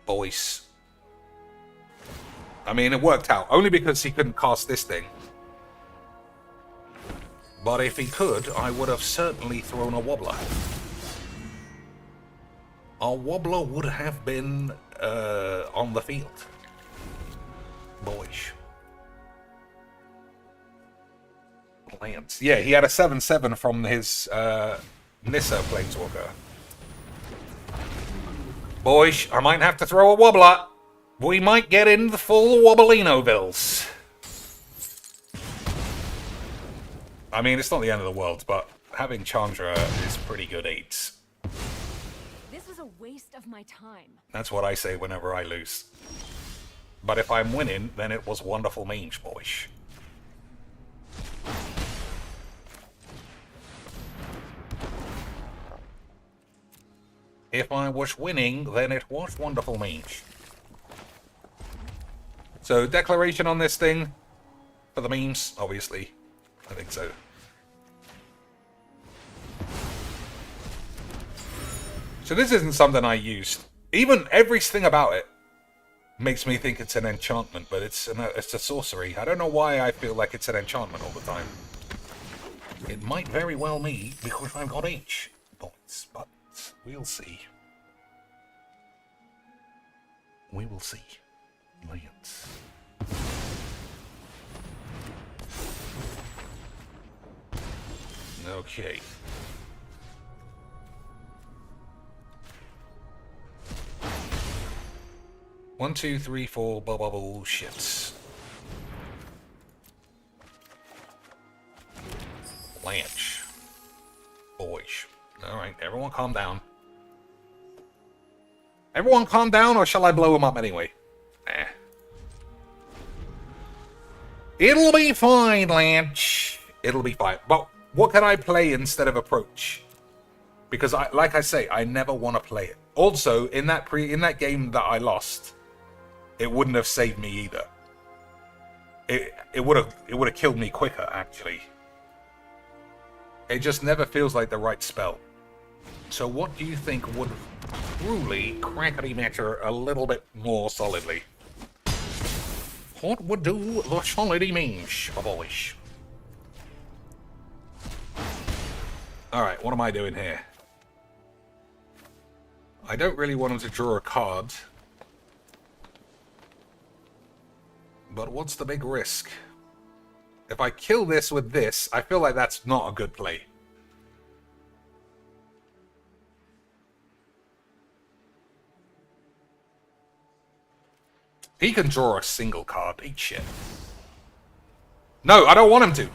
Boys. I mean, it worked out, only because he couldn't cast this thing. But if he could, I would have certainly thrown a wobbler. A wobbler would have been on the field. Boys. Lance. Yeah, he had a 7-7 from his Nissa Planeswalker. Boys, I might have to throw a wobbler. We might get in the full Wobblino-villes. I mean, it's not the end of the world, but having Chandra is pretty good 8s. This was a waste of my time. That's what I say whenever I lose. But if I'm winning, then it was wonderful mange, boys. If I was winning, then it was wonderful mange. So, declaration on this thing for the memes, obviously. I think so. So this isn't something I used. Even everything about it makes me think it's an enchantment, but it's a sorcery. I don't know why I feel like it's an enchantment all the time. It might very well be because I've got H points, but we'll see. We will see. Lance. Okay. One, two, three, four, bubble shits. Blanche. Boys. Alright, everyone calm down. Everyone calm down, or shall I blow him up anyway? Nah. It'll be fine, Blanche. It'll be fine. But what can I play instead of approach? Because like I say, I never want to play it. Also, in that game that I lost, it wouldn't have saved me either. It would have killed me quicker, actually. It just never feels like the right spell. So what do you think would truly crackety matter a little bit more solidly? What would do the solidity mange, boys? Alright, what am I doing here? I don't really want him to draw a card. But what's the big risk? If I kill this with this, I feel like that's not a good play. He can draw a single card. Eat shit. No, I don't want him to.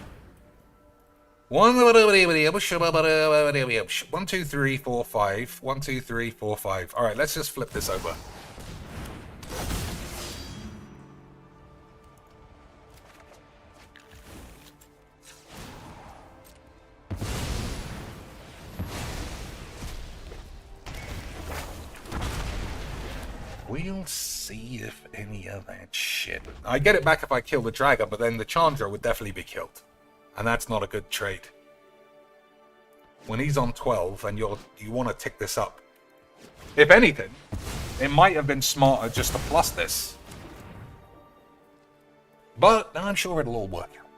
1, 2, 3, 4, 5. 1, 2, 3, 4, 5. Alright, let's just flip this over. We'll see if any of that shit... I get it back if I kill the dragon, but then the Chandra would definitely be killed. And that's not a good trade. When he's on 12 and you want to tick this up. If anything, it might have been smarter just to plus this. But I'm sure it'll all work out.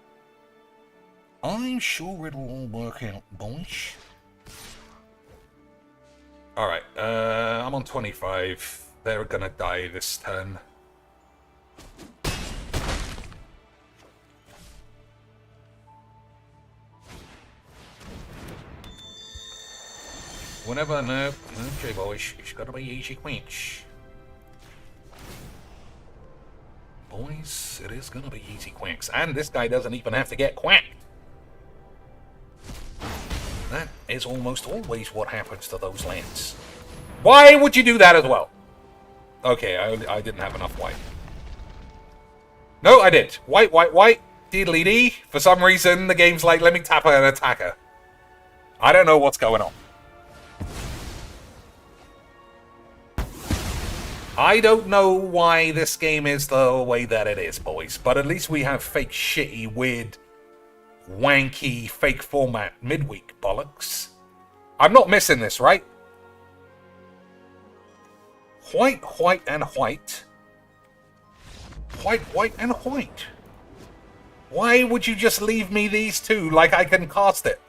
I'm sure it'll all work out, boys. Alright, I'm on 25. They're gonna die this turn. Whenever, no, okay boys, it's gotta be easy quench. Boys, it is gonna be easy quacks. And this guy doesn't even have to get quacked. That is almost always what happens to those lands. Why would you do that as well? Okay, I didn't have enough white. No, I did. White, white, white. Diddly dee. For some reason, the game's like, let me tap an attacker. I don't know what's going on. I don't know why this game is the way that it is, boys. But at least we have fake, shitty, weird, wanky, fake format midweek bollocks. I'm not missing this, right? White, white, and white. White, white, and white. Why would you just leave me these two like I can cast it?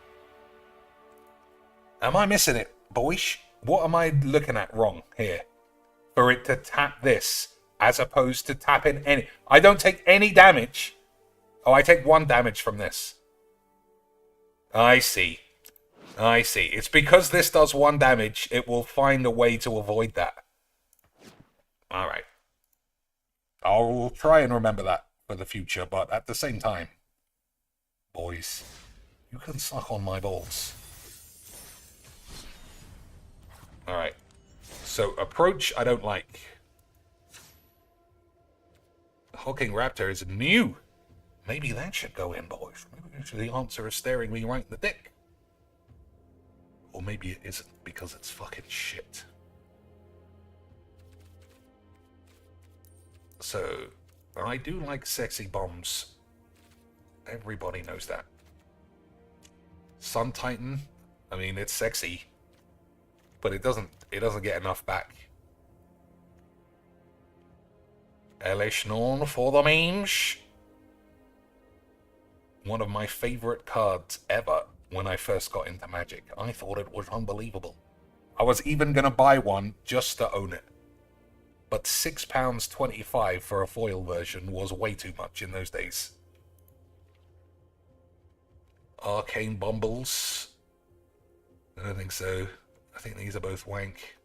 Am I missing it, boys? What am I looking at wrong here? For it to tap this, as opposed to tapping any... I don't take any damage. Oh, I take 1 damage from this. I see. I see. It's because this does 1 damage, it will find a way to avoid that. Alright. I'll try and remember that for the future, but at the same time, boys, you can suck on my balls. Alright. So, approach, I don't like. Hulking Raptor is new. Maybe that should go in, boys. Maybe the answer is staring me right in the dick. Or maybe it isn't, because it's fucking shit. So, I do like sexy bombs. Everybody knows that. Sun Titan, I mean, it's sexy, but it doesn't get enough back. Elish Norn for the memes. One of my favorite cards ever when I first got into Magic. I thought it was unbelievable. I was even going to buy one just to own it. But £6.25 for a foil version was way too much in those days. Arcane Bumbles. I don't think so. I think these are both wank.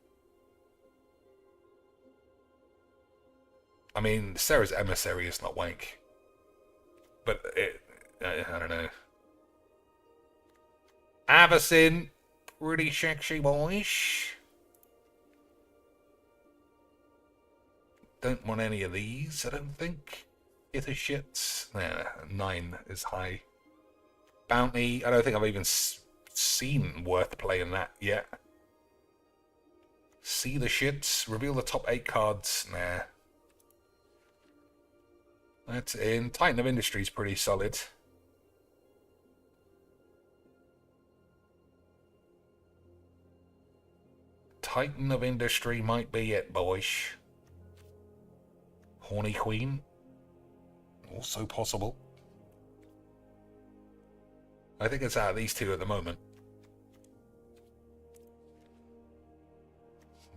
I mean, Sarah's Emissary is not wank. But I don't know. Avacyn. Pretty sexy boyish. Don't want any of these, I don't think. Get a shit. Nah, 9 is high. Bounty, I don't think I've even seen worth playing that yet. See the shits. Reveal the top 8 cards. Nah. That's in. Titan of Industry is pretty solid. Titan of Industry might be it, boys. Horny Queen. Also possible. I think it's out of these two at the moment.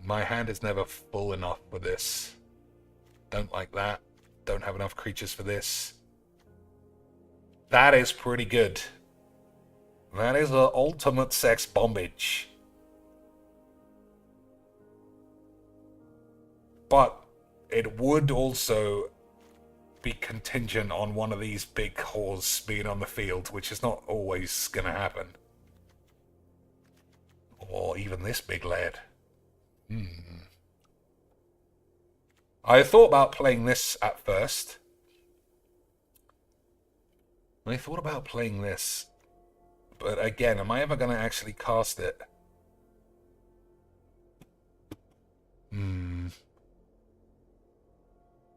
My hand is never full enough for this. Don't like that. Don't have enough creatures for this. That is pretty good. That is an ultimate sex bombage. But it would also be contingent on one of these big whores being on the field, which is not always going to happen. Or even this big lad. I thought about playing this at first. I thought about playing this. But again, am I ever going to actually cast it?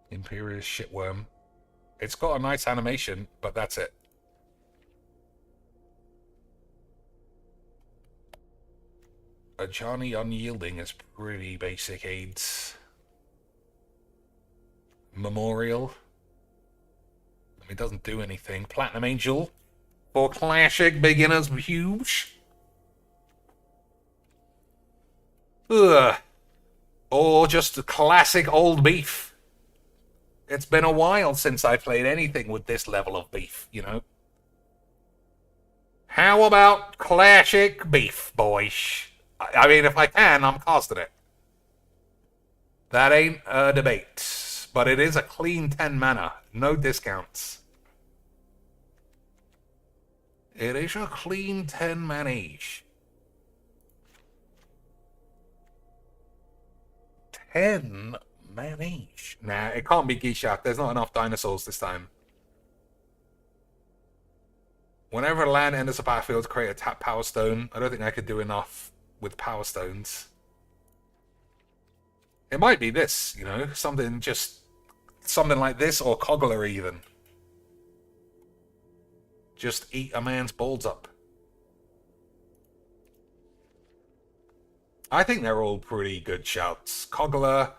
Imperious Shitworm. It's got a nice animation, but that's it. Ajani Unyielding is pretty basic aids. Memorial. I mean, it doesn't do anything. Platinum Angel. For classic beginners, huge. Ugh. Or just a classic old beef. It's been a while since I played anything with this level of beef, you know. How about classic beef, boys? I mean, if I can, I'm casting it. That ain't a debate. But it is a clean 10 mana. No discounts. It is a clean 10 mana each. 10 mana each. Nah, it can't be Gishak. There's not enough dinosaurs this time. Whenever a land enters a battlefield, create a tap power stone. I don't think I could do enough with power stones. It might be this, you know, something like this, or Cogler even. Just eat a man's balls up. I think they're all pretty good shouts. Cogler,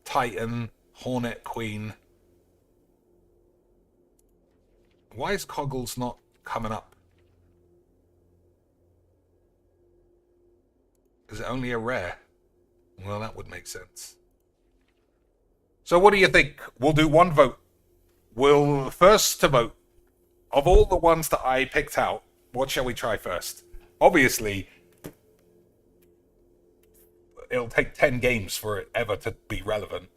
Titan, Hornet Queen. Why is Coggles not coming up? Is it only a rare? Well, that would make sense. So what do you think? We'll do one vote. We'll first to vote. Of all the ones that I picked out, what shall we try first? Obviously, it'll take 10 games for it ever to be relevant.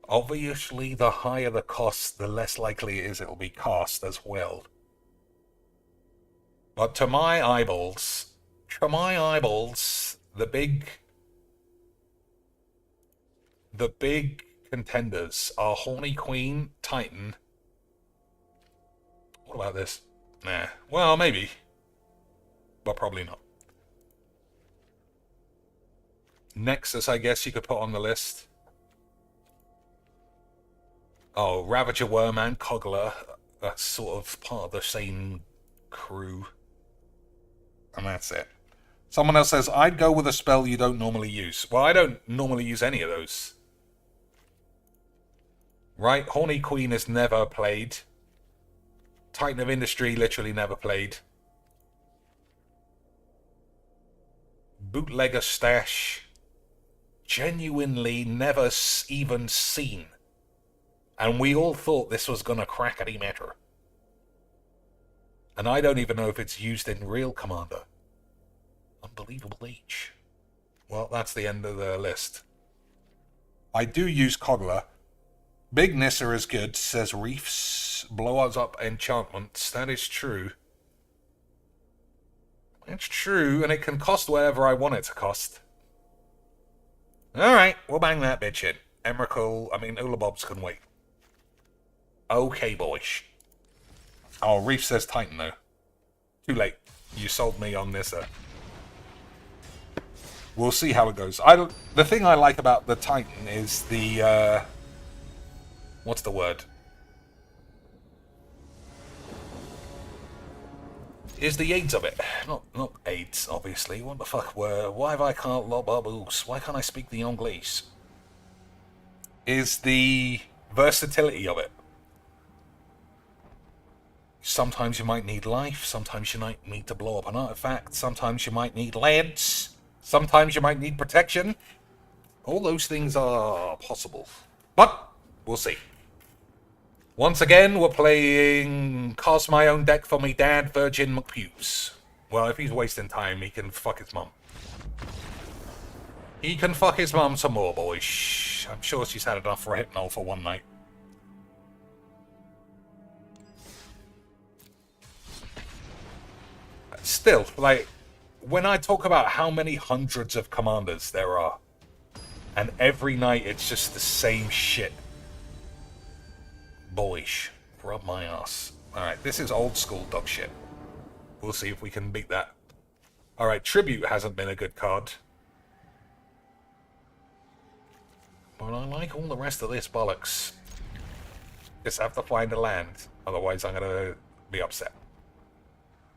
Obviously, the higher the cost, the less likely it is it'll be cast as well. But to my eyeballs, the big contenders are Horny Queen, Titan. What about this? Nah. Well, maybe. But probably not. Nexus, I guess you could put on the list. Oh, Ravager Worm and Cogler. That's sort of part of the same crew. And that's it. Someone else says, I'd go with a spell you don't normally use. Well, I don't normally use any of those. Right? Horny Queen is never played. Titan of Industry literally never played. Bootlegger Stash. Genuinely never even seen. And we all thought this was gonna crackety matter. And I don't even know if it's used in real Commander. Unbelievable H. Well, that's the end of the list. I do use Cogler. Big Nissa is good, says Reefs. Blow us up enchantments. That is true. It's true, and it can cost whatever I want it to cost. Alright, we'll bang that bitch in. Ulabobs can wait. Okay, boys. Oh, Reef says Titan, though. Too late. You sold me on this. We'll see how it goes. The thing I like about the Titan is the... what's the word? Is the AIDS of it. Not AIDS, obviously. What the fuck why have I can't why can't I speak the Anglais? Is the versatility of it. Sometimes you might need life, sometimes you might need to blow up an artifact, sometimes you might need leads, Sometimes you might need protection. All those things are possible. But we'll see. Once again, we're playing Cast My Own Deck for Me Dad, Virgin McPews. Well, if he's wasting time, he can fuck his mum. He can fuck his mum some more, boys. I'm sure she's had enough retinol for one night. Still, like, when I talk about how many hundreds of commanders there are, and every night it's just the same shit. Boyish. Rub my ass. Alright, this is old school dog shit. We'll see if we can beat that. Alright, Tribute hasn't been a good card. But I like all the rest of this bollocks. Just have to find a land. Otherwise I'm gonna be upset.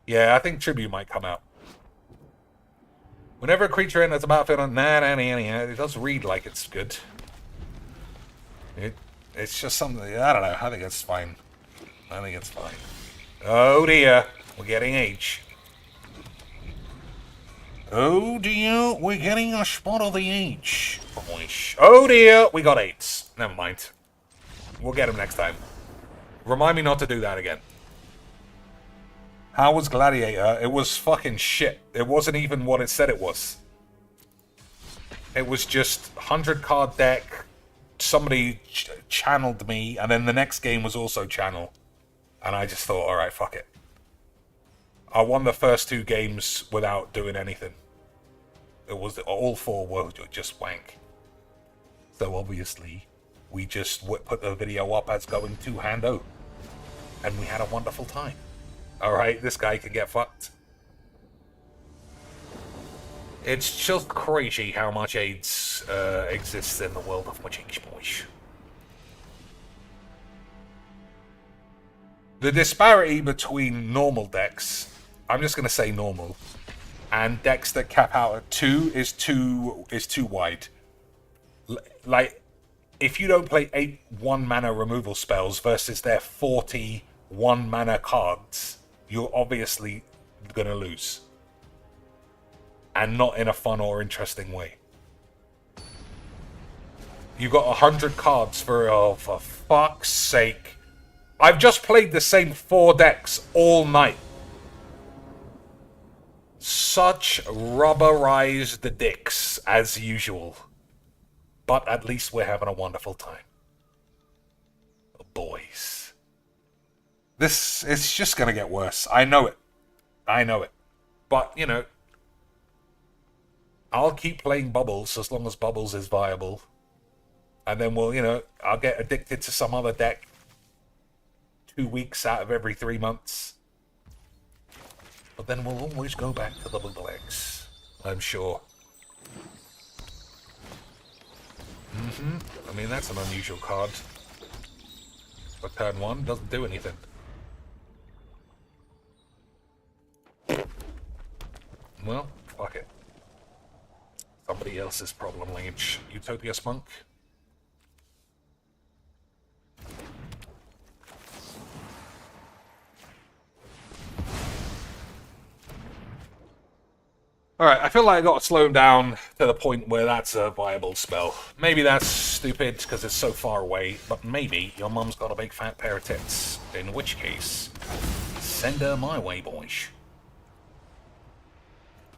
Yeah, I think Tribute might come out. Whenever a creature enters the battlefield, it does read like it's good. It's just something, I don't know, I think it's fine. I think it's fine. Oh dear, we're getting H. Oh dear, we're getting a spot of the H. Oh dear, we got 8s. Never mind. We'll get him next time. Remind me not to do that again. How was Gladiator? It was fucking shit. It wasn't even what it said it was. It was just 100 card deck. Somebody channeled me, and then the next game was also channel. And I just thought, alright, fuck it. I won the first 2 games without doing anything. It was all 4 were just wank. So obviously, we just put the video up as going 2-hando. And we had a wonderful time. Alright, this guy can get fucked. It's just crazy how much AIDS exists in the world of Quacklegeecs, boys. The disparity between normal decks, I'm just going to say normal, and decks that cap out at 2 is too wide. Like, if you don't play 8 1-mana removal spells versus their 40 1-mana cards, you're obviously going to lose. And not in a fun or interesting way. You got 100 cards for fuck's sake. I've just played the same 4 decks all night. Such rubberized dicks as usual. But at least we're having a wonderful time. Boys. This is just gonna get worse. I know it. I know it. But, you know, I'll keep playing Bubbles as long as Bubbles is viable. And then we'll, you know, I'll get addicted to some other deck 2 weeks out of every 3 months. But then we'll always go back to the Little X, I'm sure. I mean, that's an unusual card. For turn 1, doesn't do anything. Well, fuck it. Somebody else's problem, Lynch. Utopia Spunk. Alright, I feel like I got to slow him down to the point where that's a viable spell. Maybe that's stupid because it's so far away, but maybe your mum's got a big fat pair of tits. In which case, send her my way, boys.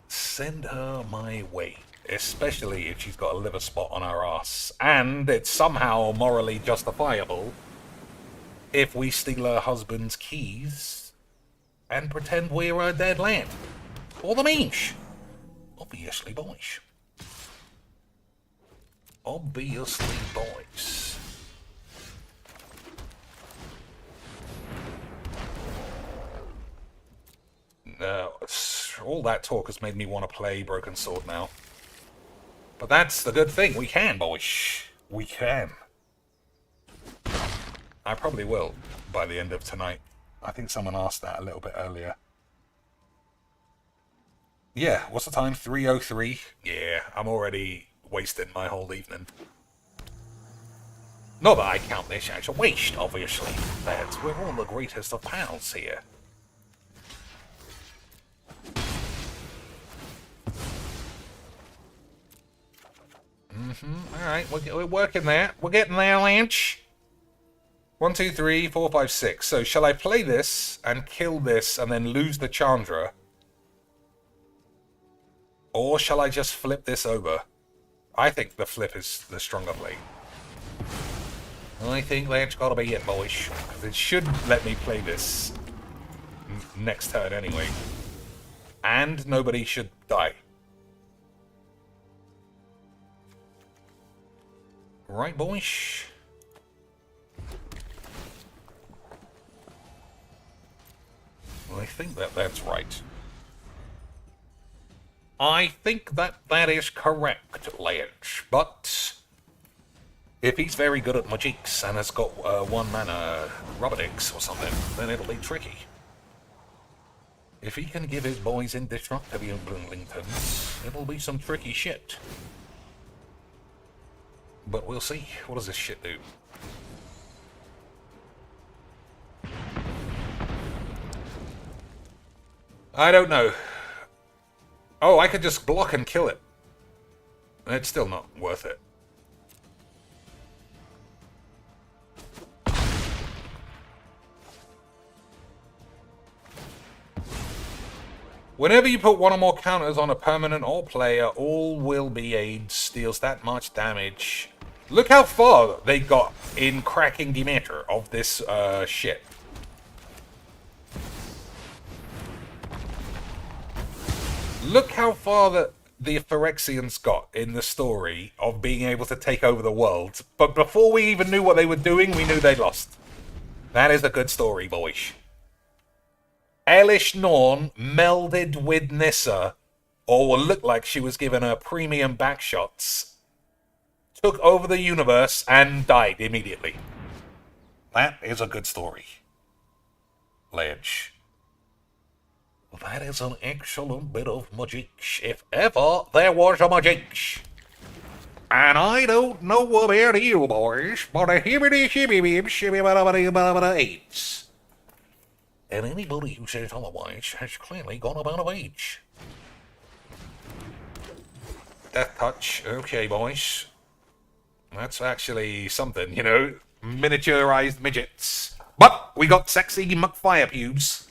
Send her my way. Especially if she's got a liver spot on her ass. And it's somehow morally justifiable if we steal her husband's keys and pretend we're a dead land. Or the means. Obviously, boys. Obviously, boys. All that talk has made me want to play Broken Sword now. But that's the good thing. We can, boys. We can. I probably will by the end of tonight. I think someone asked that a little bit earlier. Yeah, what's the time? 3:03? Yeah, I'm already wasting my whole evening. Not that I count this as a waste, obviously. But we're all the greatest of pals here. Alright, we're working there. We're getting there, Lynch. 1, 2, 3, 4, 5, 6. So shall I play this and kill this and then lose the Chandra? Or shall I just flip this over? I think the flip is the stronger play. I think that's gotta be it, boys. It should let me play this next turn anyway. And nobody should die. Right, boys? I think that's right. I think that is correct, Lance. But if he's very good at magics and has got 1 mana Rubbernicks or something, then it'll be tricky. If he can give his boys indestructible Blingtons, it'll be some tricky shit. But we'll see. What does this shit do? I don't know. Oh, I could just block and kill it. It's still not worth it. Whenever you put 1 or more counters on a permanent or player, all will be aids, deals that much damage. Look how far they got in cracking the meter of this shit. Look how far the Phyrexians got in the story of being able to take over the world. But before we even knew what they were doing, we knew they lost. That is a good story, boys. Elish Norn melded with Nissa, or looked like she was given her premium backshots, took over the universe, and died immediately. That is a good story. Ledge. That is an excellent bit of magic, if ever there was a magic. And I don't know about you, boys, but a hibbity-shibby-shibby-bada-bada-bada-bada-aids. And anybody who says otherwise has clearly gone about of age. Death touch. Okay, boys. That's actually something, you know. Miniaturized midgets. But we got sexy McFire pubes.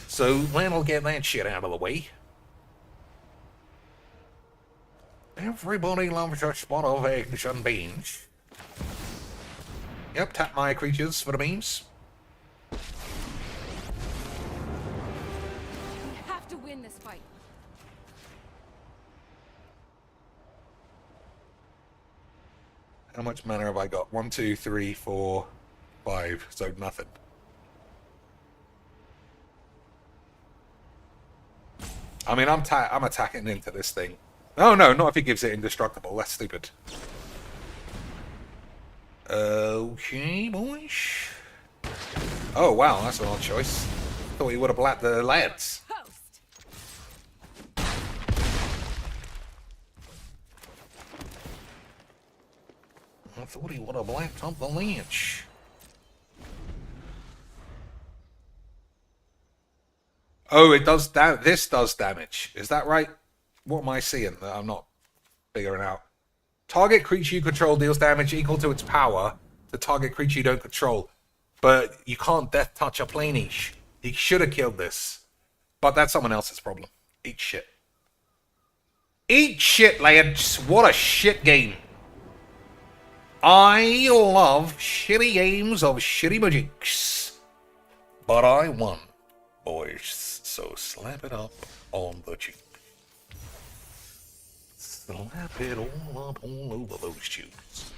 So that'll get that shit out of the way. Everybody loves a spot of eggs and beans. Yep, tap my creatures for the beans. We have to win this fight. How much mana have I got? 1, 2, 3, 4, 5. So nothing. I mean, I'm attacking into this thing. Oh no, not if he gives it indestructible. That's stupid. Okay, boys. Oh wow, that's an odd choice. Thought he would have blacked the lads. Post. I thought he would have blacked up the lynch. Oh, it does. This does damage. Is that right? What am I seeing that I'm not figuring out? Target creature you control deals damage equal to its power to target creature you don't control. But you can't death touch a Planish. He should have killed this. But that's someone else's problem. Eat shit. Eat shit, lads. What a shit game. I love shitty games of shitty magics. But I won, boys. So slap it up on the cheek. Slap it all up all over those cheeks.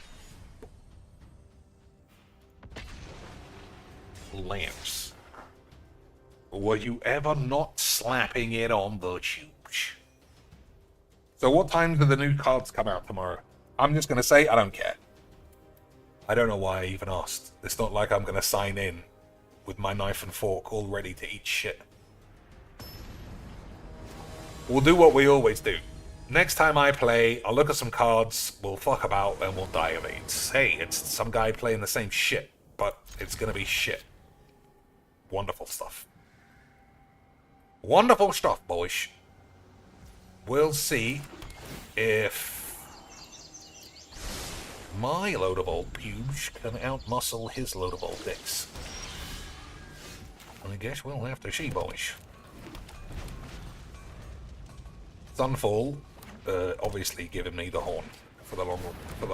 Lance, were you ever not slapping it on the cheeks? So what time do the new cards come out tomorrow? I'm just going to say I don't care. I don't know why I even asked. It's not like I'm going to sign in with my knife and fork all ready to eat shit. We'll do what we always do. Next time I play, I'll look at some cards, we'll fuck about, and we'll die of AIDS. Hey, it's some guy playing the same shit, but it's gonna be shit. Wonderful stuff. Wonderful stuff, boys. We'll see if My load of old pubes can outmuscle his load of old dicks. I guess we'll have to see, boys. Sunfall, obviously giving me the horn for the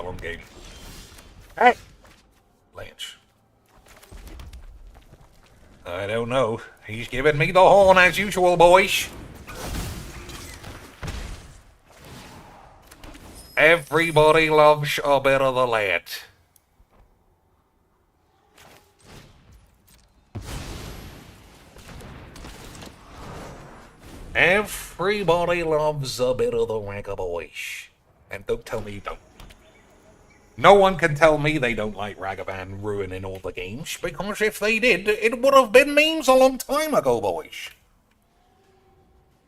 long game. Hey, Lynch. I don't know. He's giving me the horn as usual, boys. Everybody loves a bit of the lad. Everybody loves a bit of the ragga boys. And don't tell me you don't. No one can tell me they don't like Ragavan ruining all the games, because if they did, it would have been memes a long time ago, boys.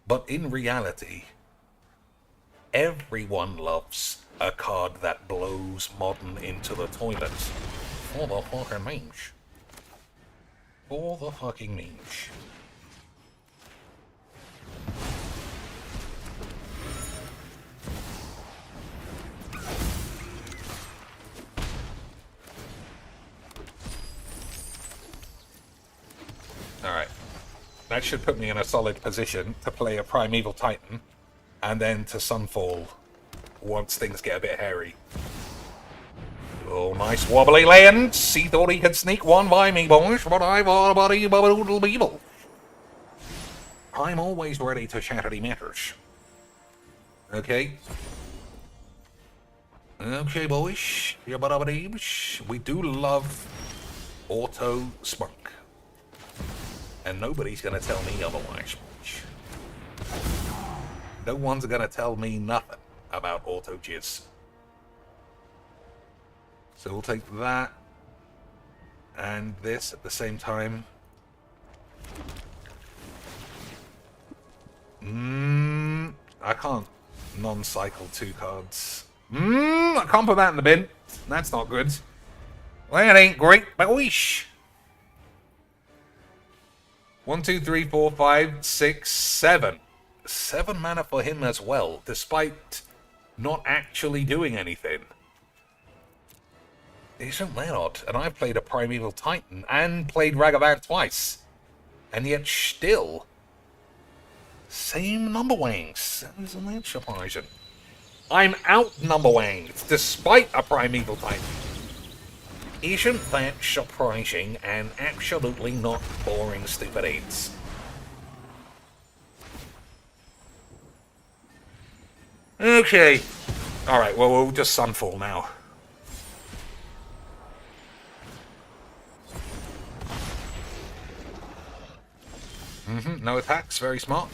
But in reality, everyone loves a card that blows Modern into the toilet. For the fucking memes. For the fucking memes. Alright. That should put me in a solid position to play a Primeval Titan, and then to Sunfall once things get a bit hairy. Oh, nice wobbly lands. He thought he could sneak one by me, boys, but I've already bubble beetle. I'm always ready to shatter matters. Okay? Okay, boys. We do love auto spunk. And nobody's gonna tell me otherwise. No one's gonna tell me nothing about auto jizz. So we'll take that and this at the same time. I can't non-cycle 2 cards. I can't put that in the bin. That's not good. That ain't great, boys. 1, 2, 3, 4, 5, 6, 7. 7 mana for him as well, despite not actually doing anything. Isn't that odd? And I've played a Primeval Titan and played Ragavan twice. And yet still, same number wings. Isn't that surprising? I'm out number winged, despite a Primeval Titan. Isn't that surprising and absolutely not boring, stupid aids? Okay. Alright, well, we'll just Sunfall now. No attacks, very smart.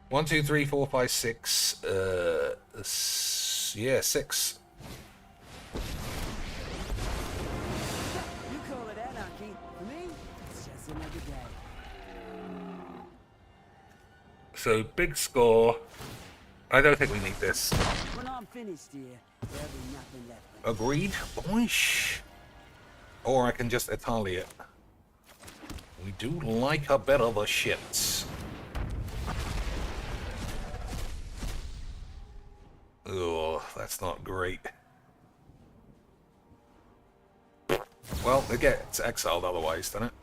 One, two, three, four, five, six. Yeah, 6. You call it anarchy. For me, it's just another day. So, big score. I don't think we need this. When I'm finished here, there'll be nothing left. Agreed, boys. Or I can just Italy it. We do like a bit of the shits. Oh, that's not great. Well, it gets exiled otherwise, doesn't it?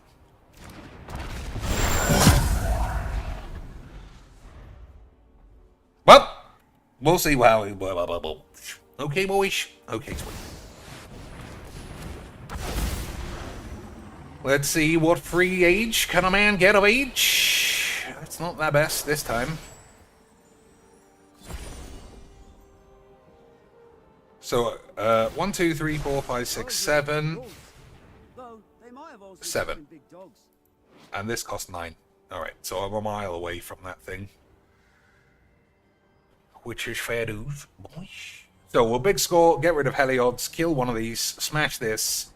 Well, we'll see how we... Okay, boys. Okay, sweet. Let's see what free age can a man get of age. It's not that best this time. So, 1, 2, 3, 4, 5, 6, 7. 7. And this cost 9. Alright, so I'm a mile away from that thing. Which is fair dues, boys. So we'll big score, get rid of Heliod's, kill one of these, smash this,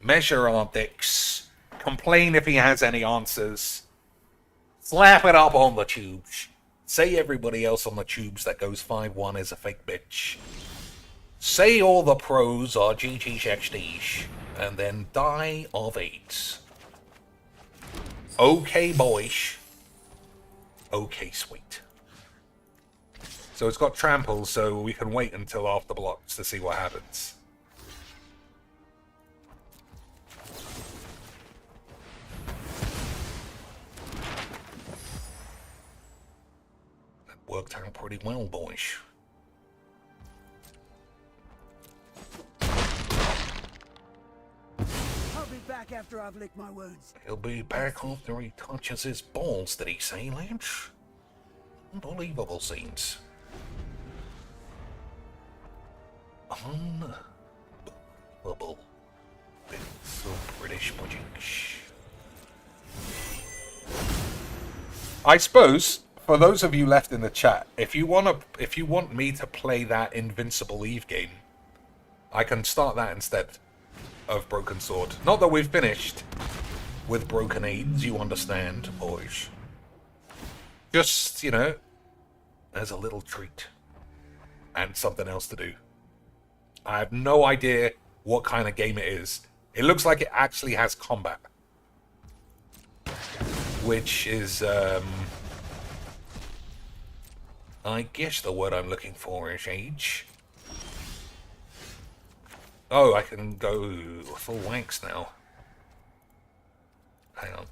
measure optics, complain if he has any answers, slap it up on the tubes, say everybody else on the tubes that goes 5-1 is a fake bitch, say all the pros are GG's XDs, And then die of AIDS. Okay, boyish. Okay, sweet. So it's got trample, so we can wait until after blocks to see what happens. That worked out pretty well, boyish. I'll be back after I've licked my wounds. He'll be back after he touches his balls, did he say, Lance? Unbelievable scenes. Unbelievable. So British magic. I suppose, for those of you left in the chat, if you want me to play that Invincible Eve game, I can start that instead of Broken Sword. Not that we've finished with Broken Aids, you understand, boys. Just, you know, as a little treat. And something else to do. I have no idea what kind of game it is. It looks like it actually has combat. Which is, I guess the word I'm looking for is age. Oh, I can go full wanks now. Hang on.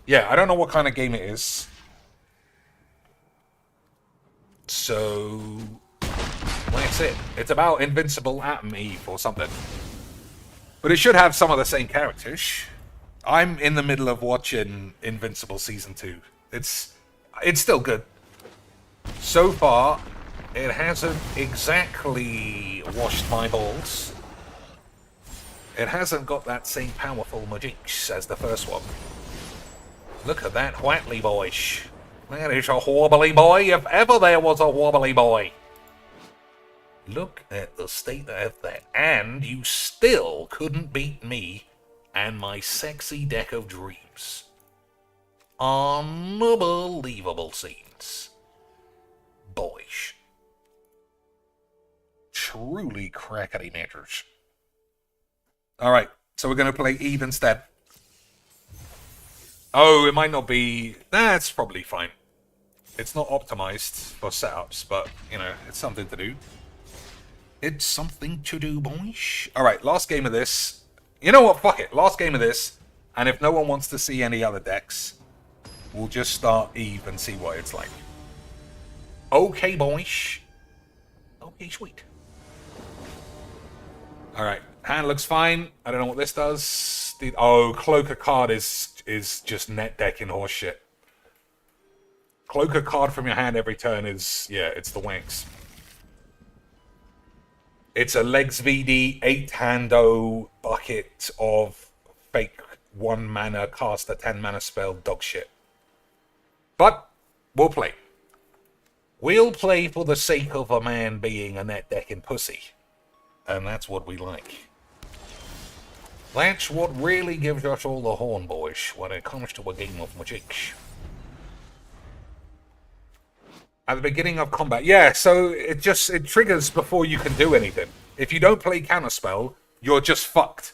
Yeah, I don't know what kind of game it is. So, that's it. It's about Invincible Atom Eve or something. But it should have some of the same characters. I'm in the middle of watching Invincible Season 2. It's still good. So far, it hasn't exactly washed my balls. It hasn't got that same powerful magics as the first one. Look at that Whatley boy. That is a wobbly boy, if ever there was a wobbly boy. Look at the state of that. And you still couldn't beat me and my sexy deck of dreams. Unbelievable scenes. Boys. Truly crackety matters. Alright, so we're going to play Eve instead. Oh, it might not be... That's probably fine. It's not optimized for setups, but, you know, it's something to do. It's something to do, boys. Alright, last game of this. You know what? Fuck it. Last game of this. And if no one wants to see any other decks, we'll just start Eve and see what it's like. Okay, boys. Okay, sweet. Alright, hand looks fine. I don't know what this does. Oh, Cloak a card is just net decking horse shit. Cloak a card from your hand every turn is, yeah, it's the wanks. It's a Legs VD 8-hando bucket of fake 1 mana cast a 10 mana spell dog shit. But we'll play. We'll play for the sake of a man being a net decking pussy. And that's what we like. That's what really gives us all the horn, boys, when it comes to a game of magic. At the beginning of combat, yeah, so it triggers before you can do anything. If you don't play counterspell, you're just fucked.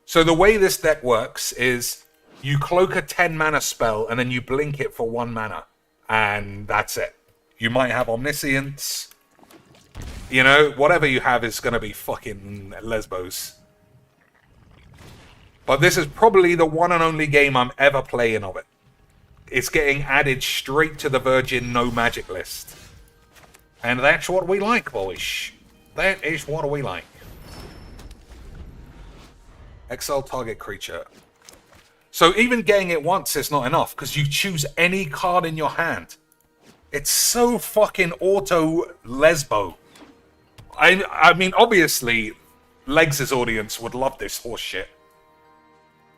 So the way this deck works is you cloak a 10 mana spell and then you blink it for 1 mana. And that's it. You might have Omniscience. You know, whatever you have is going to be fucking lesbos. But this is probably the one and only game I'm ever playing of it. It's getting added straight to the Virgin No Magic list. And that's what we like, boys. That is what we like. Exile target creature. So even getting it once is not enough, because you choose any card in your hand. It's so fucking auto-lesbo. I mean, obviously, Legs' audience would love this horse shit.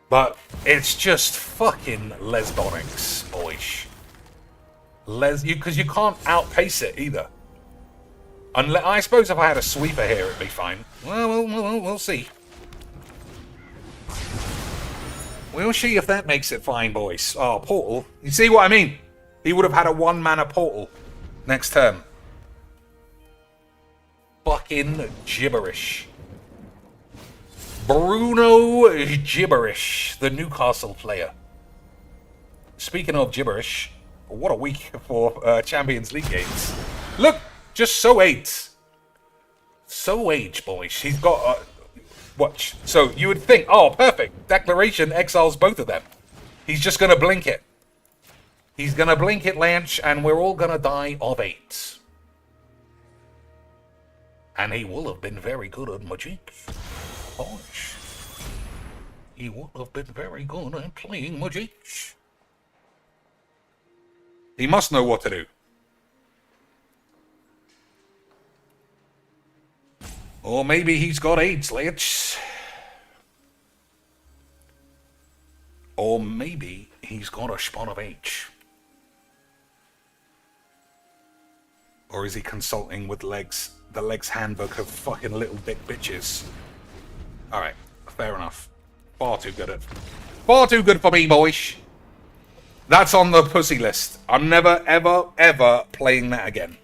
But it's just fucking lesbonics, boys. Because you can't outpace it either. I suppose if I had a sweeper here, it'd be fine. Well, we'll see. We'll see if that makes it fine, boys. Oh, portal. You see what I mean? He would have had a 1-mana portal next turn. Fucking gibberish. Bruno Gibberish, the Newcastle player. Speaking of gibberish, what a week for Champions League games. Look, just so age. So age, boys. He's got... watch. So you would think, oh, perfect. Declaration exiles both of them. He's just going to blink it. He's going to blink it, Lanch, and we're all going to die of 8. And he will have been very good at Magic. Boys. He would have been very good at playing Magic. He must know what to do. Or maybe he's got AIDS, Lanch. Or maybe he's got a spot of H. Or is he consulting with Legs, the Legs handbook of fucking little dick bitches? Alright, fair enough. Far too good for me, boys. That's on the pussy list. I'm never, ever, ever playing that again.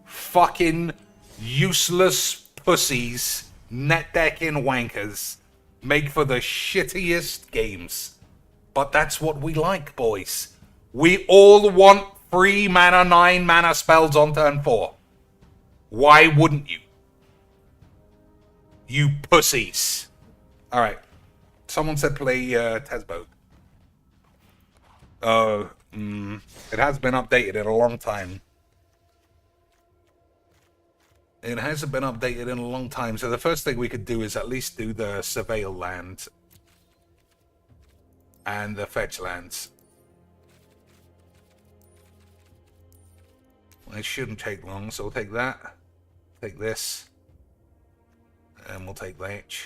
Fucking useless pussies, net decking wankers, make for the shittiest games. But that's what we like, boys. We all want 3 mana, 9 mana spells on turn 4. Why wouldn't you? You pussies. Alright. Someone said play Tesbo. It has been updated in a long time. It hasn't been updated in a long time, so the first thing we could do is at least do the Surveil land and the Fetch lands. It shouldn't take long, so we'll take that, take this, and we'll take that,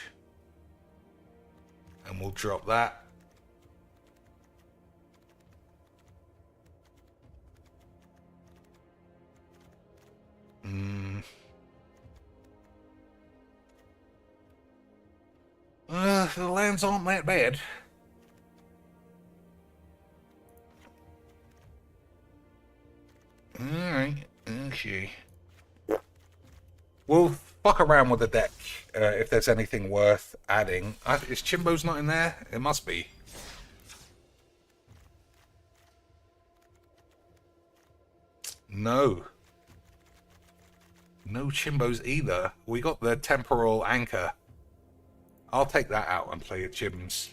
and we'll drop that. The lands aren't that bad. Alright, okay. We'll fuck around with the deck if there's anything worth adding. Is Chimbo's not in there? It must be. No. No Chimbos either. We got the Temporal Anchor. I'll take that out and play at Chims.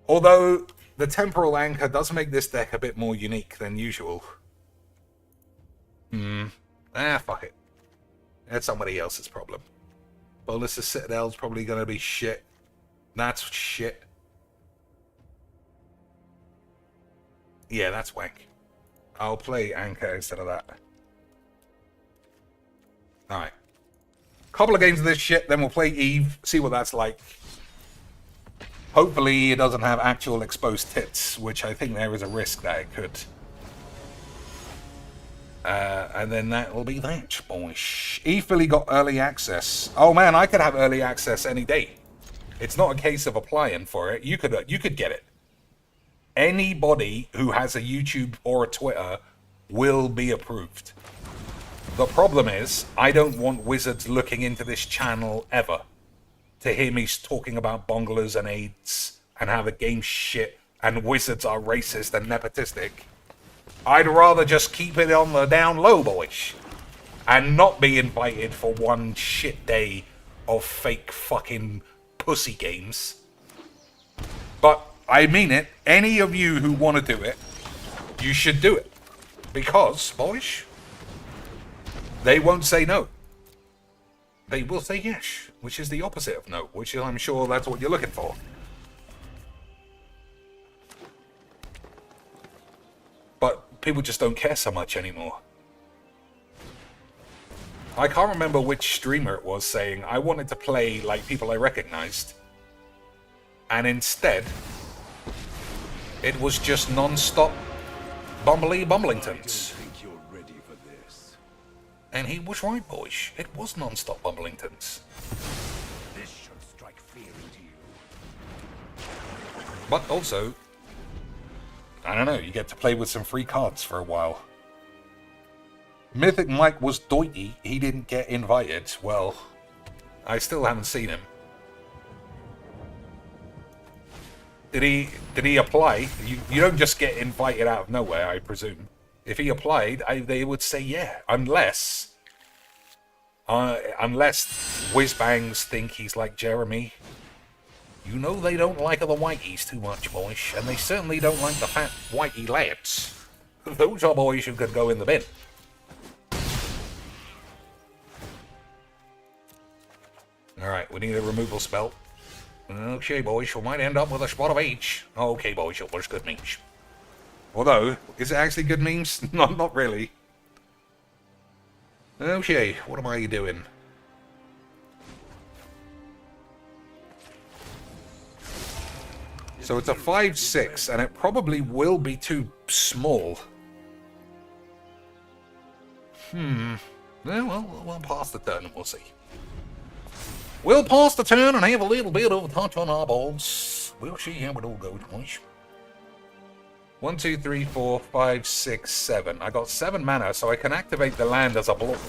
Although, the Temporal Anchor does make this deck a bit more unique than usual. Fuck it. That's somebody else's problem. Bolus's Citadel's probably gonna be shit. That's shit. Yeah, that's wank. I'll play Anchor instead of that. Alright. Couple of games of this shit, then we'll play Eve, see what that's like. Hopefully it doesn't have actual exposed tits, which I think there is a risk that it could. And then that will be that, boys. Ephilly got early access. Oh man, I could have early access any day. It's not a case of applying for it. You could get it. Anybody who has a YouTube or a Twitter will be approved. The problem is, I don't want wizards looking into this channel ever to hear me talking about bonglers and AIDS and how the game's shit and wizards are racist and nepotistic. I'd rather just keep it on the down low, boys, and not be invited for one shit day of fake fucking pussy games. But I mean it, any of you who want to do it, you should do it. Because, boys, they won't say no. They will say yes, which is the opposite of no, which is, I'm sure that's what you're looking for. But people just don't care so much anymore. I can't remember which streamer it was saying, I wanted to play like people I recognized. And instead, it was just non-stop Bumblingtons. And he was right, boys. It was non-stop Bumblingtons. This should strike fear into you. But also, I don't know, you get to play with some free cards for a while. Mythic Mike was doity. He didn't get invited. Well, I still haven't seen him. Did he apply? You don't just get invited out of nowhere, I presume. If he applied, they would say yeah, unless whiz-bangs think he's like Jeremy. You know they don't like the whiteys too much, boys, and they certainly don't like the fat whitey lads. Those are boys who could go in the bin. Alright, we need a removal spell. Okay, boys, we might end up with a spot of H. Okay, boys, it was good memes. Although, is it actually good memes? Not really. Okay, what am I doing? So it's a 5/6, and it probably will be too small. Yeah, well, we'll pass the turn and we'll see. We'll pass the turn and have a little bit of a touch on our balls. We'll see how it all goes, boys. 1, 2, 3, 4, 5, 6, 7. I got 7 mana, so I can activate the land as a block.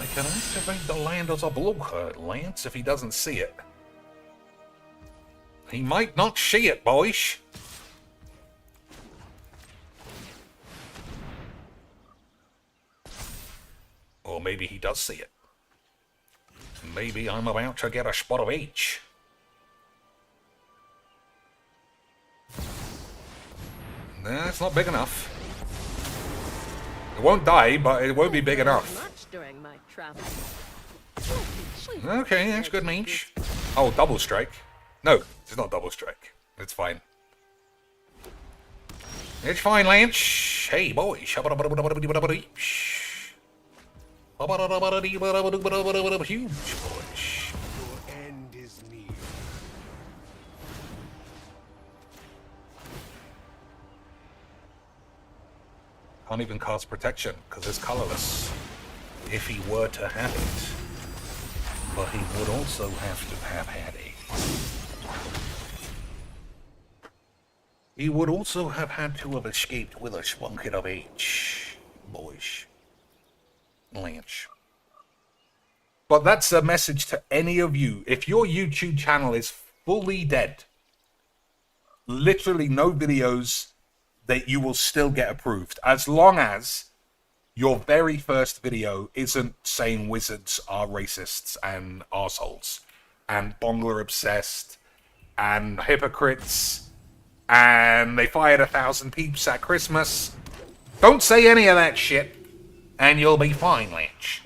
I can activate the land as a block, Lance, if he doesn't see it. He might not see it, boys. Or maybe he does see it. Maybe I'm about to get a spot of H. Nah, it's not big enough. It won't die, but it won't be big enough. Okay, that's good memes. Oh, double strike. No, it's not double strike. It's fine. It's fine, Lance. Hey, boys. Huge boys. Your end is near. Can't even cast protection because it's colorless. If he were to have it. But he would also have to have had it. He would also have had to have escaped with a spunket of H, boys. Lance. But that's a message to any of you. If your YouTube channel is fully dead, literally no videos, that you will still get approved. As long as your very first video isn't saying wizards are racists and arseholes, and Bongler obsessed, and hypocrites, and they fired 1,000 peeps at Christmas. Don't say any of that shit, and you'll be fine, Lynch.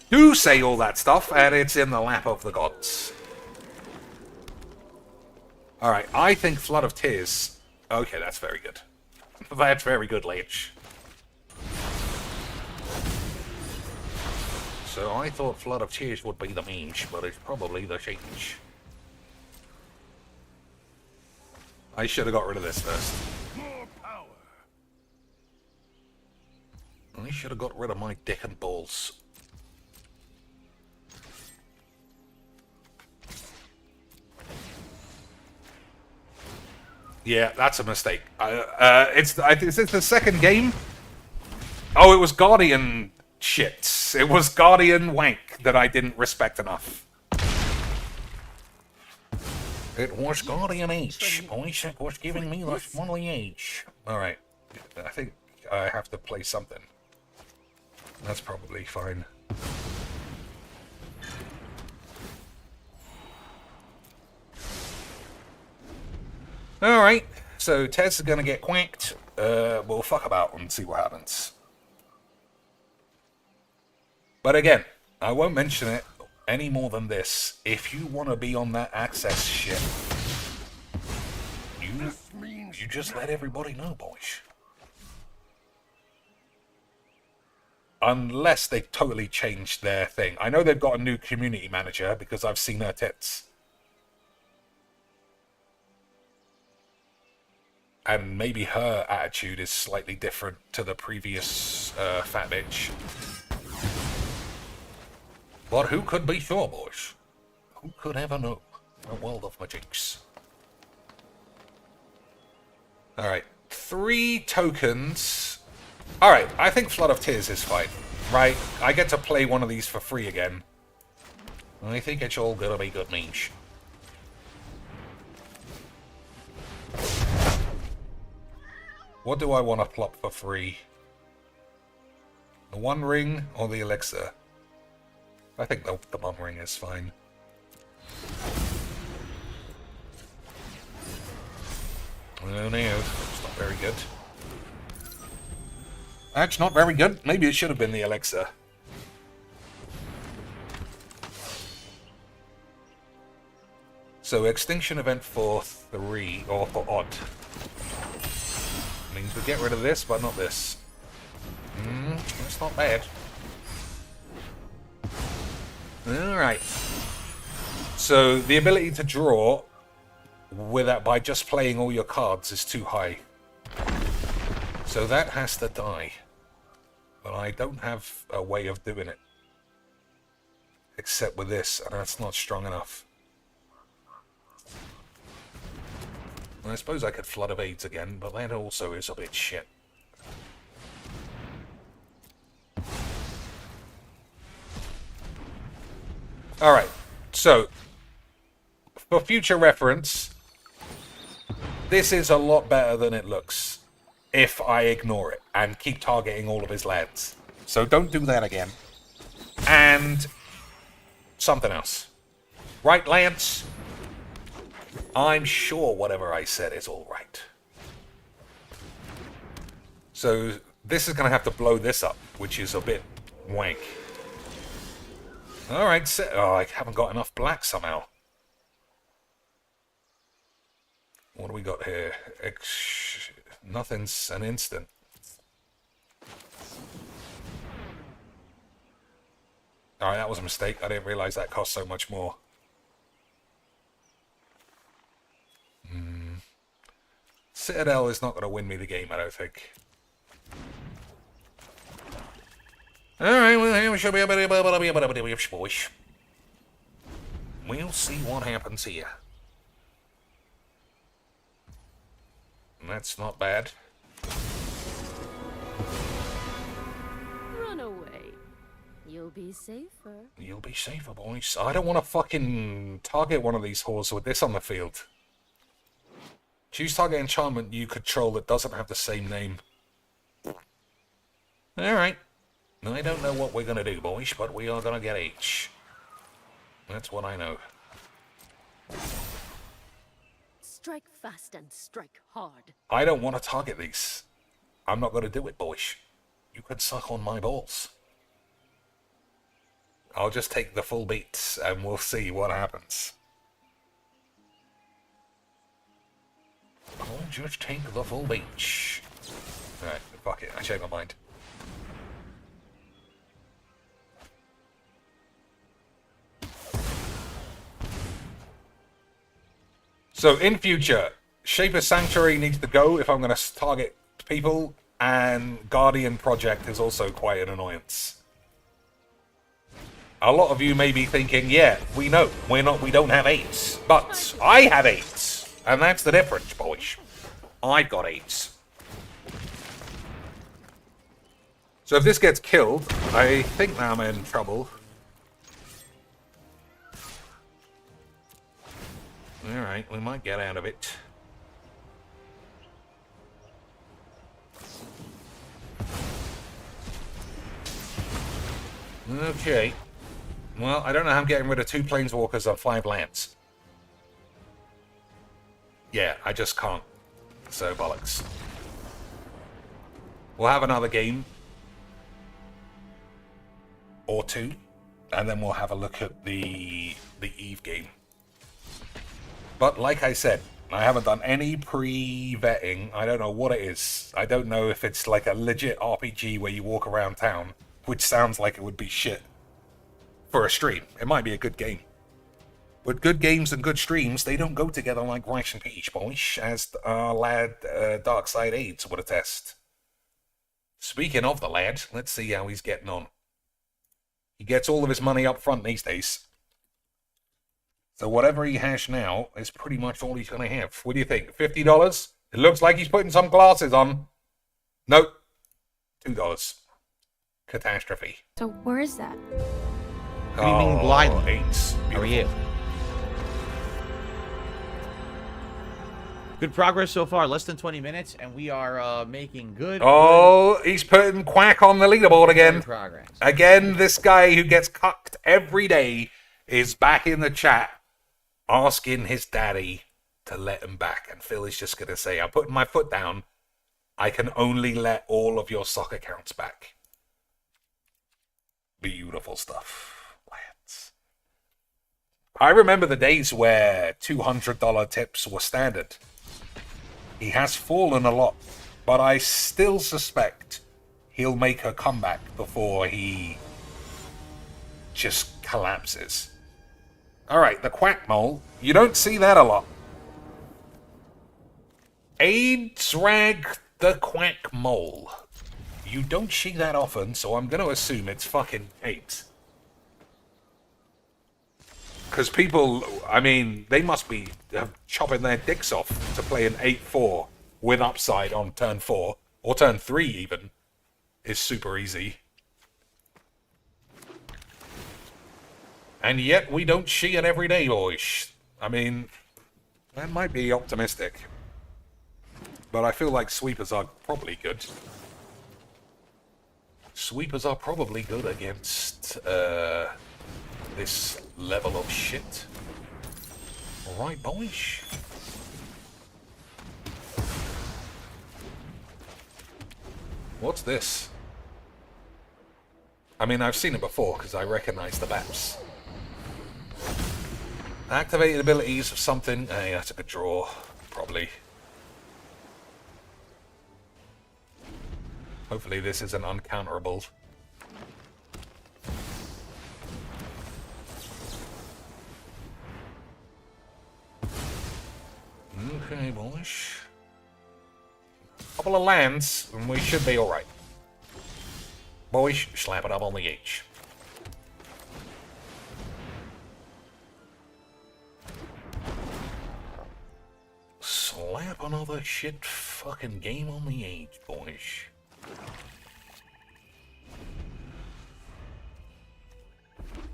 Do say all that stuff, and it's in the lap of the gods. Alright, I think Flood of Tears. Okay, that's very good. That's very good, Lynch. So I thought Flood of Tears would be the means, but it's probably the change. I should have got rid of this first. More power. I should have got rid of my dick and balls. Yeah, that's a mistake. It's the second game. Oh, it was Guardian shit. It was Guardian wank that I didn't respect enough. It was Guardian H. Boys, it was giving me the smallly H. Alright. I think I have to play something. That's probably fine. Alright. So Tez is gonna get quacked. We'll fuck about and see what happens. But again, I won't mention it any more than this. If you want to be on that access shit, you just let everybody know, boys. Unless they've totally changed their thing. I know they've got a new community manager because I've seen her tits. And maybe her attitude is slightly different to the previous fat bitch. But who could be sure, boys? Who could ever know? A world of magics. Alright. 3 tokens. Alright, I think Flood of Tears is fine. Right? I get to play one of these for free again. I think it's all gonna be good niche. What do I want to plop for free? The One Ring or the Elixir? I think the One Ring is fine. Oh no, it's not very good. That's not very good. Maybe it should have been the Elixir. So Extinction Event for 3, or for odd. Means we get rid of this, but not this. That's not bad. Alright. So the ability to draw by just playing all your cards is too high. So that has to die. But I don't have a way of doing it. Except with this, and that's not strong enough. And I suppose I could Flood of AIDS again, but that also is a bit shit. Alright, so, for future reference, this is a lot better than it looks if I ignore it and keep targeting all of his lads. So don't do that again. And something else. Right, Lance? I'm sure whatever I said is all right. So this is going to have to blow this up, which is a bit wank. Alright, so, oh, I haven't got enough black somehow. What do we got here? Nothing's an instant. Alright, that was a mistake. I didn't realize that cost so much more. Citadel is not going to win me the game, I don't think. Alright, well, we should be able to... We'll see what happens here. That's not bad. Run away. You'll be safer. You'll be safer, boys. I don't want to fucking target one of these whores with this on the field. Choose target enchantment you control that doesn't have the same name. Alright. I don't know what we're going to do, boys, but we are going to get H. That's what I know. Strike fast and strike hard. I don't want to target these. I'm not going to do it, boys. You could suck on my balls. I'll just take the full beats and we'll see what happens. I'll just take the full beach. Alright, fuck it, I changed my mind. So, in future, Shaper Sanctuary needs to go if I'm going to target people, and Guardian Project is also quite an annoyance. A lot of you may be thinking, yeah, we know, we don't have 8s, but I have 8s, and that's the difference, boys. I've got 8s. So if this gets killed, I think I'm in trouble. Alright, we might get out of it. Okay. Well, I don't know how I'm getting rid of 2 planeswalkers and 5 lands. Yeah, I just can't. So, bollocks. We'll have another game. Or 2. And then we'll have a look at the Eve game. But like I said, I haven't done any pre-vetting. I don't know what it is. I don't know if it's like a legit RPG where you walk around town, which sounds like it would be shit for a stream. It might be a good game. But good games and good streams, they don't go together like rice and peach, boys, as our lad Darkside AIDS would attest. Speaking of the lad, let's see how he's getting on. He gets all of his money up front these days. So whatever he has now is pretty much all he's going to have. What do you think? $50? It looks like he's putting some glasses on. Nope. $2. Catastrophe. So where is that? Gleaming blindly. 8. How are you? Good progress so far. Less than 20 minutes, and we are making good. Oh, he's putting Quack on the leaderboard again. Progress. Again, this guy who gets cucked every day is back in the chat asking his daddy to let him back. And Phil is just going to say, I'm putting my foot down. I can only let all of your sock accounts back. Beautiful stuff, lads. I remember the days where $200 tips were standard. He has fallen a lot, but I still suspect he'll make a comeback before he just collapses. Alright, the Quack Mole. You don't see that a lot. AIDS Rag the Quack Mole. You don't see that often, so I'm going to assume it's fucking 8. Because people, I mean, they must be chopping their dicks off to play an 8-4 with upside on turn 4, or turn 3 even, is super easy. And yet we don't see it every day, boys. I mean, that might be optimistic. But I feel like sweepers are probably good. Sweepers are probably good against this level of shit. Alright, boys. What's this? I mean, I've seen it before because I recognize the maps. Activated abilities of something. Hey, that's a good draw. Probably. Hopefully this isn't uncounterable. Okay, boys. Couple of lands, and we should be alright. Boys, slap it up on the H. Slap another shit fucking game on the H, boys.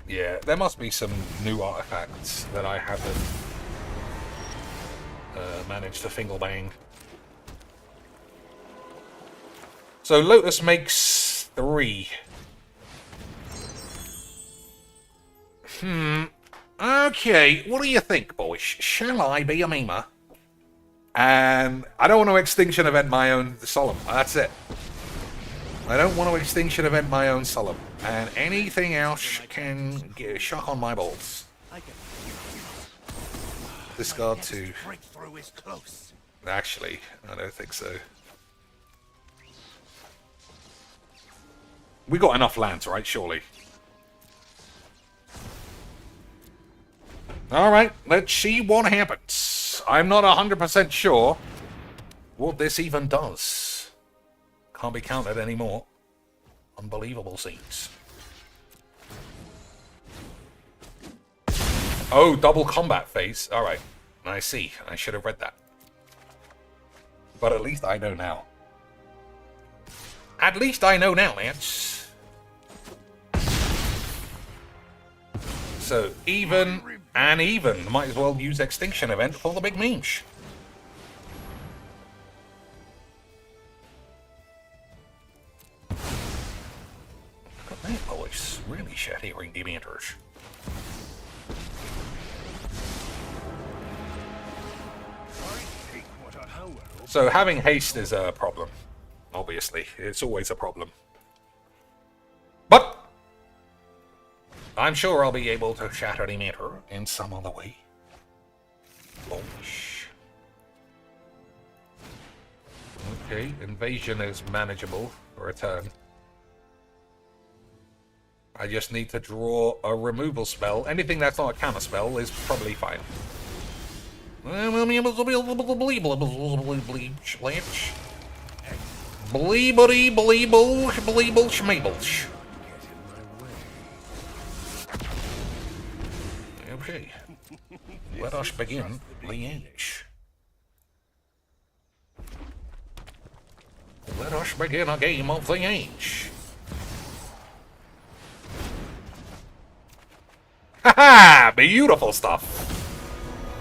Yeah, there must be some new artifacts that I haven't managed to finger bang. So Lotus makes 3. Okay, what do you think, boys? Shall I be a memer? And I don't want to extinction event my own solemn. That's it. I don't want to extinction event my own solemn. And anything else can get a shock on my balls. Discard 2. Actually, I don't think so. We got enough lands, right? Surely. Alright, let's see what happens. I'm not 100% sure what this even does. Can't be counted anymore. Unbelievable scenes. Oh, double combat phase. Alright, I see. I should have read that. But at least I know now. At least I know now, Lance. So, even and even. Might as well use Extinction Event for the big memes. Look at that voice. Really shattering dementors. So having haste is a problem. Obviously. It's always a problem. But I'm sure I'll be able to shatter the matter in some other way. Bosh. Okay, invasion is manageable for a turn. I just need to draw a removal spell. Anything that's not a counter spell is probably fine. Okay. let us begin the age. Let us begin a game of the age. Haha! Beautiful stuff.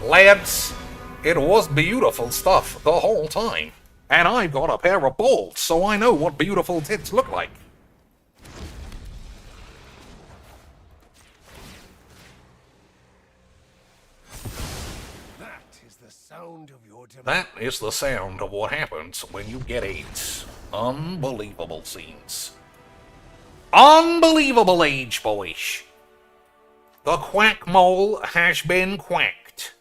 Lads, it was beautiful stuff the whole time. And I've got a pair of balls, so I know what beautiful tits look like. That is the sound of your That is the sound of what happens when you get AIDS. Unbelievable scenes. Unbelievable age, boys. The quack mole has been quacked.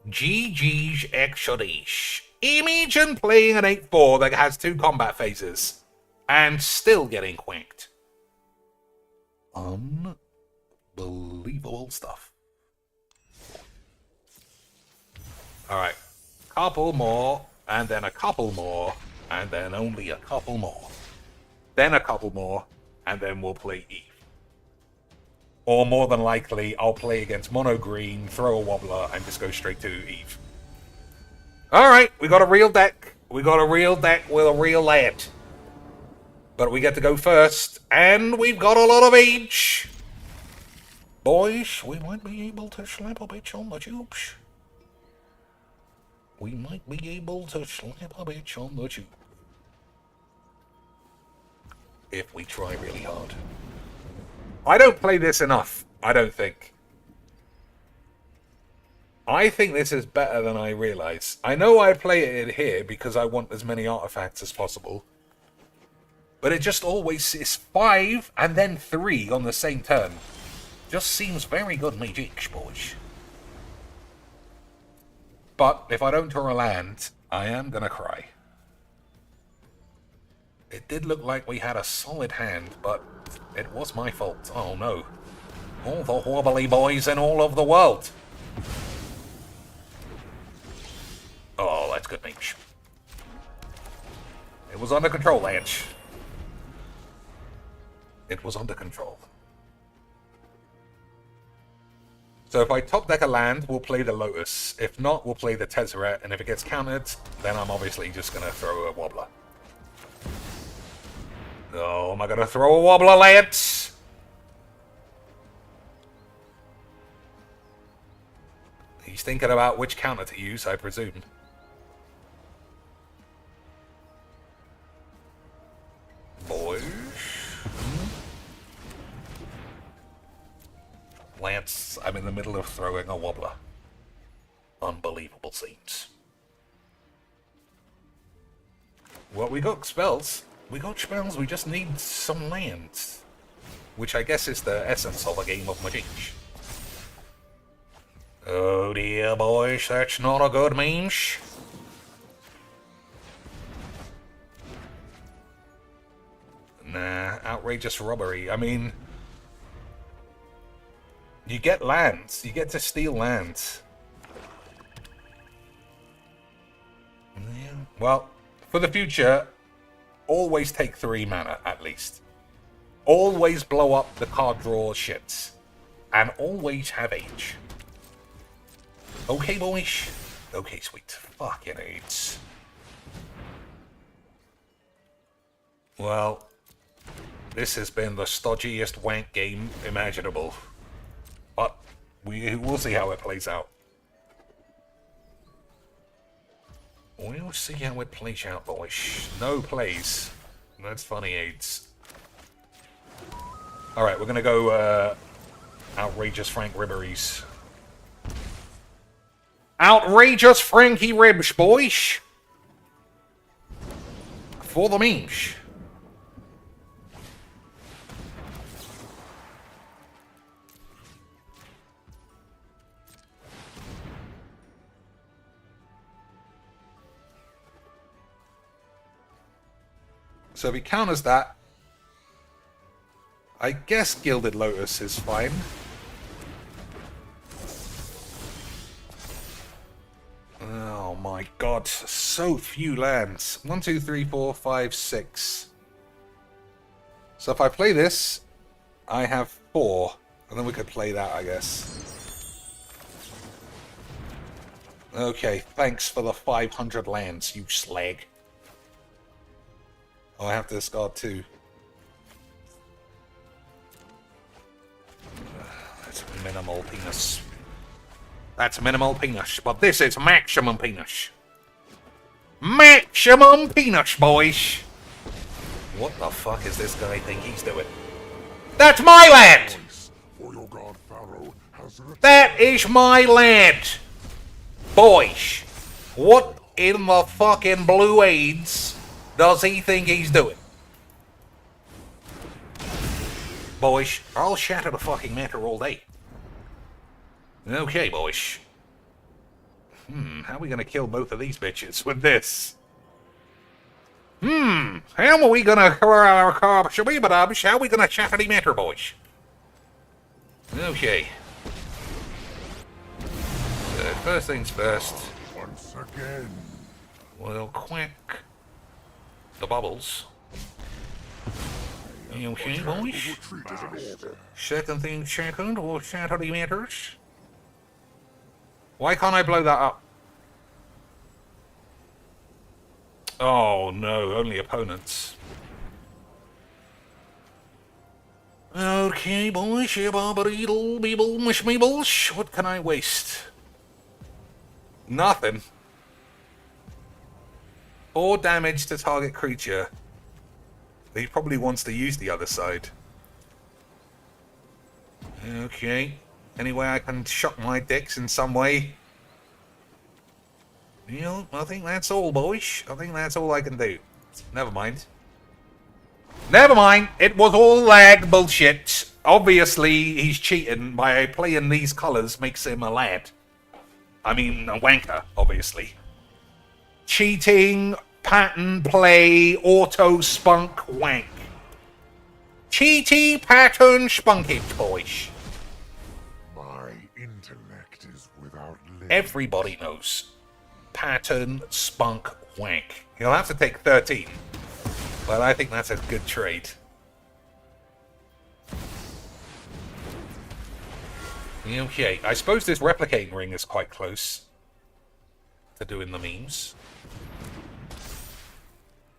GG's Exodus. Imagine playing an 8-4 that has 2 combat phases and still getting quacked. Unbelievable stuff. Alright. Couple more, and then a couple more, and then only a couple more. Then a couple more, and then we'll play Eve. Or more than likely, I'll play against Mono Green, throw a wobbler, and just go straight to Eve. Alright, we got a real deck. We got a real deck with a real lad. But we get to go first, and we've got a lot of age. Boys, we might be able to slap a bitch on the tubes. We might be able to slap a bitch on the tube. If we try really hard. I don't play this enough, I don't think. I think this is better than I realize. I know I play it here because I want as many artifacts as possible. But it just always is 5 and then 3 on the same turn. Just seems very good magic, boys. But if I don't draw a land, I am gonna cry. It did look like we had a solid hand, but it was my fault. Oh no. All the wobbly boys in all of the world. Oh, that's good news. It was under control, Lance. It was under control. So if I top deck a land, we'll play the Lotus. If not, we'll play the Tezzeret, and if it gets countered, then I'm obviously just going to throw a Wobbler. Oh, am I going to throw a Wobbler, Lance? He's thinking about which counter to use, I presume. Boys. Lance, I'm in the middle of throwing a Wobbler. Unbelievable scenes. Well, we got spells. We got spells, we just need some lands. Which I guess is the essence of a game of Magic. Oh dear, boys, that's not a good means. Nah, outrageous robbery. I mean, you get lands. You get to steal lands. Yeah. Well, for the future, always take 3 mana, at least. Always blow up the card draw shits. And always have H. Okay, boys? Okay, sweet. Fucking AIDS. Well, this has been the stodgiest wank game imaginable. But we'll see how it plays out. We'll see how it plays out, boys. No plays. That's funny, AIDS. Alright, we're gonna go, Outrageous Frank Ribberies. Outrageous Frankie Ribs, boys! For the memes. So if he counters that, I guess Gilded Lotus is fine. Oh my god, so few lands. 1, 2, 3, 4, 5, 6. So if I play this, I have 4. And then we could play that, I guess. Okay, thanks for the 500 lands, you slag. Oh, I have to discard 2. That's minimal penis. That's minimal penis, but this is maximum penis. Maximum penis, boys! What the fuck is this guy think he's doing? That's my land! For your god Pharaoh has That is my land! Boys, what in the fucking blue AIDS does he think he's doing? Boys, I'll shatter the fucking matter all day. Okay, boys. How are we gonna kill both of these bitches with this? How are we gonna... How are we gonna shatter the matter, boys? Okay. So, first things first. once again. We'll quack the bubbles. Okay, boys. Retreat is an order. Second thing second, we'll shatter the matters. Why can't I blow that up? Oh no, only opponents. Okay, boys, shibabbeedle, beeble, mush meebles. What can I waste? Nothing. 4 damage to target creature. He probably wants to use the other side. Okay. Any way I can shock my dicks in some way? You know, I think that's all, boys. I think that's all I can do. Never mind. Never mind. It was all lag bullshit. Obviously, he's cheating by playing these colours makes him a lad. I mean, a wanker, obviously. Cheating, pattern play, auto spunk wank. Cheaty pattern spunk it, boys. My intellect is without limit. Everybody knows. Pattern spunk wank. He'll have to take 13. But I think that's a good trade. Okay, I suppose this replicating ring is quite close to doing the memes.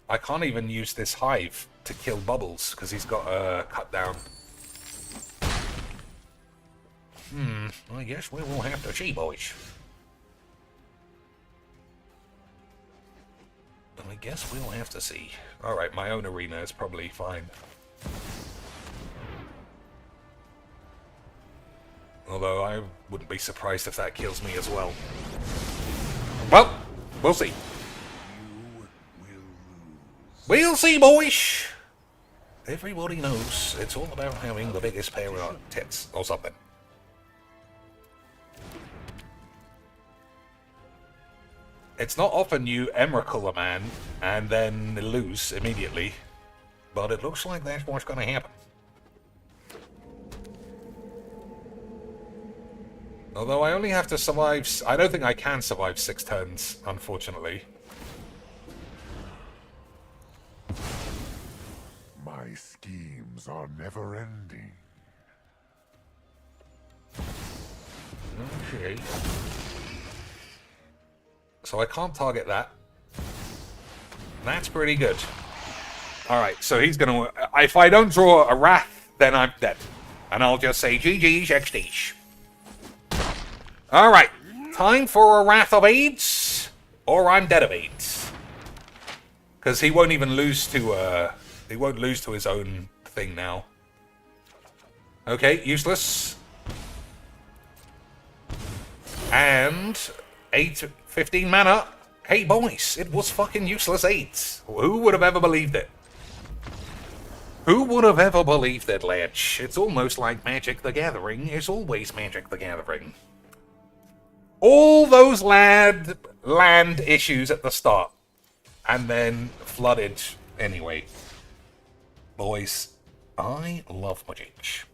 I can't even use this hive to kill Bubbles because he's got a cut down. I guess we will have to see, boys. I guess we'll have to see. Alright, my own arena is probably fine. Although I wouldn't be surprised if that kills me as well. Well, we'll see. We'll see, boys! Everybody knows it's all about having the biggest pair of tits or something. It's not often you emrakul a man and then lose immediately, but it looks like that's what's going to happen. Although I only have to survive... I don't think I can survive 6 turns, unfortunately. My schemes are never ending. Okay. So I can't target that. That's pretty good. Alright, so he's gonna... If I don't draw a Wrath, then I'm dead. And I'll just say GG's XD's. Alright, time for a Wrath of AIDS, or I'm dead of AIDS. Because he won't even lose to, he won't lose to his own thing now. Okay, useless. And 15 mana. Hey boys, it was fucking useless 8. Who would have ever believed it? Who would have ever believed it, Ledge? It's almost like Magic the Gathering is always Magic the Gathering. All those land issues at the start. And then flooded anyway. Boys, I love Magic.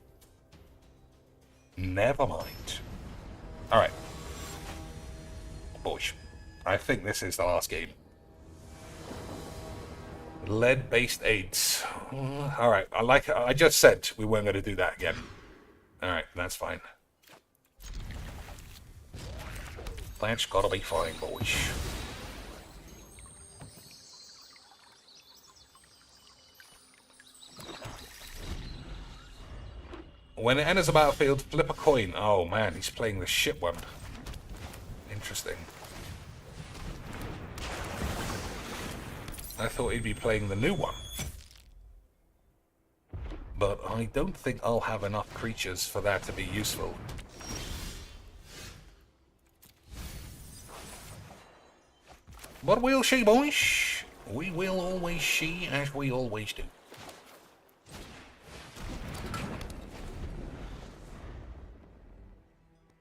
Never mind. Alright. Boys, I think this is the last game. Lead-based AIDS. Alright, I just said we weren't going to do that again. Alright, that's fine. That's gotta be fine, boys. When it enters a battlefield, flip a coin. Oh man, he's playing the shit one. Interesting. I thought he'd be playing the new one. But I don't think I'll have enough creatures for that to be useful. But we'll see, boys. We will always see, as we always do.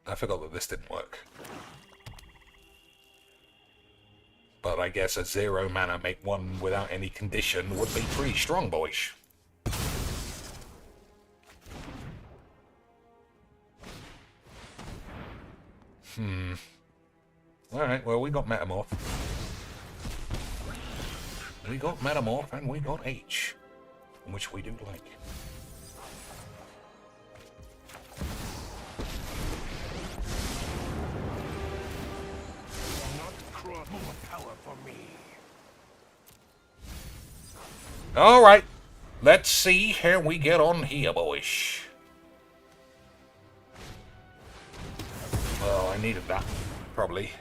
I forgot that this didn't work. But I guess a 0 mana make one without any condition would be pretty strong, boys. Alright, well, we got Metamorph. We got Metamorph and we got H, which we do like. More power for me. Alright, let's see how we get on here, boys. Well, I needed that, probably.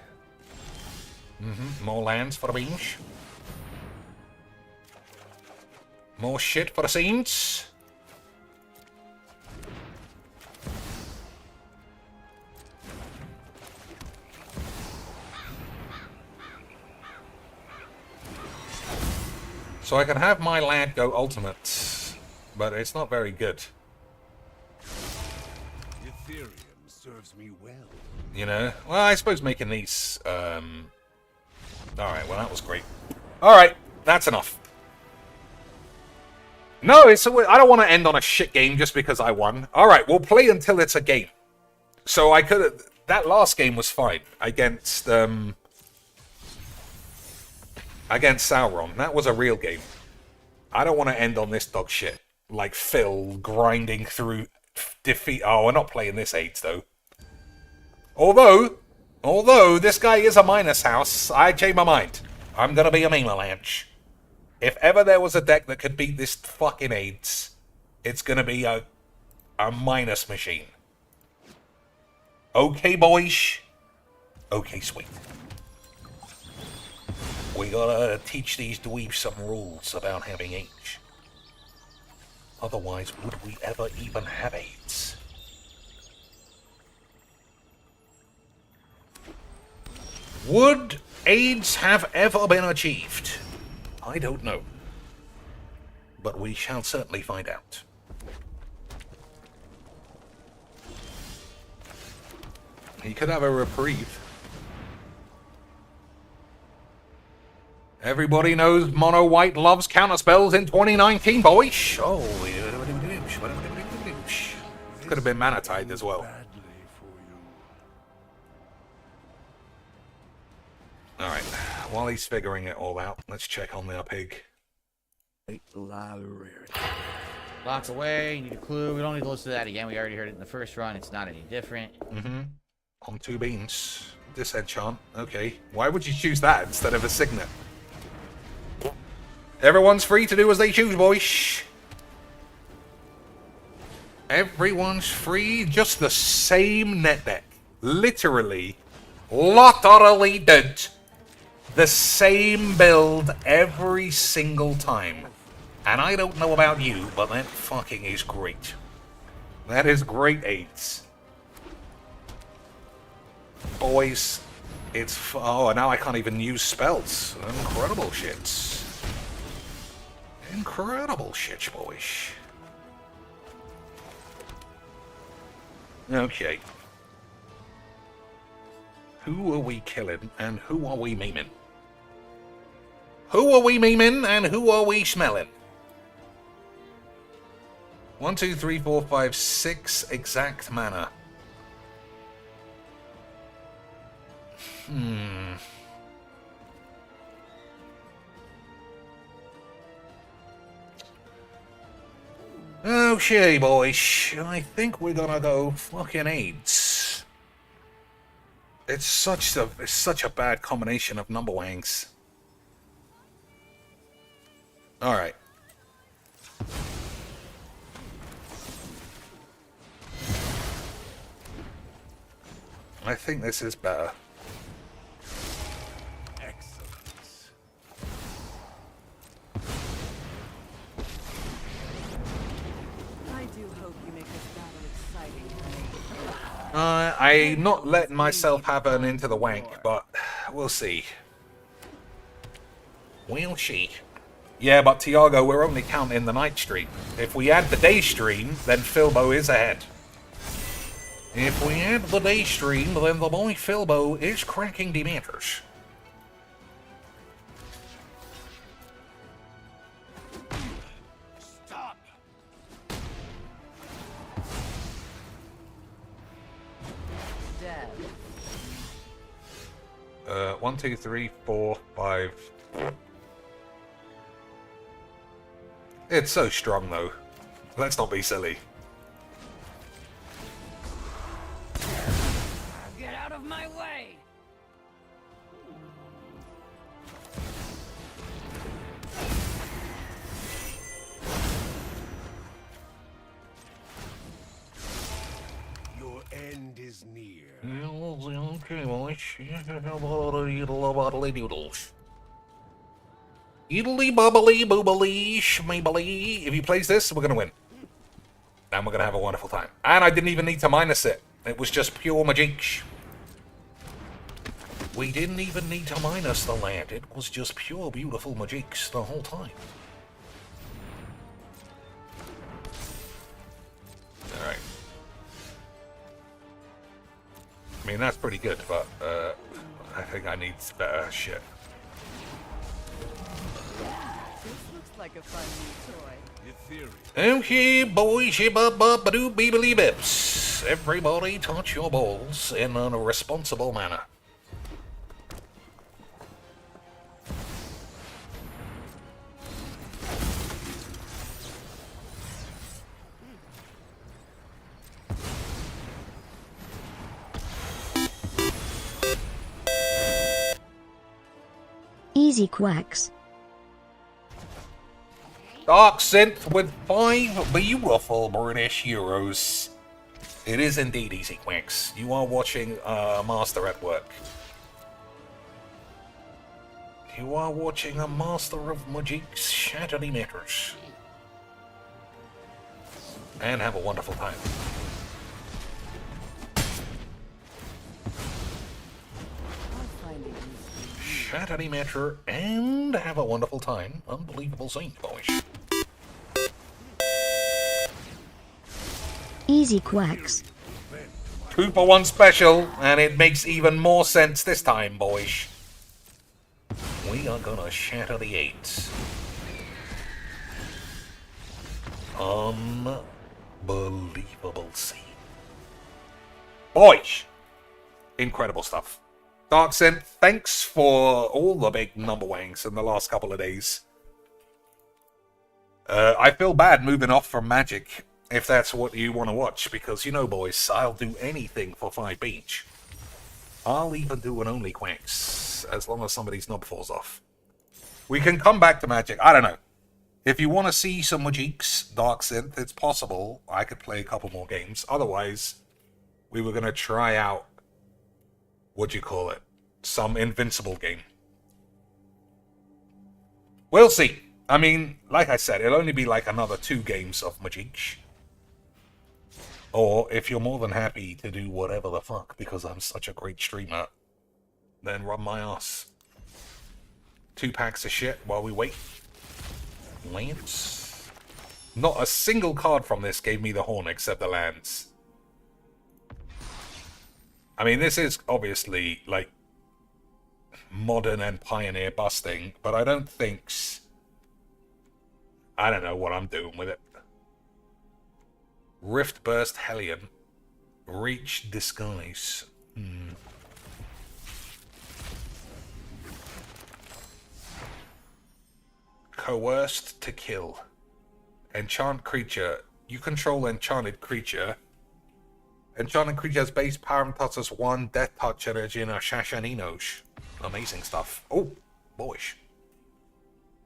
More lands for the beans. More shit for the scenes. So I can have my lad go ultimate, but it's not very good. Ethereum serves me well. You know? Well, I suppose making these, Alright, well that was great. Alright, that's enough. No, I don't want to end on a shit game just because I won. Alright, we'll play until it's a game. So I could have... That last game was fine. Against Sauron. That was a real game. I don't want to end on this dog shit. Like Phil grinding through defeat... Oh, we're not playing this AIDS, though. Although this guy is a minus house, I changed my mind. I'm gonna be a meme launch. If ever there was a deck that could beat this fucking AIDS, it's gonna be a minus machine. Okay, boys. Okay, sweet. We gotta teach these dweebs some rules about having AIDS. Otherwise, would we ever even have AIDS? Would AIDS have ever been achieved? I don't know. But we shall certainly find out. He could have a reprieve. Everybody knows Mono White loves counterspells in 2019, boys. Oh, could have been Mana Tide as well. Alright, while he's figuring it all out, let's check on their pig. Lock away, need a clue. We don't need to listen to that again. We already heard it in the first run. It's not any different. On 2 beans. Disenchant. Okay. Why would you choose that instead of a signet? Everyone's free to do as they choose, boys. Everyone's free. Just the same net deck. Literally did the same build every single time. And I don't know about you, but that fucking is great. That is great AIDS. Boys, it's... Oh, and now I can't even use spells. Incredible shits. Incredible shits, boys. Okay. Who are we killing and who are we memeing? Who are we memeing and who are we smelling? 1, 2, 3, 4, 5, 6 exact mana. Okay, boys. I think we're gonna go fucking AIDS. It's such a bad combination of number wangs. All right. I think this is better. Excellent. I do hope you make this battle exciting. I'm not letting myself have an into the wank, but we'll see. We'll see. Yeah, but Tiago, we're only counting the night stream. If we add the day stream, then Philbo is ahead. If we add the day stream, then the boy Philbo is cracking the matters. Stop. 1, 2, 3, 4, 5. It's so strong, though. Let's not be silly. Get out of my way! Your end is near. Okay, boys. Bobbly doodles. Eedly bubbly boobly schmeebly. If he plays this, we're gonna win. And we're gonna have a wonderful time. And I didn't even need to minus it. It was just pure magic. We didn't even need to minus the land. It was just pure beautiful magics the whole time. Alright. I mean, that's pretty good, but I think I need better shit. This looks like a fun new toy. Okay, boys, shibba-bubba-doo beebly bips. Everybody touch your balls in a responsible manner. Easy quacks. Dark Synth with 5 beautiful British euros. It is indeed Easy Quacks. You are watching a master at work. You are watching a master of magic's shadowy matters. And have a wonderful time. I'm finding these. Shadowy matter and have a wonderful time. Unbelievable scene, boys. Easy quacks. 2 for 1 special, and it makes even more sense this time, boys. We are gonna shatter the 8s. Unbelievable scene. Boys! Incredible stuff. Dark Synth, thanks for all the big number wangs in the last couple of days. I feel bad moving off from Magic, if that's what you want to watch, because, you know, boys, I'll do anything for 5 each. I'll even do an only quacks, as long as somebody's knob falls off. We can come back to Magic, I don't know. If you want to see some Magics, Dark Synth, it's possible I could play a couple more games. Otherwise, we were going to try out, some Invincible game. We'll see. I mean, like I said, it'll only be like another 2 games of Magic. Or, if you're more than happy to do whatever the fuck, because I'm such a great streamer, then run my ass. 2 packs of shit while we wait. Lance? Not a single card from this gave me the horn except the lands. I mean, this is obviously, like, modern and pioneer busting, but I don't think... I don't know what I'm doing with it. Rift Burst Hellion. Reach Disguise. Coerced to Kill. Enchant creature. You control enchanted creature. Enchanting creatures base power and touch us 1 death touch energy and a Shashaninosh. Amazing stuff. Oh, boyish.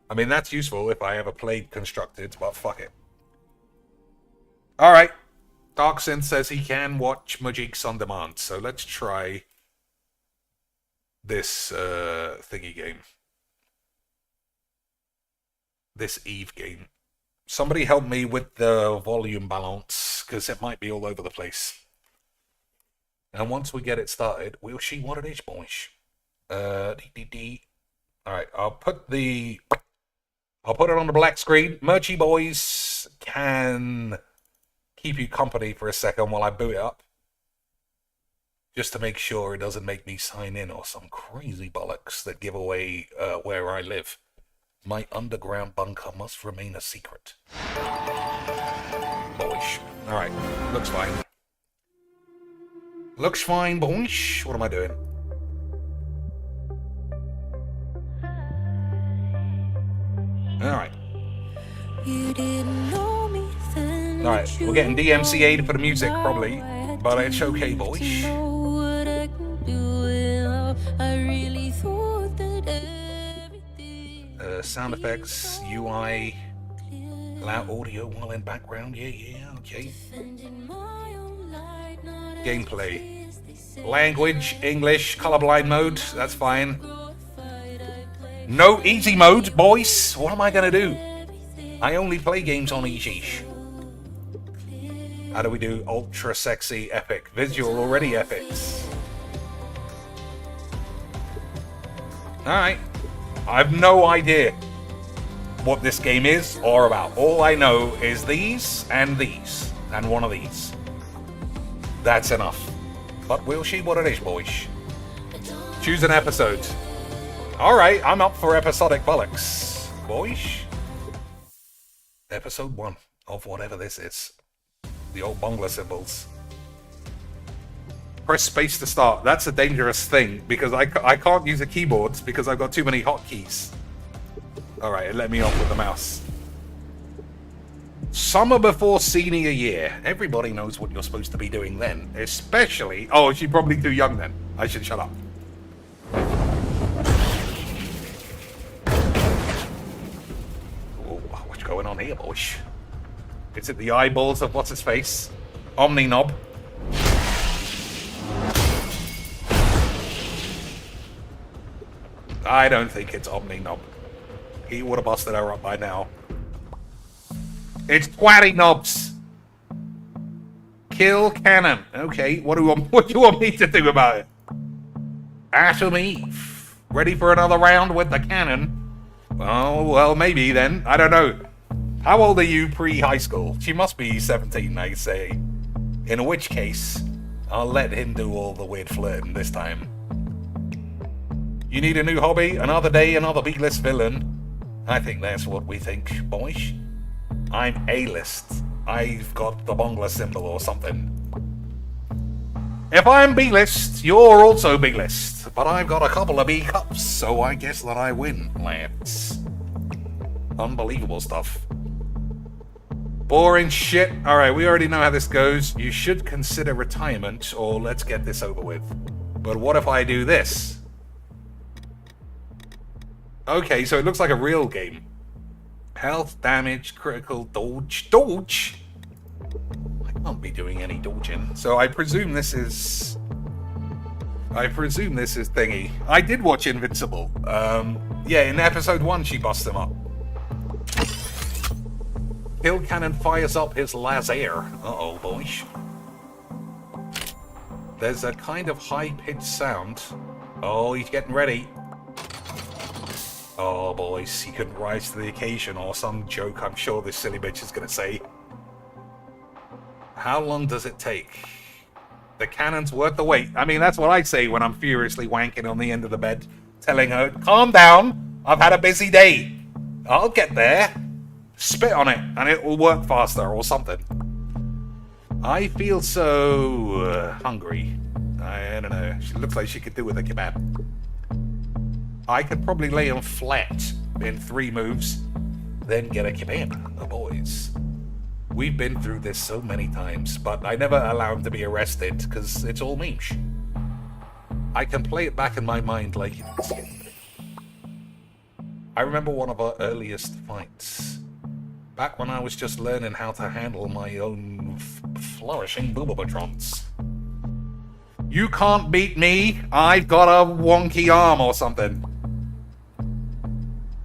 I mean, that's useful if I ever played Constructed, but fuck it. Alright. Darksynth says he can watch Mythic on demand, so let's try this thingy game. This Eve game. Somebody help me with the volume balance, because it might be all over the place. And once we get it started, we'll see what it is, boys. Alright, I'll put it on the black screen. Merchy boys can keep you company for a second while I boot it up. Just to make sure it doesn't make me sign in or some crazy bollocks that give away where I live. My underground bunker must remain a secret. Boyish. Alright, looks fine. Looks fine, boyish. What am I doing? Alright. Alright, we're getting DMCA'd for the music, probably. But it's okay, boyish. Sound effects, UI, allow audio while in background. Yeah, okay. Gameplay. Language, English, colorblind mode, that's fine. No easy mode, boys. What am I gonna do? I only play games on easy. How do we do ultra sexy epic? Visual already epics. Alright. I have no idea what this game is or about. All I know is these and one of these. That's enough. But we'll see what it is, boys. Choose an episode. Alright, I'm up for episodic bollocks, boys. Episode 1 of whatever this is. The old Bongler symbols. Press space to start. That's a dangerous thing because I can't use the keyboards because I've got too many hotkeys. Alright, it let me off with the mouse. Summer before senior year. Everybody knows what you're supposed to be doing then. Especially... Oh, she's probably too young then. I should shut up. Oh, what's going on here, boys? Is it the eyeballs of what's-his-face? Omni Knob. I don't think it's Omni Knob. He would have busted her up by now. It's Twatty Knobs. Kill Cannon. Okay, what do you want me to do about it? Atom Eve. Ready for another round with the cannon? Oh, well, maybe then. I don't know. How old are you pre-high school? She must be 17, I say. In which case, I'll let him do all the weird flirting this time. You need a new hobby? Another day, another B-list villain? I think that's what we think, boys. I'm A-list. I've got the Bongler symbol or something. If I'm B-list, you're also B-list. But I've got a couple of B-cups, so I guess that I win, lads. Unbelievable stuff. Boring shit. Alright, we already know how this goes. You should consider retirement, or let's get this over with. But what if I do this? Okay, so it looks like a real game. Health, damage, critical, dodge. Dodge? I can't be doing any dodging. So I presume this is thingy. I did watch Invincible. Yeah, in episode 1 she busts him up. Kill Cannon fires up his laser. Uh-oh, boys. There's a kind of high-pitched sound. Oh, he's getting ready. Oh, boys, he couldn't rise to the occasion, or some joke I'm sure this silly bitch is going to say. How long does it take? The cannon's worth the wait. I mean, that's what I say when I'm furiously wanking on the end of the bed, telling her, calm down, I've had a busy day. I'll get there. Spit on it, and it will work faster, or something. I feel so... hungry. I don't know. She looks like she could do with a kebab. I could probably lay him flat in 3 moves, then get a kebab. Oh, boys. We've been through this so many times, but I never allow him to be arrested because it's all memes. I can play it back in my mind like it's yesterday. I remember one of our earliest fights. Back when I was just learning how to handle my own flourishing Boobabatrons. You can't beat me. I've got a wonky arm or something.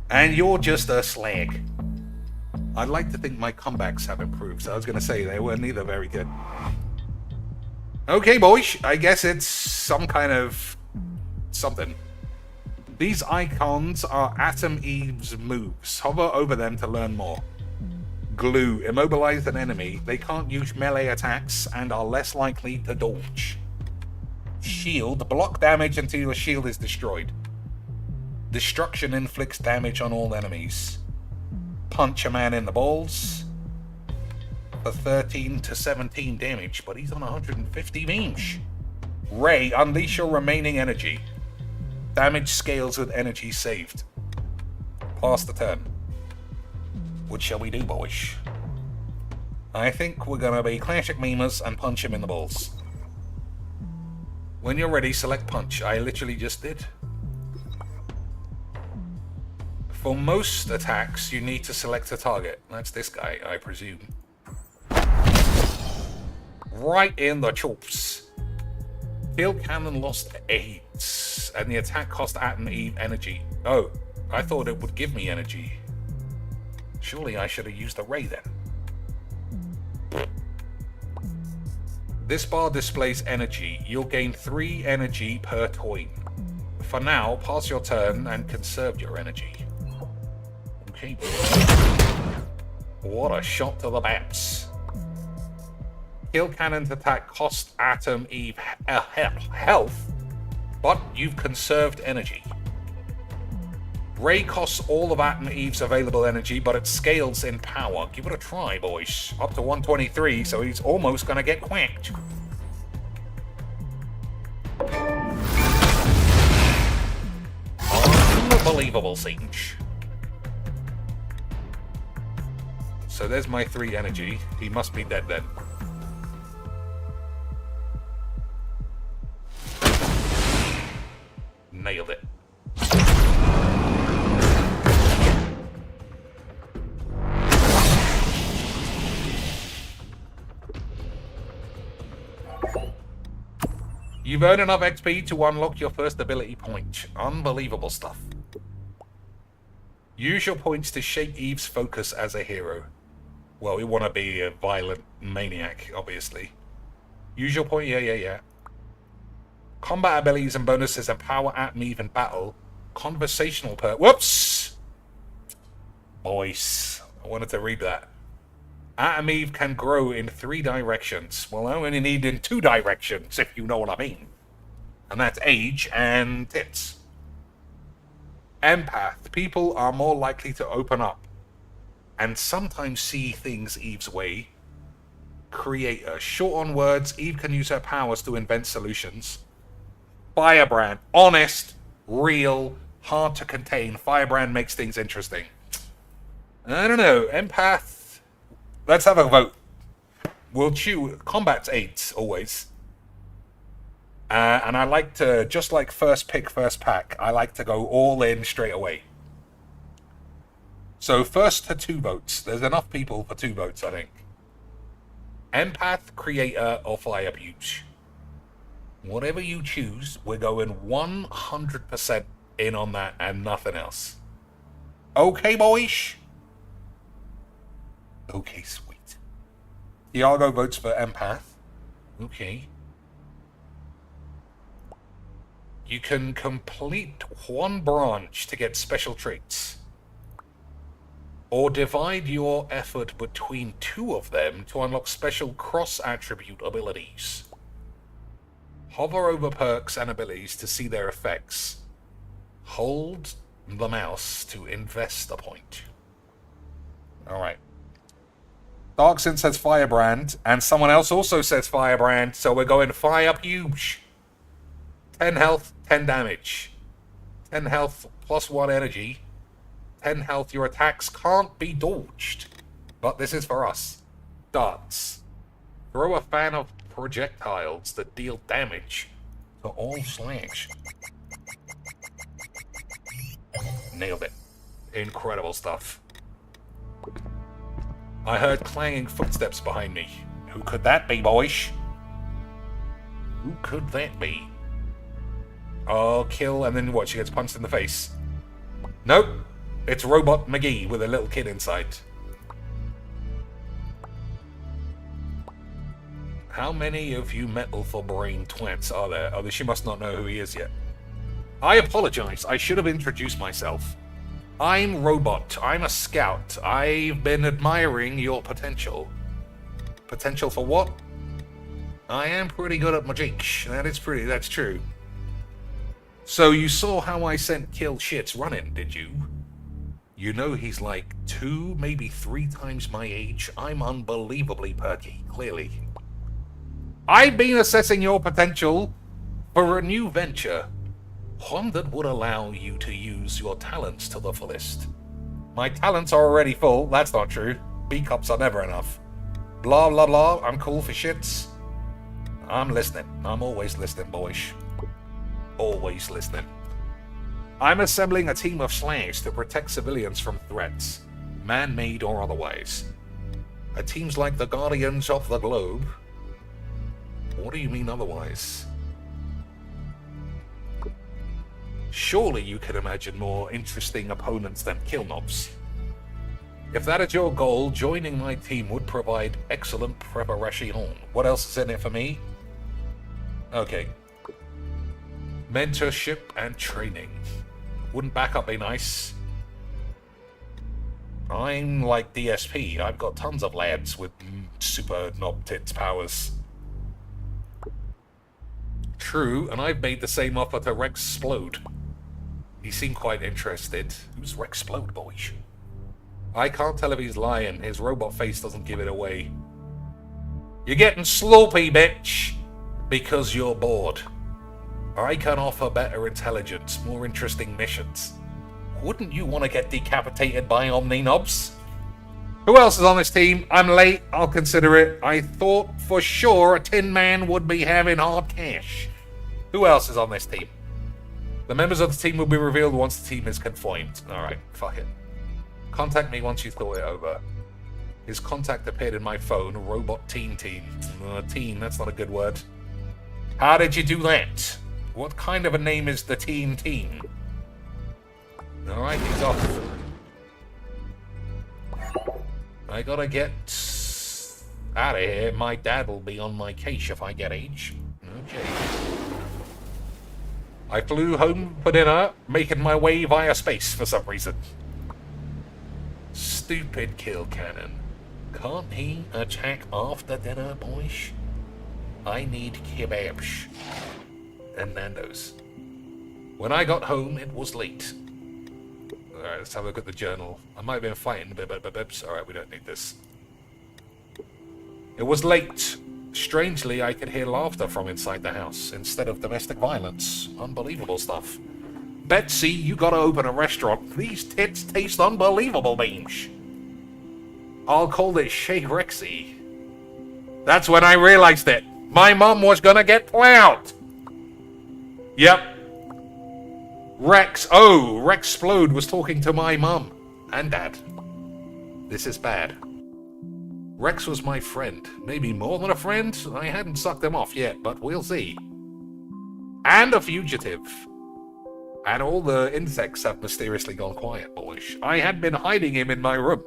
And you're just a slag. I'd like to think my comebacks have improved. So I was going to say they were neither very good. Okay, boys. I guess it's some kind of something. These icons are Atom Eve's moves. Hover over them to learn more. Glue. Immobilize an enemy. They can't use melee attacks and are less likely to dodge. Shield. Block damage until your shield is destroyed. Destruction inflicts damage on all enemies. Punch a man in the balls for 13 to 17 damage, but he's on 150 memes. Ray. Unleash your remaining energy. Damage scales with energy saved. Pass the turn. What shall we do, boys? I think we're gonna be classic memers and punch him in the balls. When you're ready, select punch. I literally just did. For most attacks, you need to select a target. That's this guy, I presume. Right in the chops. Field cannon lost 8, and the attack cost Atom Eve energy. Oh, I thought it would give me energy. Surely I should have used the ray then. This bar displays energy. You'll gain 3 energy per coin. For now, pass your turn and conserve your energy. Okay. What a shot to the bats. Kill Cannon's attack cost Atom Eve health, but you've conserved energy. Ray costs all of Atom Eve's available energy, but it scales in power. Give it a try, boys. Up to 123, so he's almost gonna get quacked. Unbelievable siege. So there's my 3 energy. He must be dead then. Nailed it. You've earned enough XP to unlock your first ability point. Unbelievable stuff. Use your points to shape Eve's focus as a hero. Well, we want to be a violent maniac, obviously. Use your point, yeah. Combat abilities and bonuses empower Atom Eve in battle. Conversational whoops! Boys, I wanted to read that. Atom Eve can grow in 3 directions. Well, I only need in 2 directions, if you know what I mean. And that's age and tits. Empath. People are more likely to open up and sometimes see things Eve's way. Creator. Short on words, Eve can use her powers to invent solutions. Firebrand. Honest, real, hard to contain. Firebrand makes things interesting. I don't know. Empath. Let's have a vote. We'll choose. Combat's 8, always. And I like to, just like first pick, first pack, I like to go all in straight away. So first to 2 votes. There's enough people for 2 votes, I think. Empath, Creator, or Fire Butte. Whatever you choose, we're going 100% in on that and nothing else. Okay, boys? Okay, sweet. Iago votes for Empath. Okay. You can complete 1 branch to get special traits. Or divide your effort between 2 of them to unlock special cross-attribute abilities. Hover over perks and abilities to see their effects. Hold the mouse to invest a point. Alright. Darkson says Firebrand, and someone else also says Firebrand, so we're going Fire Huge. 10 health, 10 damage. 10 health plus 1 energy. 10 health, your attacks can't be dodged. But this is for us. darts. Throw a fan of projectiles that deal damage to all slangs. Nailed it. Incredible stuff. I heard clanging footsteps behind me. Who could that be, boys? Who could that be? Oh, kill, and then what? She gets punched in the face. Nope. It's Robot McGee with a little kid inside. How many of you metal for brain twats are there? Oh, she must not know who he is yet. I apologize. I should have introduced myself. I'm Robot. I'm a scout. I've been admiring your potential. Potential for what? I am pretty good at magic. That's true. So you saw how I sent Kill Shits running, did you? You know he's like 2, maybe 3 times my age. I'm unbelievably perky, clearly. I've been assessing your potential for a new venture. One that would allow you to use your talents to the fullest. My talents are already full. That's not true. B-cups are never enough. Blah, blah, blah. I'm cool for shits. I'm listening. I'm always listening, boys. Always listening. I'm assembling a team of slangs to protect civilians from threats, man-made or otherwise. A team's like the Guardians of the Globe. What do you mean otherwise? Surely you can imagine more interesting opponents than Killnobs. If that is your goal, joining my team would provide excellent preparation. What else is in it for me? Okay. Mentorship and training. Wouldn't backup be nice? I'm like DSP. I've got tons of lads with super knob tits powers. True, and I've made the same offer to Rexplode. He seemed quite interested. Who's Rexplode, boys? I can't tell if he's lying. His robot face doesn't give it away. You're getting sloppy, bitch, because you're bored. I can offer better intelligence, more interesting missions. Wouldn't you want to get decapitated by Omni-Knobs? Who else is on this team? I'm late, I'll consider it. I thought for sure a Tin Man would be having hard cash. Who else is on this team? The members of the team will be revealed once the team is conformed. Alright, fuck it. Contact me once you've thought it over. His contact appeared in my phone, Robot Teen. Teen, that's not a good word. How did you do that? What kind of a name is the Teen? Alright, he's off. I gotta get out of here. My dad will be on my case if I get age. Okay. I flew home for dinner, making my way via space for some reason. Stupid kill cannon. Can't he attack after dinner, boys? I need kebabs. And Nando's. When I got home, it was late. Alright, let's have a look at the journal. I might have been fighting. Alright, we don't need this. It was late. Strangely, I could hear laughter from inside the house instead of domestic violence. Unbelievable stuff. Betsy, you gotta open a restaurant. These tits taste unbelievable, Beans. I'll call this Shea Rexy. That's when I realized it. My mum was gonna get plowed. Yep. Rexplode was talking to my mum and dad. This is bad. Rex was my friend. Maybe more than a friend? I hadn't sucked him off yet, but we'll see. And a fugitive. And all the insects have mysteriously gone quiet, boys. I had been hiding him in my room.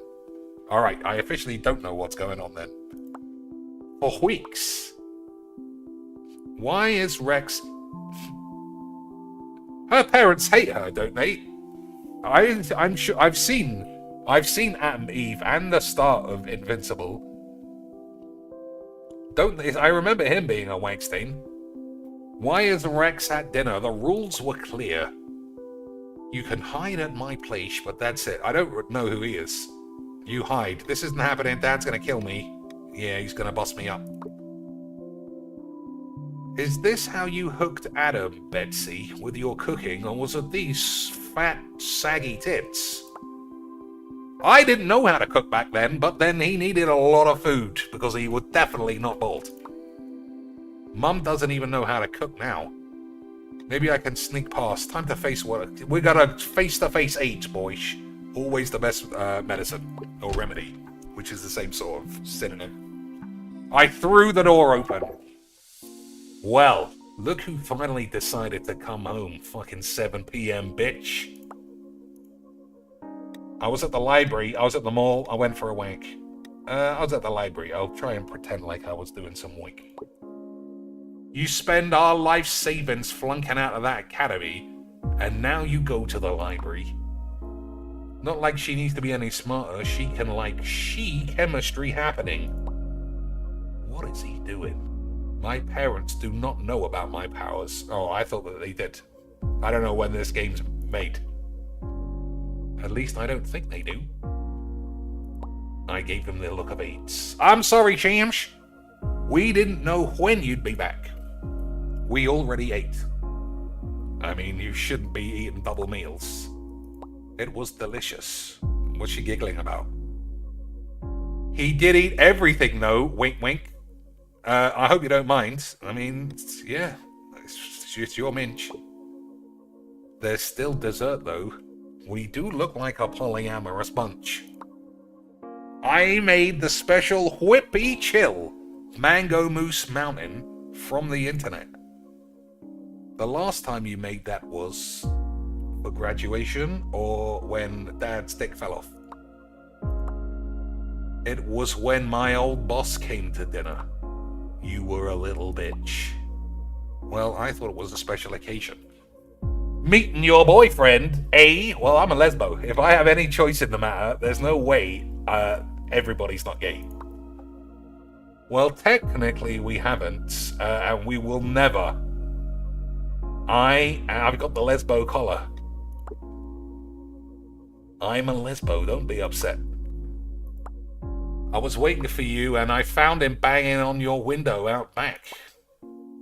Alright, I officially don't know what's going on then. For weeks. Why is Rex... Her parents hate her, don't they? I'm sure I've seen Adam Eve and the start of Invincible. I remember him being a Wankstein. Why is Rex at dinner? The rules were clear. You can hide at my place, but that's it. I don't know who he is. You hide. This isn't happening. Dad's gonna kill me. Yeah, he's gonna bust me up. Is this how you hooked Adam, Betsy, with your cooking, or was it these fat, saggy tits? I didn't know how to cook back then, but then he needed a lot of food because he was definitely not bald. Mum doesn't even know how to cook now. Maybe I can sneak past. Time to face what... We got a face-to-face AIDS, boys. Always the best medicine or remedy, which is the same sort of synonym. I threw the door open. Well, look who finally decided to come home. Fucking 7 p.m, bitch. I was at the library. I was at the mall. I went for a wank. I was at the library. I'll try and pretend like I was doing some wanking. You spend our life savings flunking out of that academy, and now you go to the library. Not like she needs to be any smarter. She can, like, chemistry happening. What is he doing? My parents do not know about my powers. Oh, I thought that they did. I don't know when this game's made. At least I don't think they do. I gave them the look of AIDS. I'm sorry, James. We didn't know when you'd be back. We already ate. I mean, you shouldn't be eating double meals. It was delicious. What's she giggling about? He did eat everything, though. Wink, wink. I hope you don't mind. I mean, yeah. It's your minch. There's still dessert, though. We do look like a polyamorous bunch. I made the special Whippy Chill Mango Mousse Mountain from the internet. The last time you made that was for graduation or when Dad's dick fell off? It was when my old boss came to dinner. You were a little bitch. Well, I thought it was a special occasion. Meeting your boyfriend, eh? Well, I'm a lesbo. If I have any choice in the matter, there's no way everybody's not gay. Well, technically we haven't, and we will never. I've got the lesbo collar. I'm a lesbo, don't be upset. I was waiting for you, and I found him banging on your window out back.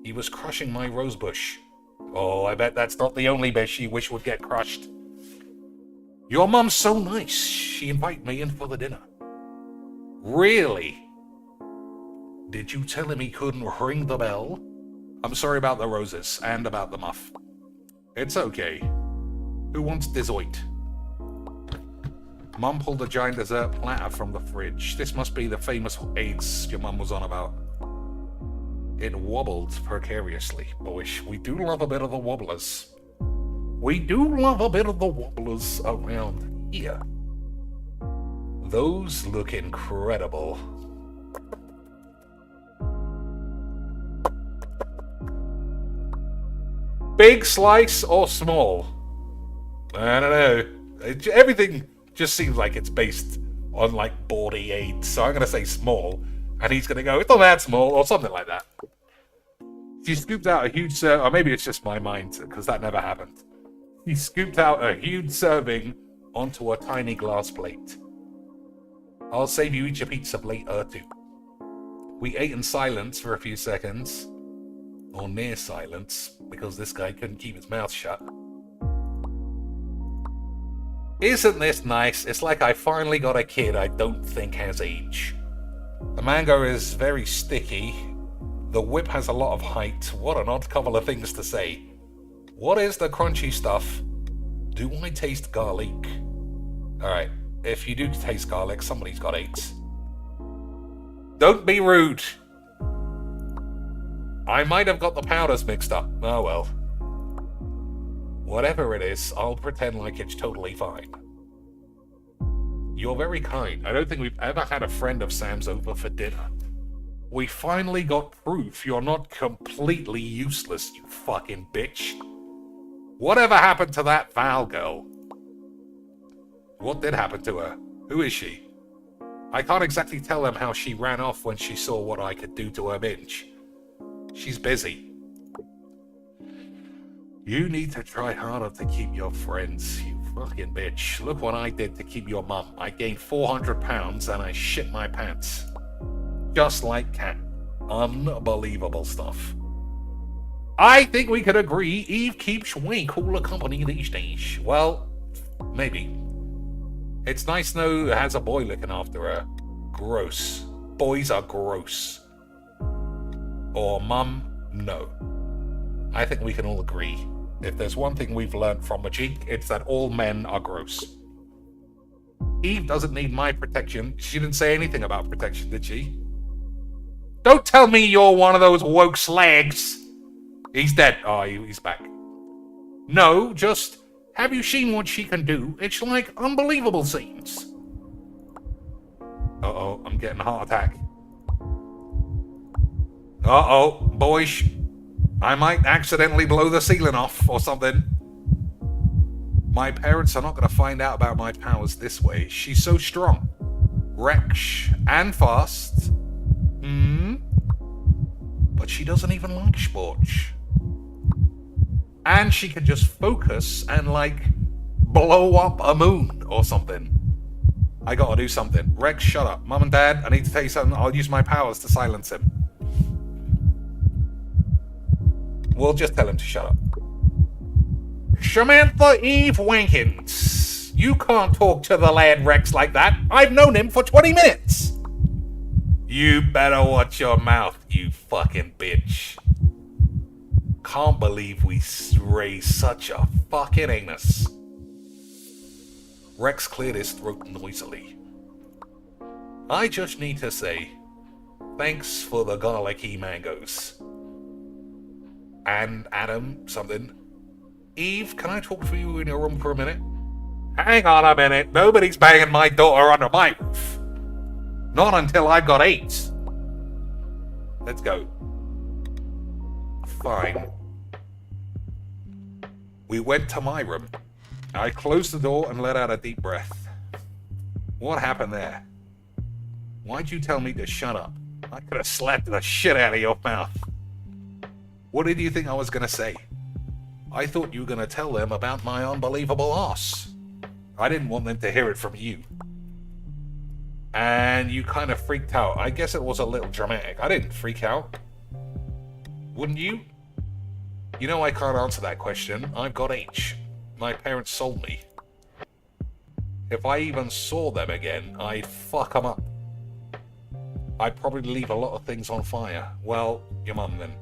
He was crushing my rosebush. Oh, I bet that's not the only bush you wish would get crushed. Your mum's so nice. She invited me in for the dinner. Really? Did you tell him he couldn't ring the bell? I'm sorry about the roses and about the muff. It's okay. Who wants dessert? Mum pulled a giant dessert platter from the fridge. This must be the famous eggs your mum was on about. It wobbled precariously. Boyish, we do love a bit of the wobblers. We do love a bit of the wobblers around here. Those look incredible. Big slice or small? I don't know. Everything just seems like it's based on like bawdy AIDS, so I'm gonna say small, and he's gonna go, it's not that small, or something like that. She scooped out a huge or maybe it's just my mind, because that never happened. He scooped out a huge serving onto a tiny glass plate. I'll save you each a pizza plate or two. We ate in silence for a few seconds, or near silence, because this guy couldn't keep his mouth shut. Isn't this nice? It's like I finally got a kid I don't think has age. The mango is very sticky. The whip has a lot of height. What an odd couple of things to say. What is the crunchy stuff? Do I taste garlic? Alright, if you do taste garlic, somebody's got AIDS. Don't be rude. I might have got the powders mixed up. Oh well. Whatever it is, I'll pretend like it's totally fine. You're very kind. I don't think we've ever had a friend of Sam's over for dinner. We finally got proof you're not completely useless, you fucking bitch. Whatever happened to that Val girl? What did happen to her? Who is she? I can't exactly tell them how she ran off when she saw what I could do to her binge. She's busy. You need to try harder to keep your friends, you fucking bitch. Look what I did to keep your mum. I gained 400 pounds and I shit my pants. Just like Cat. Unbelievable stuff. I think we could agree Eve keeps way cooler company these days. Well, maybe. It's nice to know it has a boy looking after her. Gross. Boys are gross. Or mum, no. I think we can all agree. If there's one thing we've learned from Majik, it's that all men are gross. Eve doesn't need my protection. She didn't say anything about protection, did she? Don't tell me you're one of those woke slags. He's dead. Oh, he's back. No, just, have you seen what she can do? It's like unbelievable scenes. Uh-oh, I'm getting a heart attack. Uh-oh, boys. I might accidentally blow the ceiling off or something. My parents are not going to find out about my powers this way. She's so strong. Rex and fast. But she doesn't even like sports. And she can just focus and, like, blow up a moon or something. I gotta do something. Rex, shut up. Mum and Dad, I need to tell you something. I'll use my powers to silence him. We'll just tell him to shut up. Samantha Eve Wankins, you can't talk to the lad Rex like that. I've known him for 20 minutes. You better watch your mouth, you fucking bitch. Can't believe we raised such a fucking anus. Rex cleared his throat noisily. I just need to say, thanks for the garlicky mangoes. And Adam, something. Eve, can I talk to you in your room for a minute? Hang on a minute. Nobody's banging my daughter under my roof. Not until I've got 8. Let's go. Fine. We went to my room. I closed the door and let out a deep breath. What happened there? Why'd you tell me to shut up? I could have slapped the shit out of your mouth. What did you think I was going to say? I thought you were going to tell them about my unbelievable ass. I didn't want them to hear it from you. And you kind of freaked out. I guess it was a little dramatic. I didn't freak out. Wouldn't you? You know I can't answer that question. I've got H. My parents sold me. If I even saw them again, I'd fuck them up. I'd probably leave a lot of things on fire. Well, your mum then.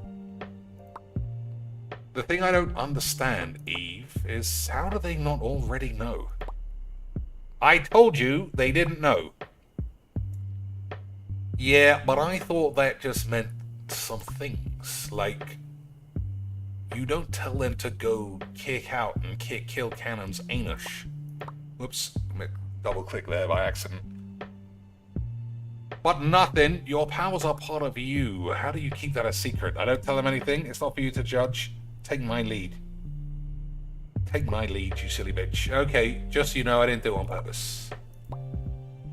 The thing I don't understand, Eve, is how do they not already know? I told you they didn't know. Yeah, but I thought that just meant some things, like you don't tell them to go kick out and kill Cannon's anus. Whoops, double click there by accident. But nothing, your powers are part of you. How do you keep that a secret? I don't tell them anything, it's not for you to judge. Take my lead. Take my lead, you silly bitch. Okay, just so you know, I didn't do it on purpose.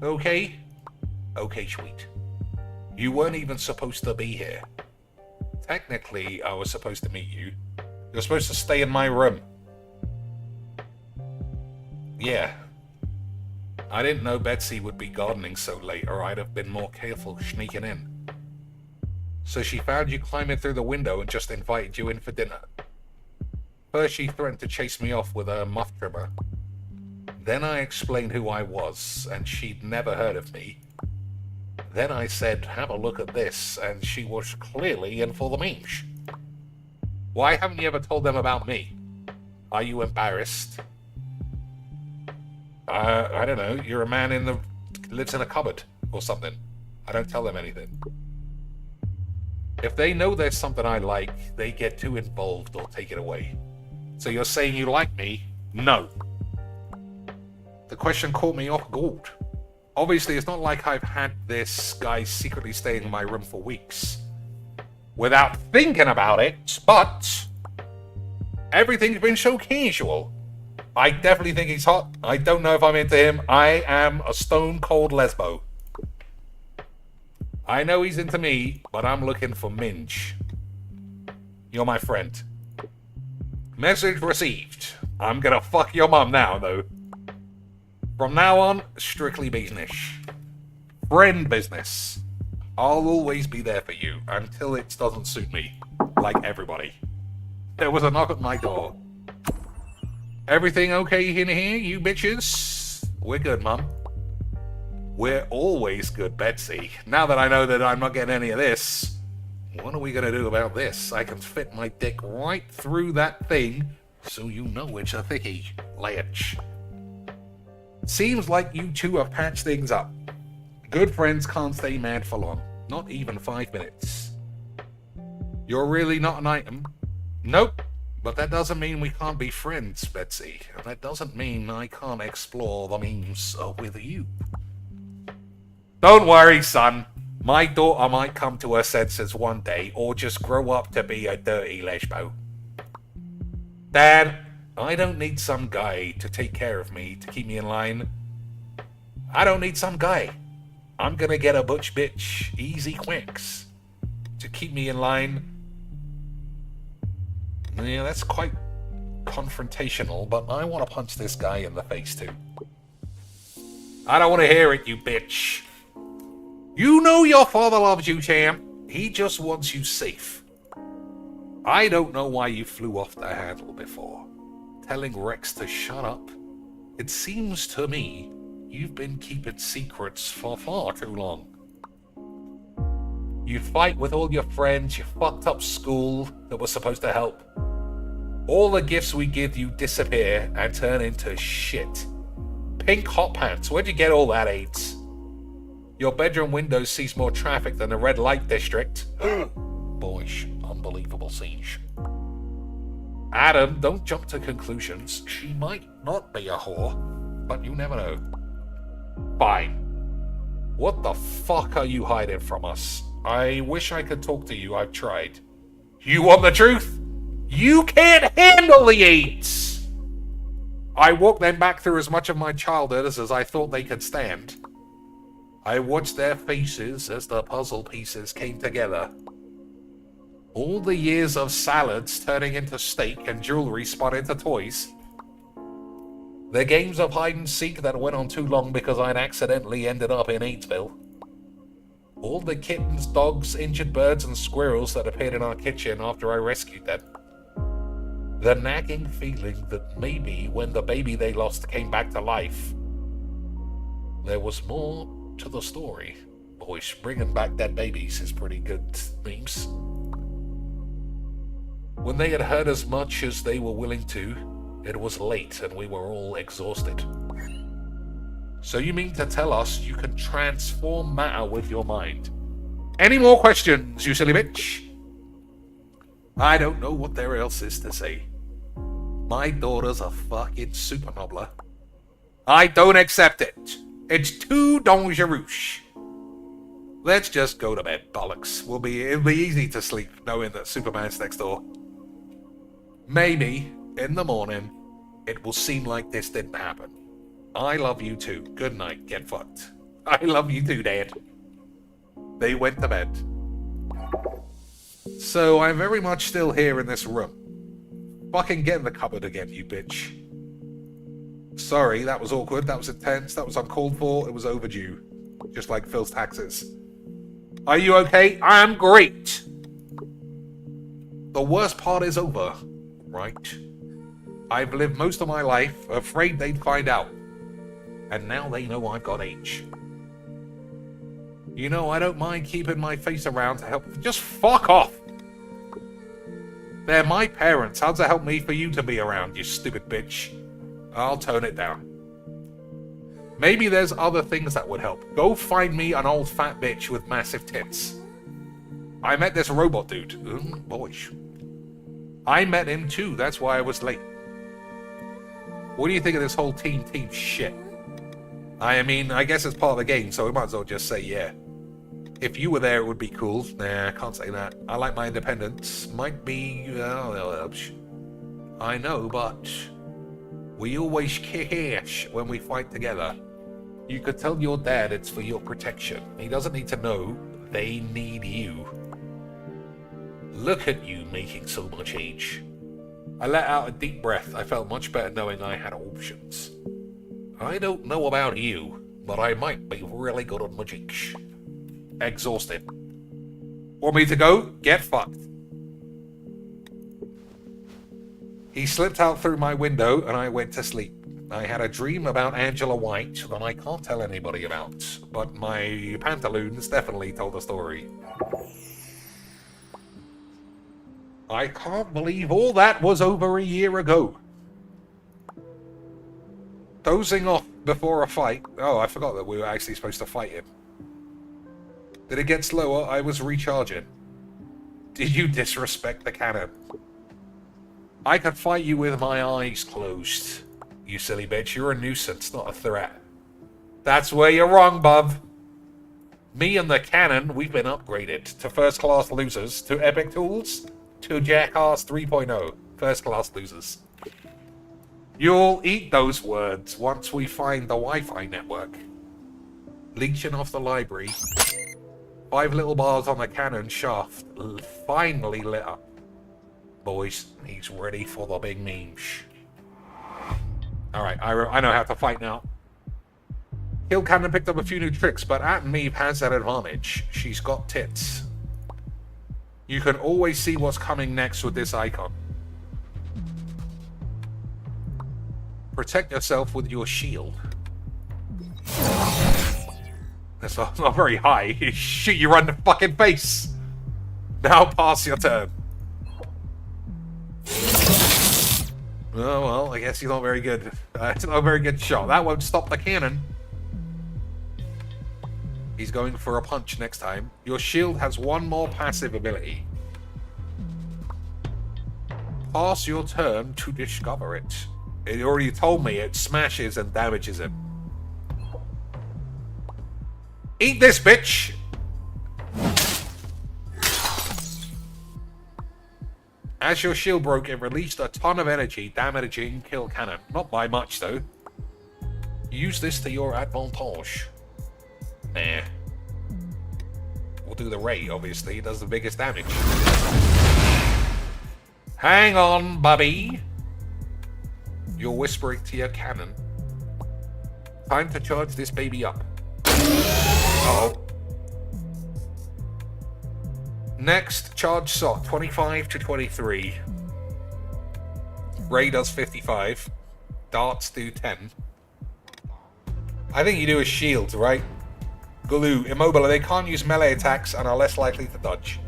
Okay? Okay, sweet. You weren't even supposed to be here. Technically, I was supposed to meet you. You're supposed to stay in my room. Yeah. I didn't know Betsy would be gardening so late, or I'd have been more careful sneaking in. So she found you climbing through the window and just invited you in for dinner. First she threatened to chase me off with a muff trimmer. Then I explained who I was, and she'd never heard of me. Then I said, have a look at this, and she was clearly in for the memes. Why haven't you ever told them about me? Are you embarrassed? I don't know, you're a man lives in a cupboard, or something. I don't tell them anything. If they know there's something I like, they get too involved or take it away. So you're saying you like me? No. The question caught me off guard. Obviously, it's not like I've had this guy secretly staying in my room for weeks. Without thinking about it, but everything's been so casual. I definitely think he's hot. I don't know if I'm into him. I am a stone cold lesbo. I know he's into me, but I'm looking for Minge. You're my friend. Message received. I'm gonna fuck your mum now, though. From now on, strictly business. Friend business. I'll always be there for you until it doesn't suit me. Like everybody. There was a knock at my door. Everything okay in here, you bitches? We're good, Mum. We're always good, Betsy. Now that I know that I'm not getting any of this, what are we going to do about this? I can fit my dick right through that thing, so you know it's a thickie. Lich. Seems like you two have patched things up. Good friends can't stay mad for long. Not even 5 minutes. You're really not an item? Nope. But that doesn't mean we can't be friends, Betsy. And that doesn't mean I can't explore the memes with you. Don't worry, son. My daughter might come to her senses one day, or just grow up to be a dirty lesbo. Dad, I don't need some guy to take care of me, to keep me in line. I don't need some guy. I'm gonna get a butch bitch, easy quicks, to keep me in line. Yeah, that's quite confrontational, but I want to punch this guy in the face too. I don't want to hear it, you bitch. You know your father loves you, champ. He just wants you safe. I don't know why you flew off the handle before. Telling Rex to shut up. It seems to me you've been keeping secrets for far too long. You fight with all your friends, you fucked up school that was supposed to help. All the gifts we give you disappear and turn into shit. Pink hot pants, where'd you get all that AIDS? Your bedroom window sees more traffic than the red light district. Boyish, unbelievable siege. Adam, don't jump to conclusions. She might not be a whore, but you never know. Fine. What the fuck are you hiding from us? I wish I could talk to you, I've tried. You want the truth? You can't handle the AIDS! I walked them back through as much of my childhood as I thought they could stand. I watched their faces as the puzzle pieces came together. All the years of salads turning into steak and jewelry spun into toys. The games of hide and seek that went on too long because I'd accidentally ended up in Aidsville. All the kittens, dogs, injured birds, and squirrels that appeared in our kitchen after I rescued them. The nagging feeling that maybe when the baby they lost came back to life, there was more to the story. Boys, bringing back dead babies is pretty good memes. When they had heard as much as they were willing to, it was late and we were all exhausted. So you mean to tell us you can transform matter with your mind? Any more questions, you silly bitch? I don't know what there else is to say. My daughter's a fucking super nobbler. I don't accept it. It's too dangerous. Let's just go to bed, bollocks. It'll be easy to sleep knowing that Superman's next door. Maybe, in the morning, it will seem like this didn't happen. I love you too. Good night, get fucked. I love you too, Dad. They went to bed. So I'm very much still here in this room. Fucking get in the cupboard again, you bitch. Sorry, that was awkward, that was intense, that was uncalled for, it was overdue. Just like Phil's taxes. Are you okay? I'm great! The worst part is over, right? I've lived most of my life afraid they'd find out. And now they know I've got H. You know, I don't mind keeping my face around to help. Just fuck off! They're my parents. How's it help me for you to be around, you stupid bitch? I'll tone it down. Maybe there's other things that would help. Go find me an old fat bitch with massive tits. I met this robot dude. Boy. I met him too, that's why I was late. What do you think of this whole team shit? I mean, I guess it's part of the game, so we might as well just say yeah. If you were there, it would be cool. Nah, I can't say that. I like my independence. Might be... I know, but... we always cash when we fight together. You could tell your dad it's for your protection. He doesn't need to know. They need you. Look at you making so much age. I let out a deep breath. I felt much better knowing I had options. I don't know about you, but I might be really good on magic. Exhausted. Want me to go? Get fucked. He slipped out through my window and I went to sleep. I had a dream about Angela White that I can't tell anybody about, but my pantaloons definitely told the story. I can't believe all that was over a year ago. Dozing off before a fight. Oh, I forgot that we were actually supposed to fight him. Did it get slower? I was recharging. Did you disrespect the cannon? I could fight you with my eyes closed. You silly bitch, you're a nuisance, not a threat. That's where you're wrong, bub. Me and the cannon, we've been upgraded to first-class losers, to epic tools, to Jackass 3.0. First-class losers. You'll eat those words once we find the Wi-Fi network. Leeching off the library. 5 little bars on the cannon shaft finally lit up. Boys, he's ready for the big memes. Alright, I know how to fight now. Kill Cannon picked up a few new tricks, but At and Meave has that advantage. She's got tits. You can always see what's coming next with this icon. Protect yourself with your shield. That's not very high. Shoot you right in the fucking face. Now pass your turn. Oh, well, I guess he's not very good. It's not a very good shot. That won't stop the cannon. He's going for a punch next time. Your shield has one more passive ability. Pass your turn to discover it. It already told me it smashes and damages him. Eat this, bitch! As your shield broke, it released a ton of energy, damaging Kill Cannon. Not by much, though. Use this to your advantage. Nah. We'll do the Ray, obviously. It does the biggest damage. Hang on, Bubby. You're whispering to your cannon. Time to charge this baby up. Uh-oh. Next, charge shot, 25 to 23. Ray does 55. Darts do 10. I think you do a shield, right? Glue, immobile, they can't use melee attacks and are less likely to dodge.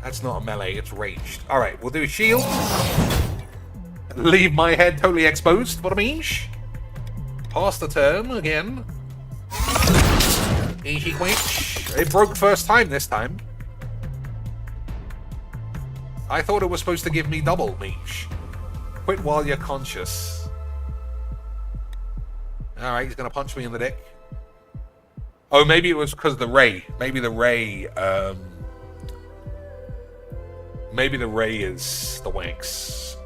That's not a melee, it's ranged. Alright, we'll do a shield. Leave my head totally exposed, what I mean? Pass the turn again. Easy quench. It broke first time this time. I thought it was supposed to give me double niche. Quit while you're conscious. Alright, he's gonna punch me in the dick. Oh, maybe it was because of the Ray. Maybe the Ray is the wanks.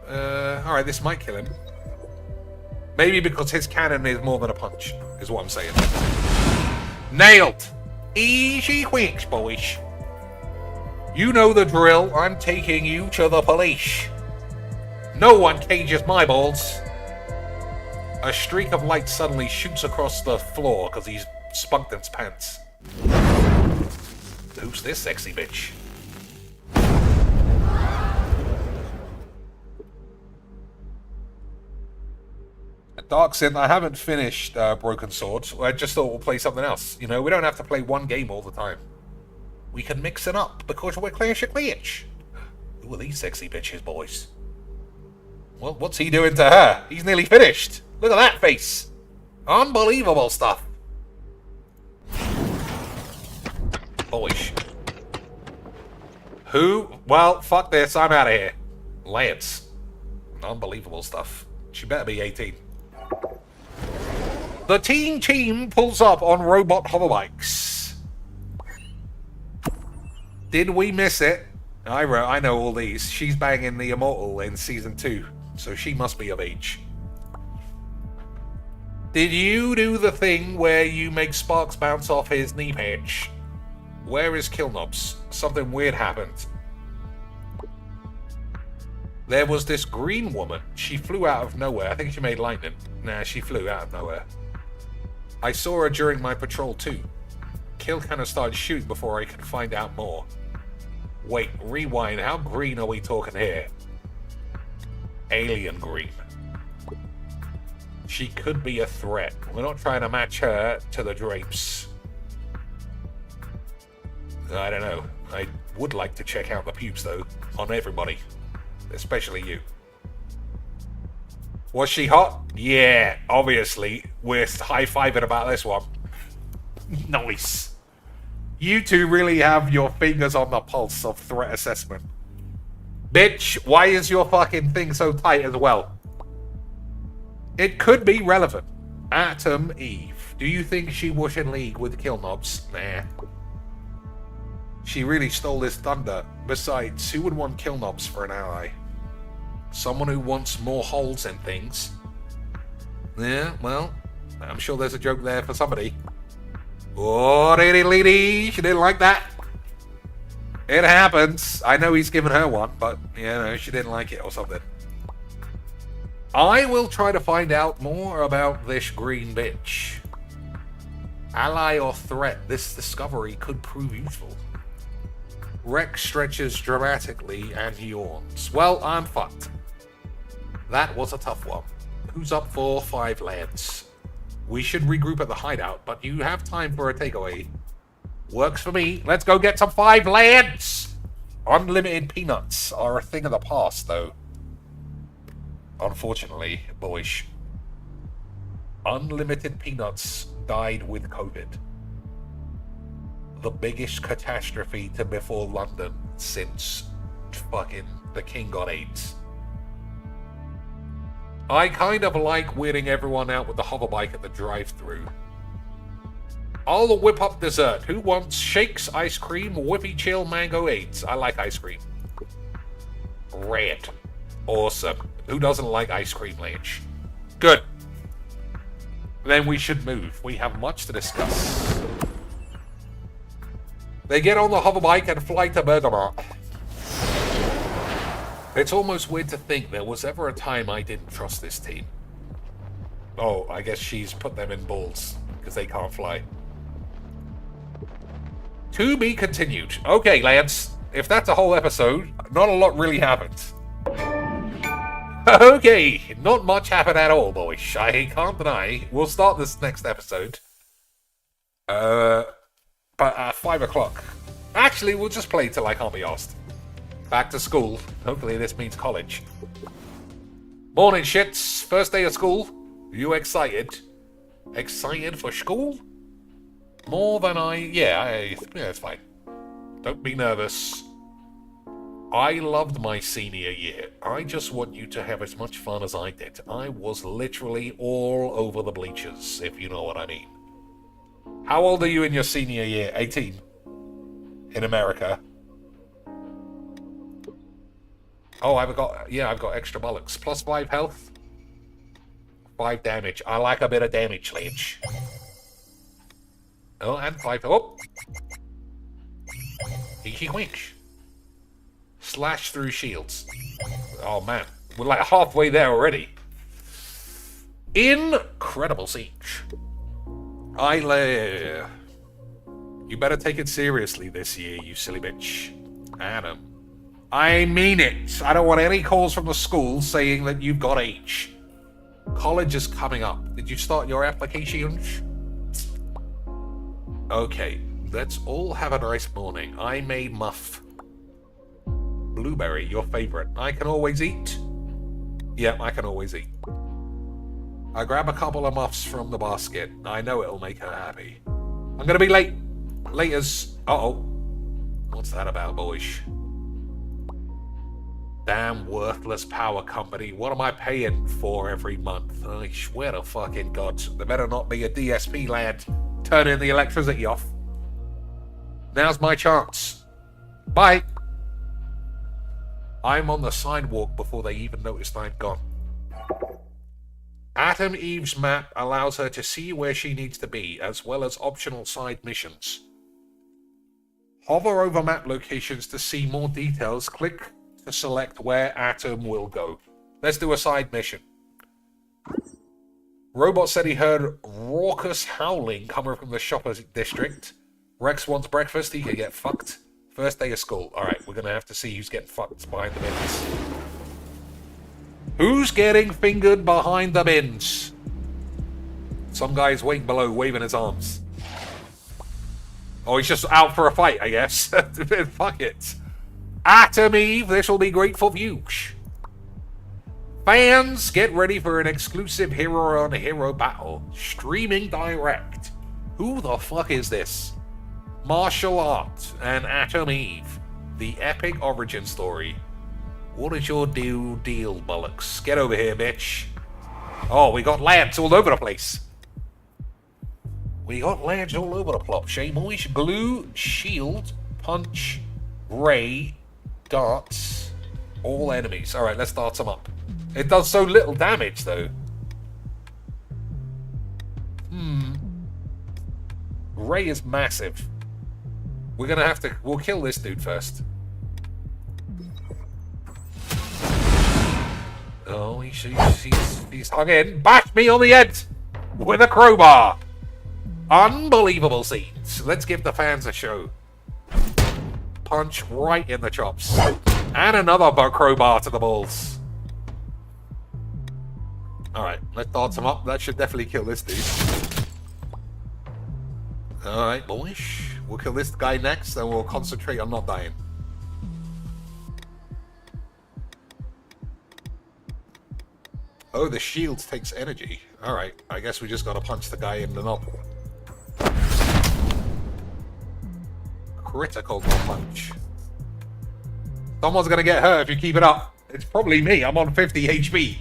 Alright, this might kill him. Maybe because his cannon is more than a punch, is what I'm saying. Nailed! Easy quicks, boys. You know the drill. I'm taking you to the police. No one cages my balls. A streak of light suddenly shoots across the floor because he's spunked in his pants. Who's this sexy bitch? Dark Synth, I haven't finished Broken Sword. I just thought we'll play something else. You know, we don't have to play one game all the time. We can mix it up because we're Clash of Clash. Who are these sexy bitches, boys? Well, what's he doing to her? He's nearly finished. Look at that face. Unbelievable stuff. Boys. Who? Well, fuck this. I'm out of here. Lance. Unbelievable stuff. She better be 18. The teen team pulls up on robot hoverbikes. Did we miss it? I know all these. She's banging the Immortal in Season 2, so she must be of age. Did you do the thing where you make sparks bounce off his knee patch? Where is Killnobs? Something weird happened. There was this green woman. She flew out of nowhere. I think she made lightning. Nah, she flew out of nowhere. I saw her during my patrol too. Kill kind of started shooting before I could find out more. Wait, rewind. How green are we talking here? Alien green. She could be a threat. We're not trying to match her to the drapes. I don't know. I would like to check out the pubes, though, on everybody. Especially you. Was she hot? Yeah, obviously. We're high-fiving about this one. Nice. You two really have your fingers on the pulse of threat assessment. Bitch, why is your fucking thing so tight as well? It could be relevant. Atom Eve. Do you think she was in league with kill knobs? Nah. She really stole his thunder. Besides, who would want kill knobs for an ally? Someone who wants more holes in things. Yeah, well, I'm sure there's a joke there for somebody. Oh, lady, she didn't like that. It happens. I know he's given her one, but, you know, she didn't like it or something. I will try to find out more about this green bitch. Ally or threat, this discovery could prove useful. Rex stretches dramatically and yawns. Well, I'm fucked. That was a tough one. Who's up for 5 lands? We should regroup at the hideout, but you have time for a takeaway. Works for me. Let's go get some 5 lands! Unlimited peanuts are a thing of the past, though. Unfortunately, boyish. Unlimited peanuts died with COVID. The biggest catastrophe to befall London since fucking the king got AIDS. I kind of like weirding everyone out with the hoverbike at the drive-thru. I'll whip up dessert. Who wants shakes, ice cream, whippy chill, mango AIDS? I like ice cream. Red. Awesome. Who doesn't like ice cream, Lynch? Good. Then we should move. We have much to discuss. They get on the hoverbike and fly to Bergamo. It's almost weird to think there was ever a time I didn't trust this team. Oh, I guess she's put them in balls because they can't fly. To be continued. Okay, lads. If that's a whole episode, not a lot really happened. Okay, not much happened at all, boys. I can't deny. We'll start this next episode. But at 5 o'clock. Actually, we'll just play till I can't be asked. Back to school. Hopefully this means college. Morning, shits. First day of school. You excited? Excited for school? More than yeah, it's fine. Don't be nervous. I loved my senior year. I just want you to have as much fun as I did. I was literally all over the bleachers, if you know what I mean. How old are you in your senior year? 18? In America? Oh, I've got extra bollocks. Plus 5 health. 5 damage. I like a bit of damage, Lynch. Oh, and 5. Oh! Inky winch. Slash through shields. Oh man, we're like halfway there already. Incredible siege. You better take it seriously this year, you silly bitch. Adam. I mean it. I don't want any calls from the school saying that you've got H. College is coming up. Did you start your applications? Okay, let's all have a nice morning. I made muff. Blueberry, your favorite. I can always eat. Yep, I can always eat. I grab a couple of muffs from the basket. I know it'll make her happy. I'm gonna be late. Laters. Uh-oh. What's that about, boys? Damn worthless power company. What am I paying for every month? I swear to fucking God. There better not be a DSP lad turning the electricity off. Now's my chance. Bye. I'm on the sidewalk before they even noticed I'm gone. Atom Eve's map allows her to see where she needs to be, as well as optional side missions. Hover over map locations to see more details. Click to select where Atom will go. Let's do a side mission. Robot said he heard raucous howling coming from the shoppers district. Rex wants breakfast, he could get fucked. First day of school. Alright, we're gonna have to see who's getting fucked behind the bins. Who's getting fingered behind the bins? Some guy's waiting below, waving his arms. Oh, he's just out for a fight, I guess. Fuck it. Atom Eve, this will be great for views. Fans, get ready for an exclusive hero-on-hero battle. Streaming direct. Who the fuck is this? Martial Art and Atom Eve. The epic origin story. What is your deal, bollocks? Get over here, bitch. Oh, we got lads all over the place. We got lads all over the plot. Shame boys. Glue, shield, punch, ray, darts, all enemies. Alright, let's start them up. It does so little damage, though. Ray is massive. We're gonna have to... We'll kill this dude first. Oh, he's hung in. Bash me on the head with a crowbar. Unbelievable scenes. Let's give the fans a show. Punch right in the chops. And another crowbar to the balls. Alright, let's dart him up. That should definitely kill this dude. Alright, boys. We'll kill this guy next, and we'll concentrate on not dying. Oh, the shield takes energy. Alright, I guess we just gotta punch the guy in the knob. Critical knob punch. Someone's gonna get hurt if you keep it up. It's probably me. I'm on 50 HP.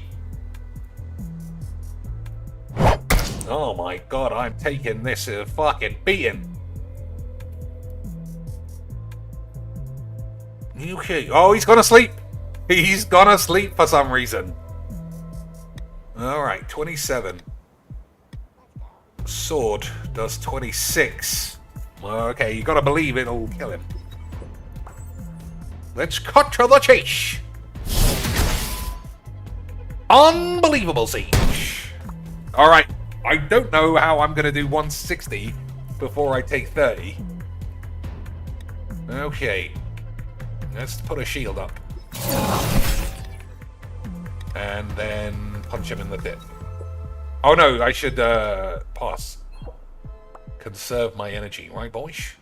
Oh my god, I'm taking this fucking beating. Okay. Oh, he's gonna sleep. He's gonna sleep for some reason. Alright, 27. Sword does 26. Okay, you gotta believe it'll kill him. Let's cut to the chase. Unbelievable siege. Alright, I don't know how I'm gonna do 160 before I take 30. Okay. Let's put a shield up. And then punch him in the tit. Oh no, I should pass. Conserve my energy, right boys?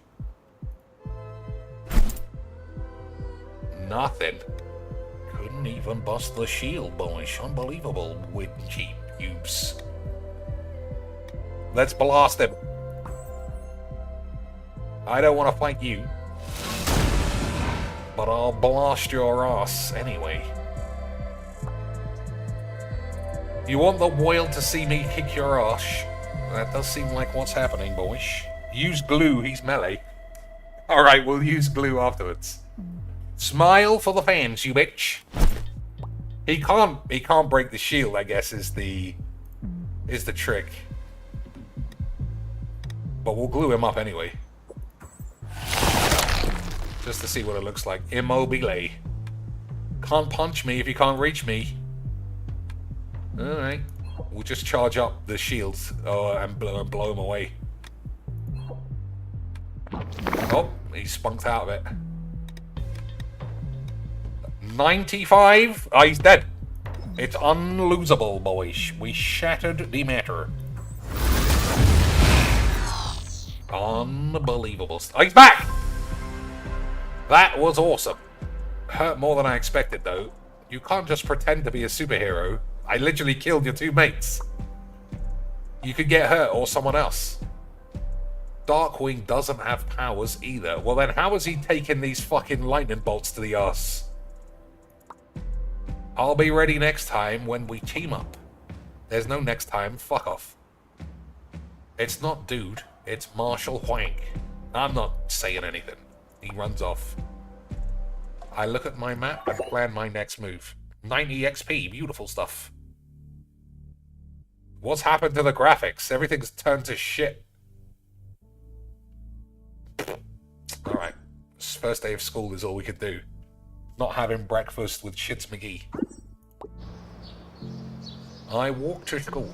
Nothing. Couldn't even bust the shield, boys. Unbelievable with cheap cubes. Let's blast him. I don't want to fight you. But I'll blast your ass anyway. You want the world to see me kick your ass? That does seem like what's happening, boys. Use glue, he's melee. Alright, we'll use glue afterwards. Smile for the fans, you bitch. He can't break the shield, I guess, is the trick. But we'll glue him up anyway. Just to see what it looks like. Immobile. Can't punch me if you can't reach me. Alright. We'll just charge up the shields and blow him away. Oh, he spunked out of it. 95? Oh, he's dead. It's unlosable, boys. We shattered the matter. Unbelievable. Oh, he's back! That was awesome. Hurt more than I expected, though. You can't just pretend to be a superhero. I literally killed your two mates. You could get hurt or someone else. Darkwing doesn't have powers either. Well then, how is he taking these fucking lightning bolts to the arse? I'll be ready next time when we team up. There's no next time. Fuck off. It's not dude. It's Marshall Hwank. I'm not saying anything. He runs off. I look at my map and plan my next move. 90 XP. Beautiful stuff. What's happened to the graphics? Everything's turned to shit. Alright. This first day of school is all we could do. Not having breakfast with Shits McGee. I walk to school.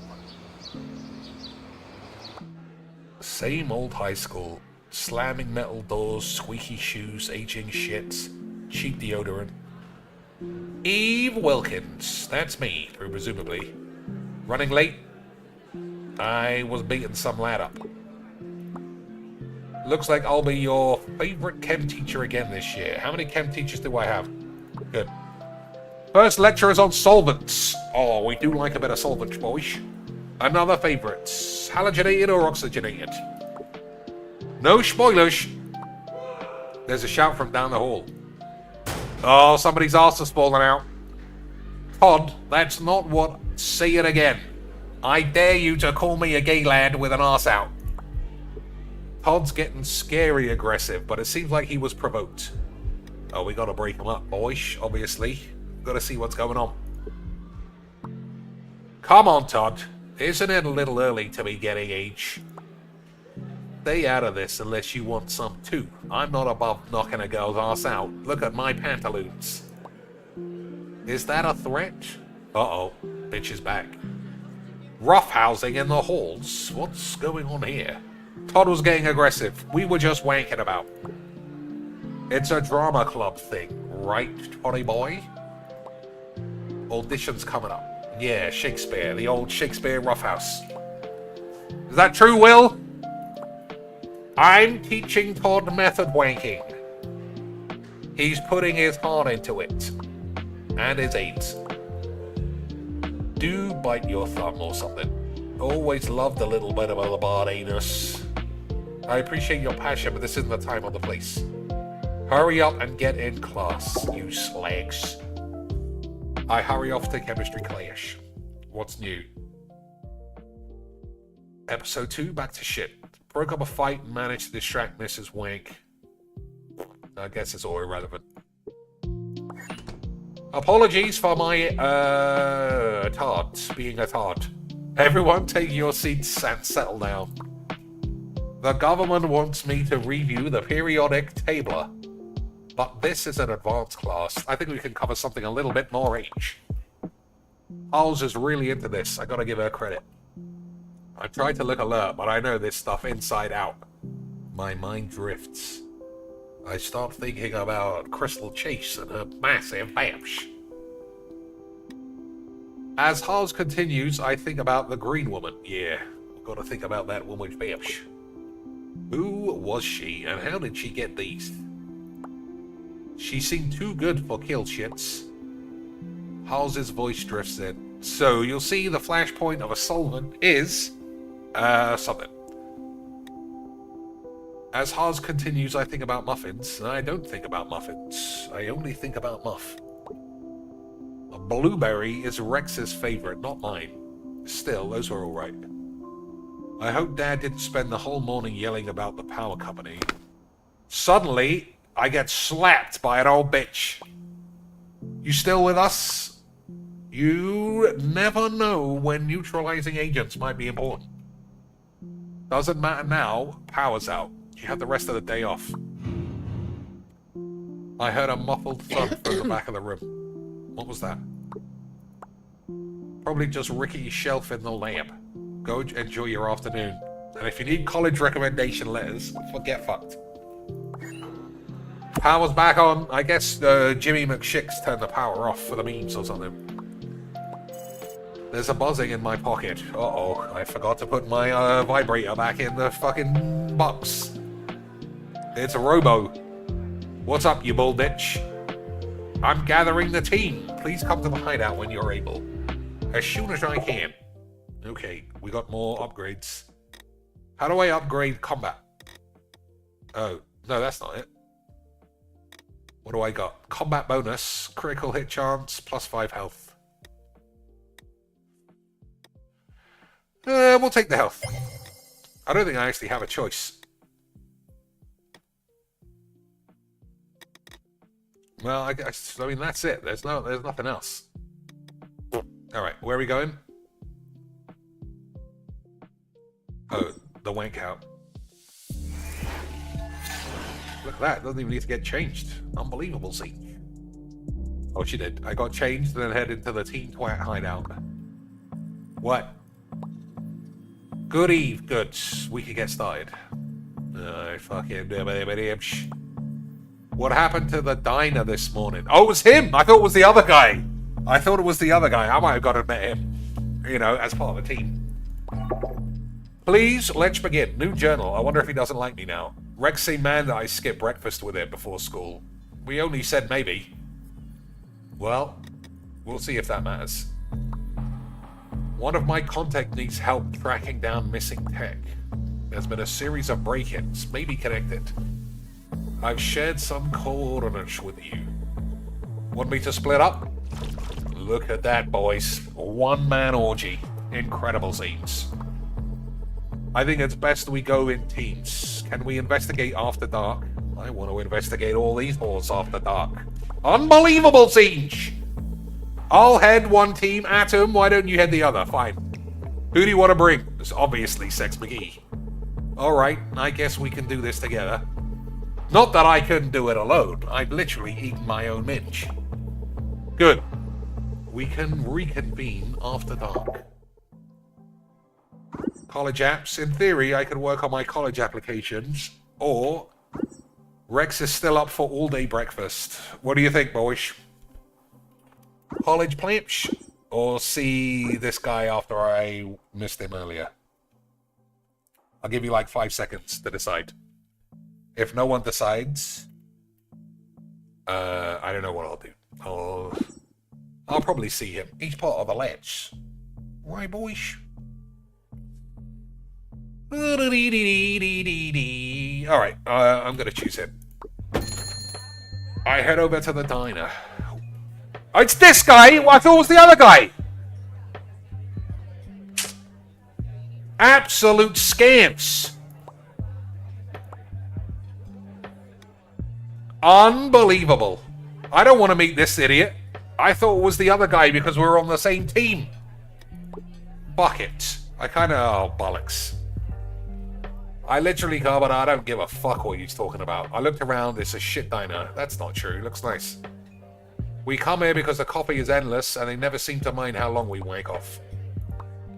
Same old high school. Slamming metal doors, squeaky shoes, aging shits, cheap deodorant. Eve Wilkins. That's me, presumably. Running late? I was beating some lad up. Looks like I'll be your favorite chem teacher again this year. How many chem teachers do I have? Good. First lecture is on solvents. Oh, we do like a bit of solvents, boys. Another favorite. Halogenated or oxygenated? No spoilers. There's a shout from down the hall. Oh, somebody's arse is falling out. Todd, that's not what... Say it again. I dare you to call me a gay lad with an arse out. Todd's getting scary aggressive, but it seems like he was provoked. Oh, we gotta break him up, boys, obviously. Gotta see what's going on. Come on, Todd. Isn't it a little early to be getting age? Stay out of this unless you want some too. I'm not above knocking a girl's ass out. Look at my pantaloons. Is that a threat? Uh-oh. Bitch is back. Roughhousing in the halls? What's going on here? Todd was getting aggressive. We were just wanking about. It's a drama club thing, right, Toddy boy? Audition's coming up. Yeah, Shakespeare, the old Shakespeare roughhouse. Is that true, Will? I'm teaching Todd method wanking. He's putting his heart into it. And his aids. Do bite your thumb or something. Always loved a little bit of a Labardainus. I appreciate your passion, but this isn't the time or the place. Hurry up and get in class, you slags. I hurry off to chemistry clash. What's new? Episode 2, back to shit. Broke up a fight and managed to distract Mrs. Wank. I guess it's all irrelevant. Apologies for my, tard, being a tard. Everyone take your seats and settle down. The government wants me to review the periodic table. But this is an advanced class. I think we can cover something a little bit more age. Hulls is really into this. I gotta give her credit. I tried to look alert, but I know this stuff inside out. My mind drifts. I start thinking about Crystal Chase and her massive babsh. As Hulls continues, I think about the green woman. Yeah, gotta think about that woman's babsh. Who was she, and how did she get these? She seemed too good for kill shits. Hulls' voice drifts in. So, you'll see the flashpoint of a solvent is... something. As Hulls continues, I think about muffins. I don't think about muffins. I only think about muff. A blueberry is Rex's favorite, not mine. Still, those were alright. I hope Dad didn't spend the whole morning yelling about the power company. Suddenly, I get slapped by an old bitch. You still with us? You never know when neutralizing agents might be important. Doesn't matter now, power's out. You have the rest of the day off. I heard a muffled thud from the back of the room. What was that? Probably just Ricky's shelf in the lab. Go enjoy your afternoon. And if you need college recommendation letters, get fucked. Power's back on. I guess Jimmy McShicks turned the power off for the memes or something. There's a buzzing in my pocket. Uh-oh, I forgot to put my vibrator back in the fucking box. It's a robo. What's up, you bull bitch? I'm gathering the team. Please come to the hideout when you're able. As soon as I can. Okay, we got more upgrades. How do I upgrade combat? Oh, no, that's not it. What do I got? Combat bonus, critical hit chance, +5 health. We'll take the health. I don't think I actually have a choice. Well, I mean, that's it. There's nothing else. Alright, where are we going? Oh, the wank out. Look at that, doesn't even need to get changed. Unbelievable, see. Oh, she did. I got changed and then head into the Teen Twat hideout. What? Good eve, good. We can get started. What happened to the diner this morning? Oh, it was him! I thought it was the other guy. I might have gone and met him. You know, as part of the team. Please, let's begin. New journal. I wonder if he doesn't like me now. Rex seemed mad that I skipped breakfast with him before school. We only said maybe. Well, we'll see if that matters. One of my contact needs help tracking down missing tech. There's been a series of break-ins, maybe connected. I've shared some coordinates with you. Want me to split up? Look at that, boys. One-man orgy. Incredible scenes. I think it's best we go in teams. Can we investigate after dark? I want to investigate all these halls after dark. Unbelievable siege! I'll head one team. Atom, why don't you head the other? Fine. Who do you want to bring? It's obviously Sex McGee. Alright, I guess we can do this together. Not that I couldn't do it alone. I'd literally eaten my own minge. Good. We can reconvene after dark. College apps. In theory, I could work on my college applications. Or Rex is still up for all-day breakfast. What do you think, boys? College plants? Or see this guy after I missed him earlier? I'll give you like 5 seconds to decide. If no one decides, I don't know what I'll do. I'll probably see him. He's part of the lads. Right, boys? Alright, I'm gonna choose him. I head over to the diner. Oh, it's this guy! I thought it was the other guy! Absolute scamps! Unbelievable. I don't want to meet this idiot. I thought it was the other guy because we were on the same team. Bucket. I kinda... Oh, bollocks. I literally but I don't give a fuck what he's talking about. I looked around, it's a shit diner. That's not true, it looks nice. We come here because the coffee is endless and they never seem to mind how long we wake off.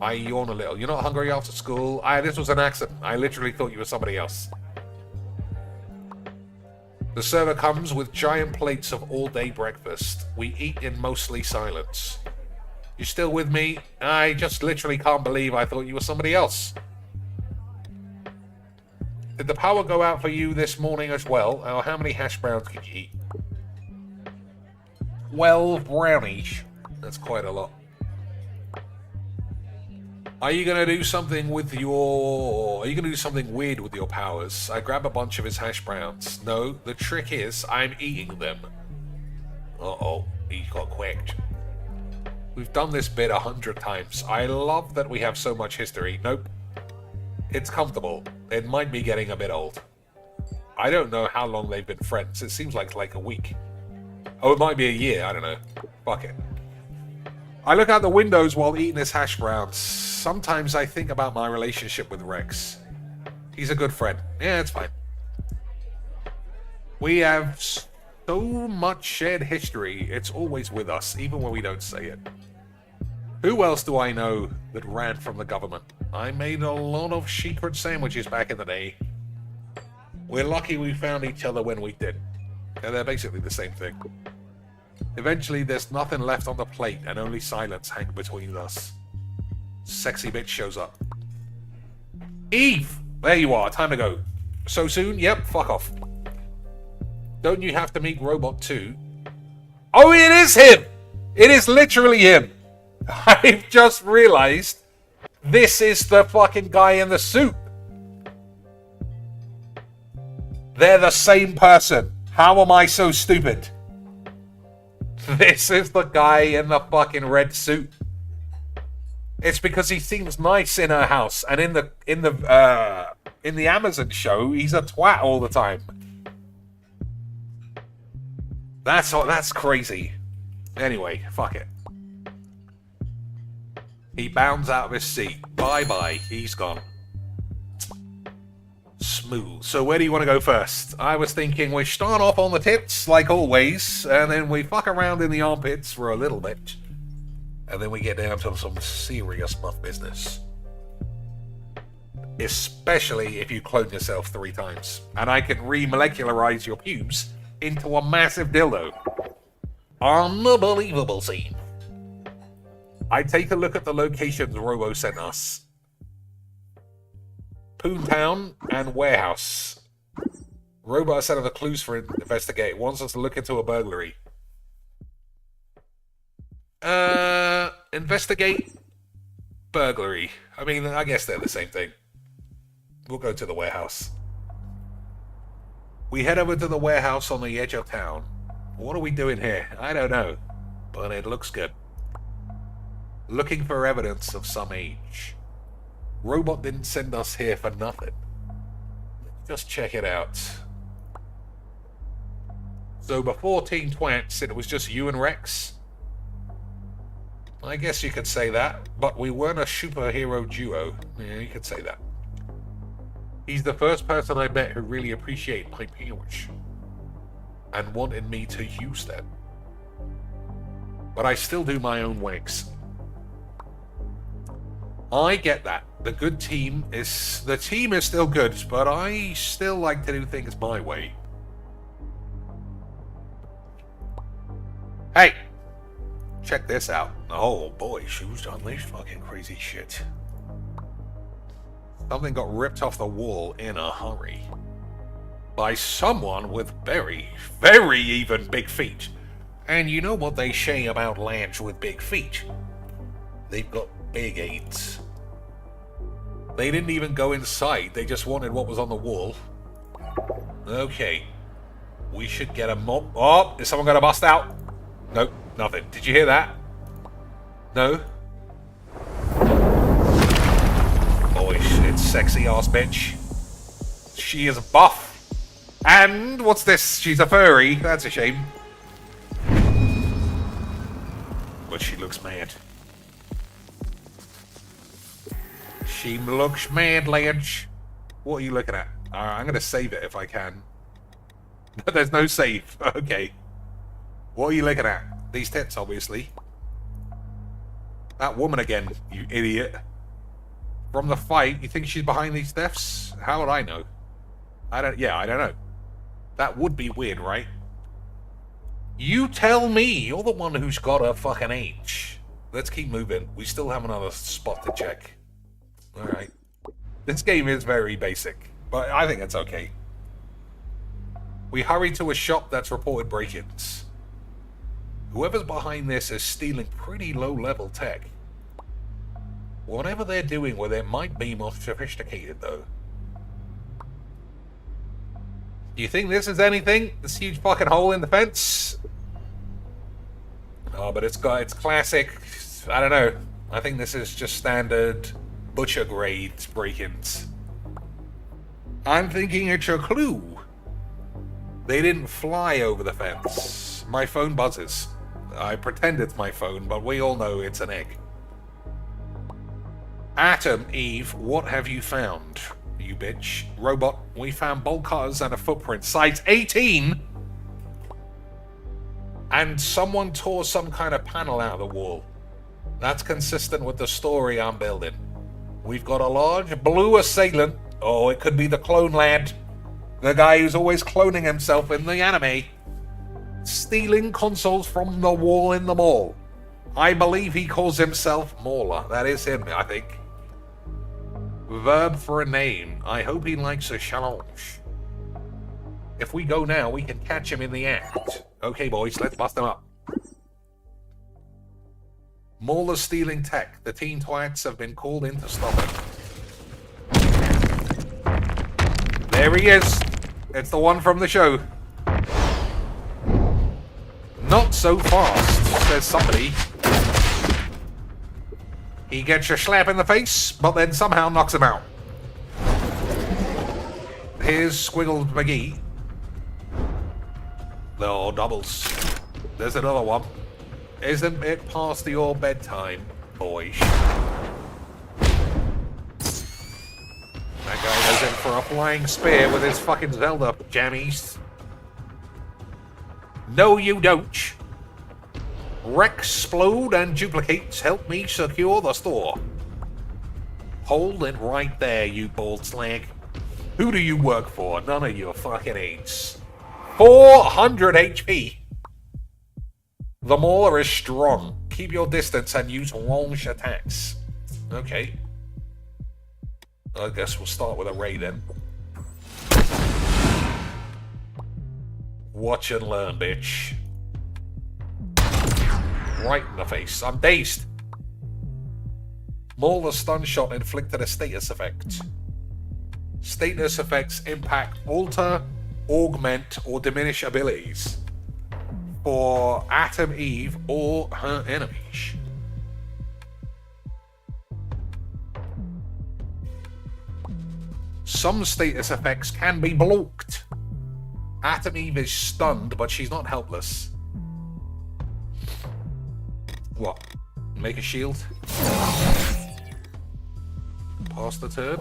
I yawn a little. You're not hungry after school? This was an accident. I literally thought you were somebody else. The server comes with giant plates of all-day breakfast. We eat in mostly silence. You still with me? I just literally can't believe I thought you were somebody else. Did the power go out for you this morning as well? Or how many hash browns can you eat? 12 brownies. That's quite a lot. Are you gonna do something with your... Are you gonna do something weird with your powers? I grab a bunch of his hash browns. No, the trick is I'm eating them. Uh-oh, he got quacked. We've done this bit 100 times. I love that we have so much history. Nope. It's comfortable. It might be getting a bit old. I don't know how long they've been friends. It seems like a week. Oh, it might be a year. I don't know. Fuck it. I look out the windows while eating his hash browns. Sometimes I think about my relationship with Rex. He's a good friend. Yeah, it's fine. We have so much shared history. It's always with us, even when we don't say it. Who else do I know that ran from the government? I made a lot of secret sandwiches back in the day. We're lucky we found each other when we did. And they're basically the same thing. Eventually, there's nothing left on the plate and only silence hang between us. Sexy bitch shows up. Eve! There you are, time to go. So soon? Yep, fuck off. Don't you have to meet Robot too? Oh, it is him! It is literally him! I've just realized this is the fucking guy in the suit. They're the same person. How am I so stupid? This is the guy in the fucking red suit. It's because he seems nice in her house, and in the Amazon show, he's a twat all the time. That's crazy. Anyway, fuck it. He bounds out of his seat. Bye-bye. He's gone. Smooth. So where do you want to go first? I was thinking we start off on the tits, like always, and then we fuck around in the armpits for a little bit, and then we get down to some serious muff business. Especially if you clone yourself 3 times, and I can remolecularize your pubes into a massive dildo. Unbelievable scene. I take a look at the locations Robo sent us. Poontown and Warehouse. Robot set of the clues for investigate. Wants us to look into a burglary. Investigate. Burglary. I mean, I guess they're the same thing. We'll go to the warehouse. We head over to the warehouse on the edge of town. What are we doing here? I don't know. But it looks good. Looking for evidence of some age. Robot didn't send us here for nothing. Just check it out. So before Teen Twats, it was just you and Rex? I guess you could say that, but we weren't a superhero duo. Yeah, you could say that. He's the first person I met who really appreciated my powers and wanted me to use them. But I still do my own wanks. I get that. The team is still good, but I still like to do things my way. Hey! Check this out. Oh boy, who's done this fucking crazy shit? Something got ripped off the wall in a hurry. By someone with very, very even big feet. And you know what they say about lads with big feet? They've got big aids. They didn't even go inside, they just wanted what was on the wall. Okay. We should get a mob. Oh, is someone gonna bust out? Nope, nothing. Did you hear that? No? Boy, it's sexy ass bitch. She is buff. And what's this? She's a furry. That's a shame. But she looks mad. She looks mad, lads. What are you looking at? Alright, I'm gonna save it if I can. There's no save. Okay. What are you looking at? These tits, obviously. That woman again, you idiot. From the fight, you think she's behind these thefts? How would I know? I don't know. That would be weird, right? You tell me. You're the one who's got a fucking age. Let's keep moving. We still have another spot to check. Alright. This game is very basic, but I think it's okay. We hurry to a shop that's reported break-ins. Whoever's behind this is stealing pretty low-level tech. Whatever they're doing with it might be more sophisticated, though. Do you think this is anything? This huge fucking hole in the fence? Oh, but it's classic. I don't know. I think this is just standard butcher grade break-ins. I'm thinking it's a clue. They didn't fly over the fence. My phone buzzes. I pretend it's my phone, but we all know it's an egg. Atom, Eve, what have you found? You bitch. Robot, we found bolt cutters and a footprint. Size 18! And someone tore some kind of panel out of the wall. That's consistent with the story I'm building. We've got a large blue assailant. Oh, it could be the clone lad. The guy who's always cloning himself in the anime. Stealing consoles from the wall in the mall. I believe he calls himself Mauler. That is him, I think. Verb for a name. I hope he likes a challenge. If we go now, we can catch him in the act. Okay, boys, let's bust him up. Mauler stealing tech. The Teen Twats have been called in to stop him. There he is. It's the one from the show. Not so fast, says somebody. He gets a slap in the face, but then somehow knocks him out. Here's Squiggle McGee. Oh, doubles. There's another one. Isn't it past your bedtime, boy? That guy goes in for a flying spear with his fucking Zelda jammies. No, you don't. Rexplode and duplicates help me secure the store. Hold it right there, you bald slag. Who do you work for? None of your fucking aids. 400 HP. The Mauler is strong. Keep your distance and use range attacks. Okay. I guess we'll start with a ray then. Watch and learn, bitch. Right in the face. I'm dazed. Mauler stun shot inflicted a status effect. Status effects impact, alter, augment, or diminish abilities for Atom Eve or her enemies. Some status effects can be blocked. Atom Eve is stunned, but she's not helpless. What? Make a shield? Pass the turn.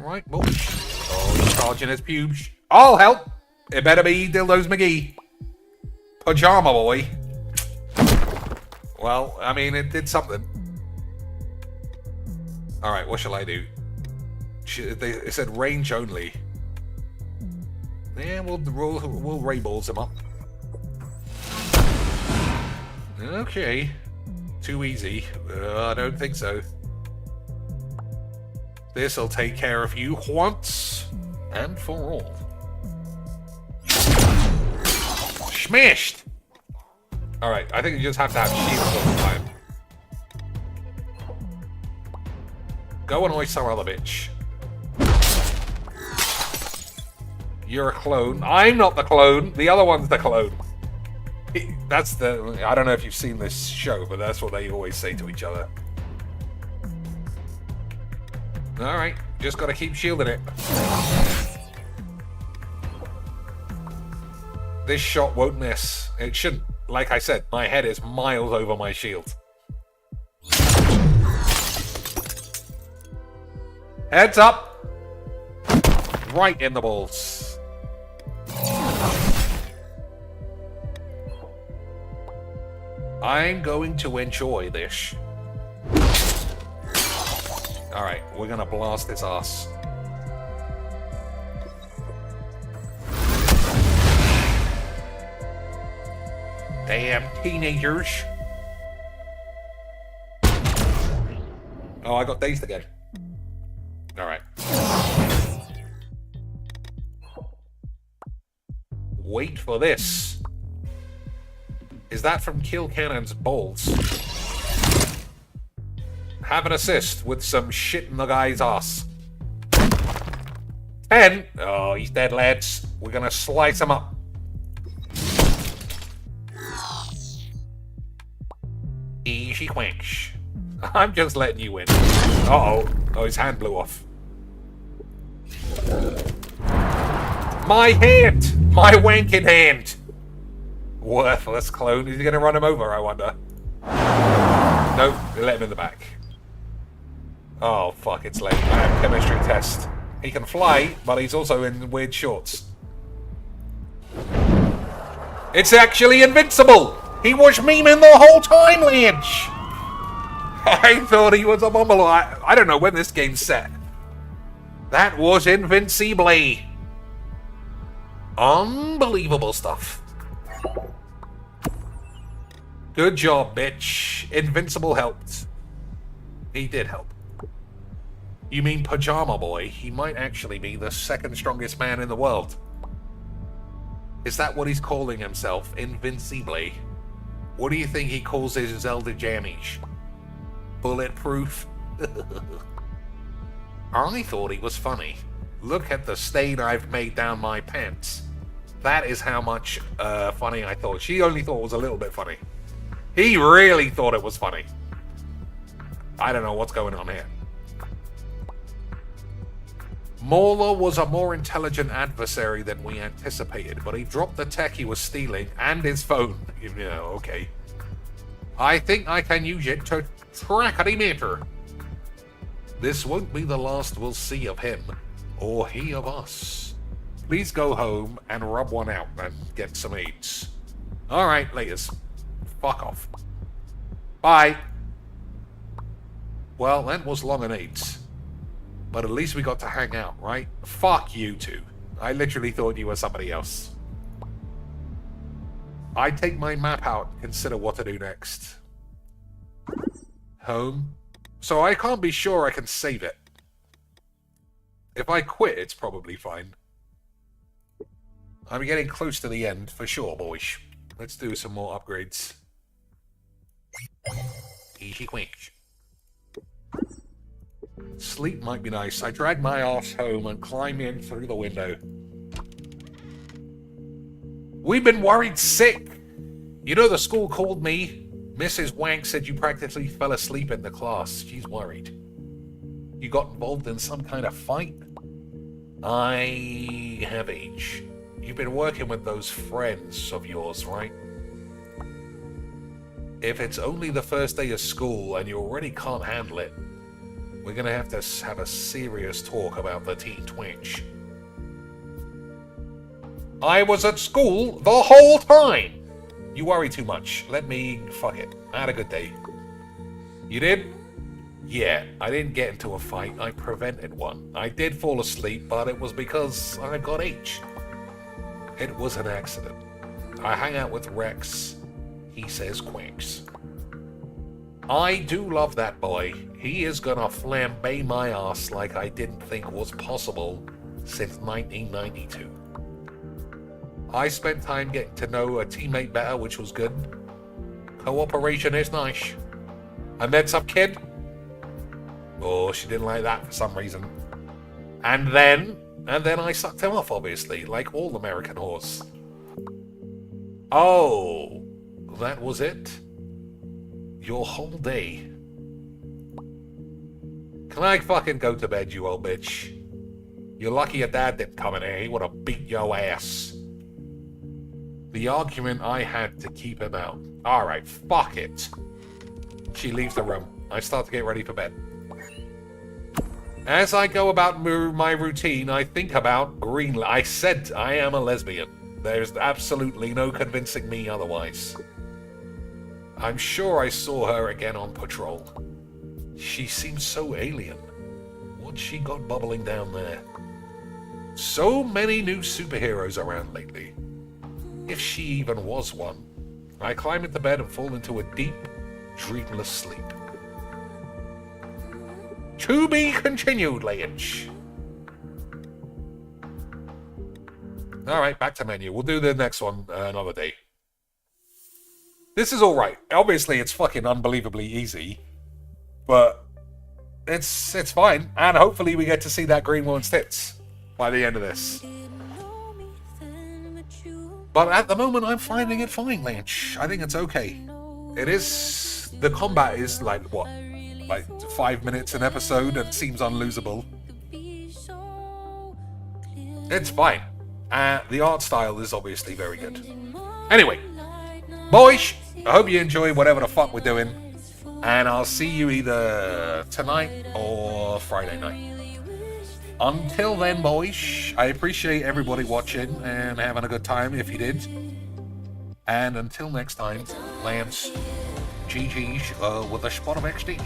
Right? Oh, he's charging his pubes. I'll help! It better be Dildos McGee. Pajama boy. Well, I mean, it did something. Alright, what shall I do? It said range only. Yeah, we'll ray balls him up. Okay. Too easy. I don't think so. This'll take care of you once and for all. Smashed! Alright, I think you just have to have shields all the time. Go annoy some other bitch. You're a clone. I'm not the clone. The other one's the clone. That's the... I don't know if you've seen this show, but that's what they always say to each other. Alright, just gotta keep shielding it. This shot won't miss. It shouldn't. Like I said, my head is miles over my shield. Heads up! Right in the balls. I'm going to enjoy this. Alright, we're gonna blast his ass. Damn teenagers. Oh, I got dazed again. Alright. Wait for this. Is that from Kill Cannon's balls? Have an assist with some shit in the guy's ass. 10. Oh, he's dead, lads. We're gonna slice him up. Easy quench. I'm just letting you win. Uh-oh. Oh, his hand blew off. My hand! My wanking hand! Worthless clone. Is he gonna run him over, I wonder? Nope, let him in the back. Oh, fuck, it's late. I have chemistry test. He can fly, but he's also in weird shorts. It's actually Invincible! He was memeing the whole time, Lynch! I thought he was a Bongler. I don't know when this game's set. That was Invincible. Unbelievable stuff. Good job, bitch. Invincible helped. He did help. You mean Pajama Boy? He might actually be the second strongest man in the world. Is that what he's calling himself? Invincible? What do you think he calls his Zelda jammies? Bulletproof? I thought he was funny. Look at the stain I've made down my pants. That is how much funny I thought. She only thought it was a little bit funny. He really thought it was funny. I don't know what's going on here. Mauler was a more intelligent adversary than we anticipated, but he dropped the tech he was stealing and his phone. Yeah, okay. I think I can use it to track a meter. This won't be the last we'll see of him, or he of us. Please go home and rub one out and get some AIDS. Alright, laters. Fuck off. Bye. Well, that was long and AIDS. But at least we got to hang out, right? Fuck you two. I literally thought you were somebody else. I take my map out and consider what to do next. Home. So I can't be sure I can save it. If I quit, it's probably fine. I'm getting close to the end, for sure, boys. Let's do some more upgrades. Easy quick. Sleep might be nice. I drag my ass home and climb in through the window. We've been worried sick. You know, the school called me. Mrs. Wank said you practically fell asleep in the class. She's worried. You got involved in some kind of fight? I have age. You've been working with those friends of yours, right? If it's only the first day of school and you already can't handle it, we're gonna have to have a serious talk about the teen twitch. I was at school the whole time! You worry too much. Let me... fuck it. I had a good day. You did? Yeah, I didn't get into a fight. I prevented one. I did fall asleep, but it was because I got H. It was an accident. I hang out with Rex. He says quacks. I do love that boy. He is gonna flambe my ass like I didn't think was possible since 1992. I spent time getting to know a teammate better, which was good. Cooperation is nice. I met some kid. Oh, she didn't like that for some reason. And then I sucked him off, obviously, like all American whores. Oh, that was it? Your whole day? Can I fucking go to bed, you old bitch? You're lucky your dad didn't come in here. He would have beat your ass. The argument I had to keep him out. Alright, fuck it. She leaves the room. I start to get ready for bed. As I go about my routine, I think about Greenland. I said I am a lesbian. There's absolutely no convincing me otherwise. I'm sure I saw her again on patrol. She seems so alien. What's she got bubbling down there? So many new superheroes around lately. If she even was one. I climb into bed and fall into a deep, dreamless sleep. To be continued, Lynch. Alright, back to menu. We'll do the next one another day. This is alright. Obviously, it's fucking unbelievably easy. But it's fine. And hopefully we get to see that green woman's tits by the end of this. But at the moment, I'm finding it fine, Lynch. I think it's okay. It is... The combat is like, what? Like 5 minutes an episode and seems unlosable. It's fine. The art style is obviously very good. Anyway, boys, I hope you enjoy whatever the fuck we're doing. And I'll see you either tonight or Friday night. Until then, boys, I appreciate everybody watching and having a good time if you did. And until next time, Lance, GG's with a spot of XD.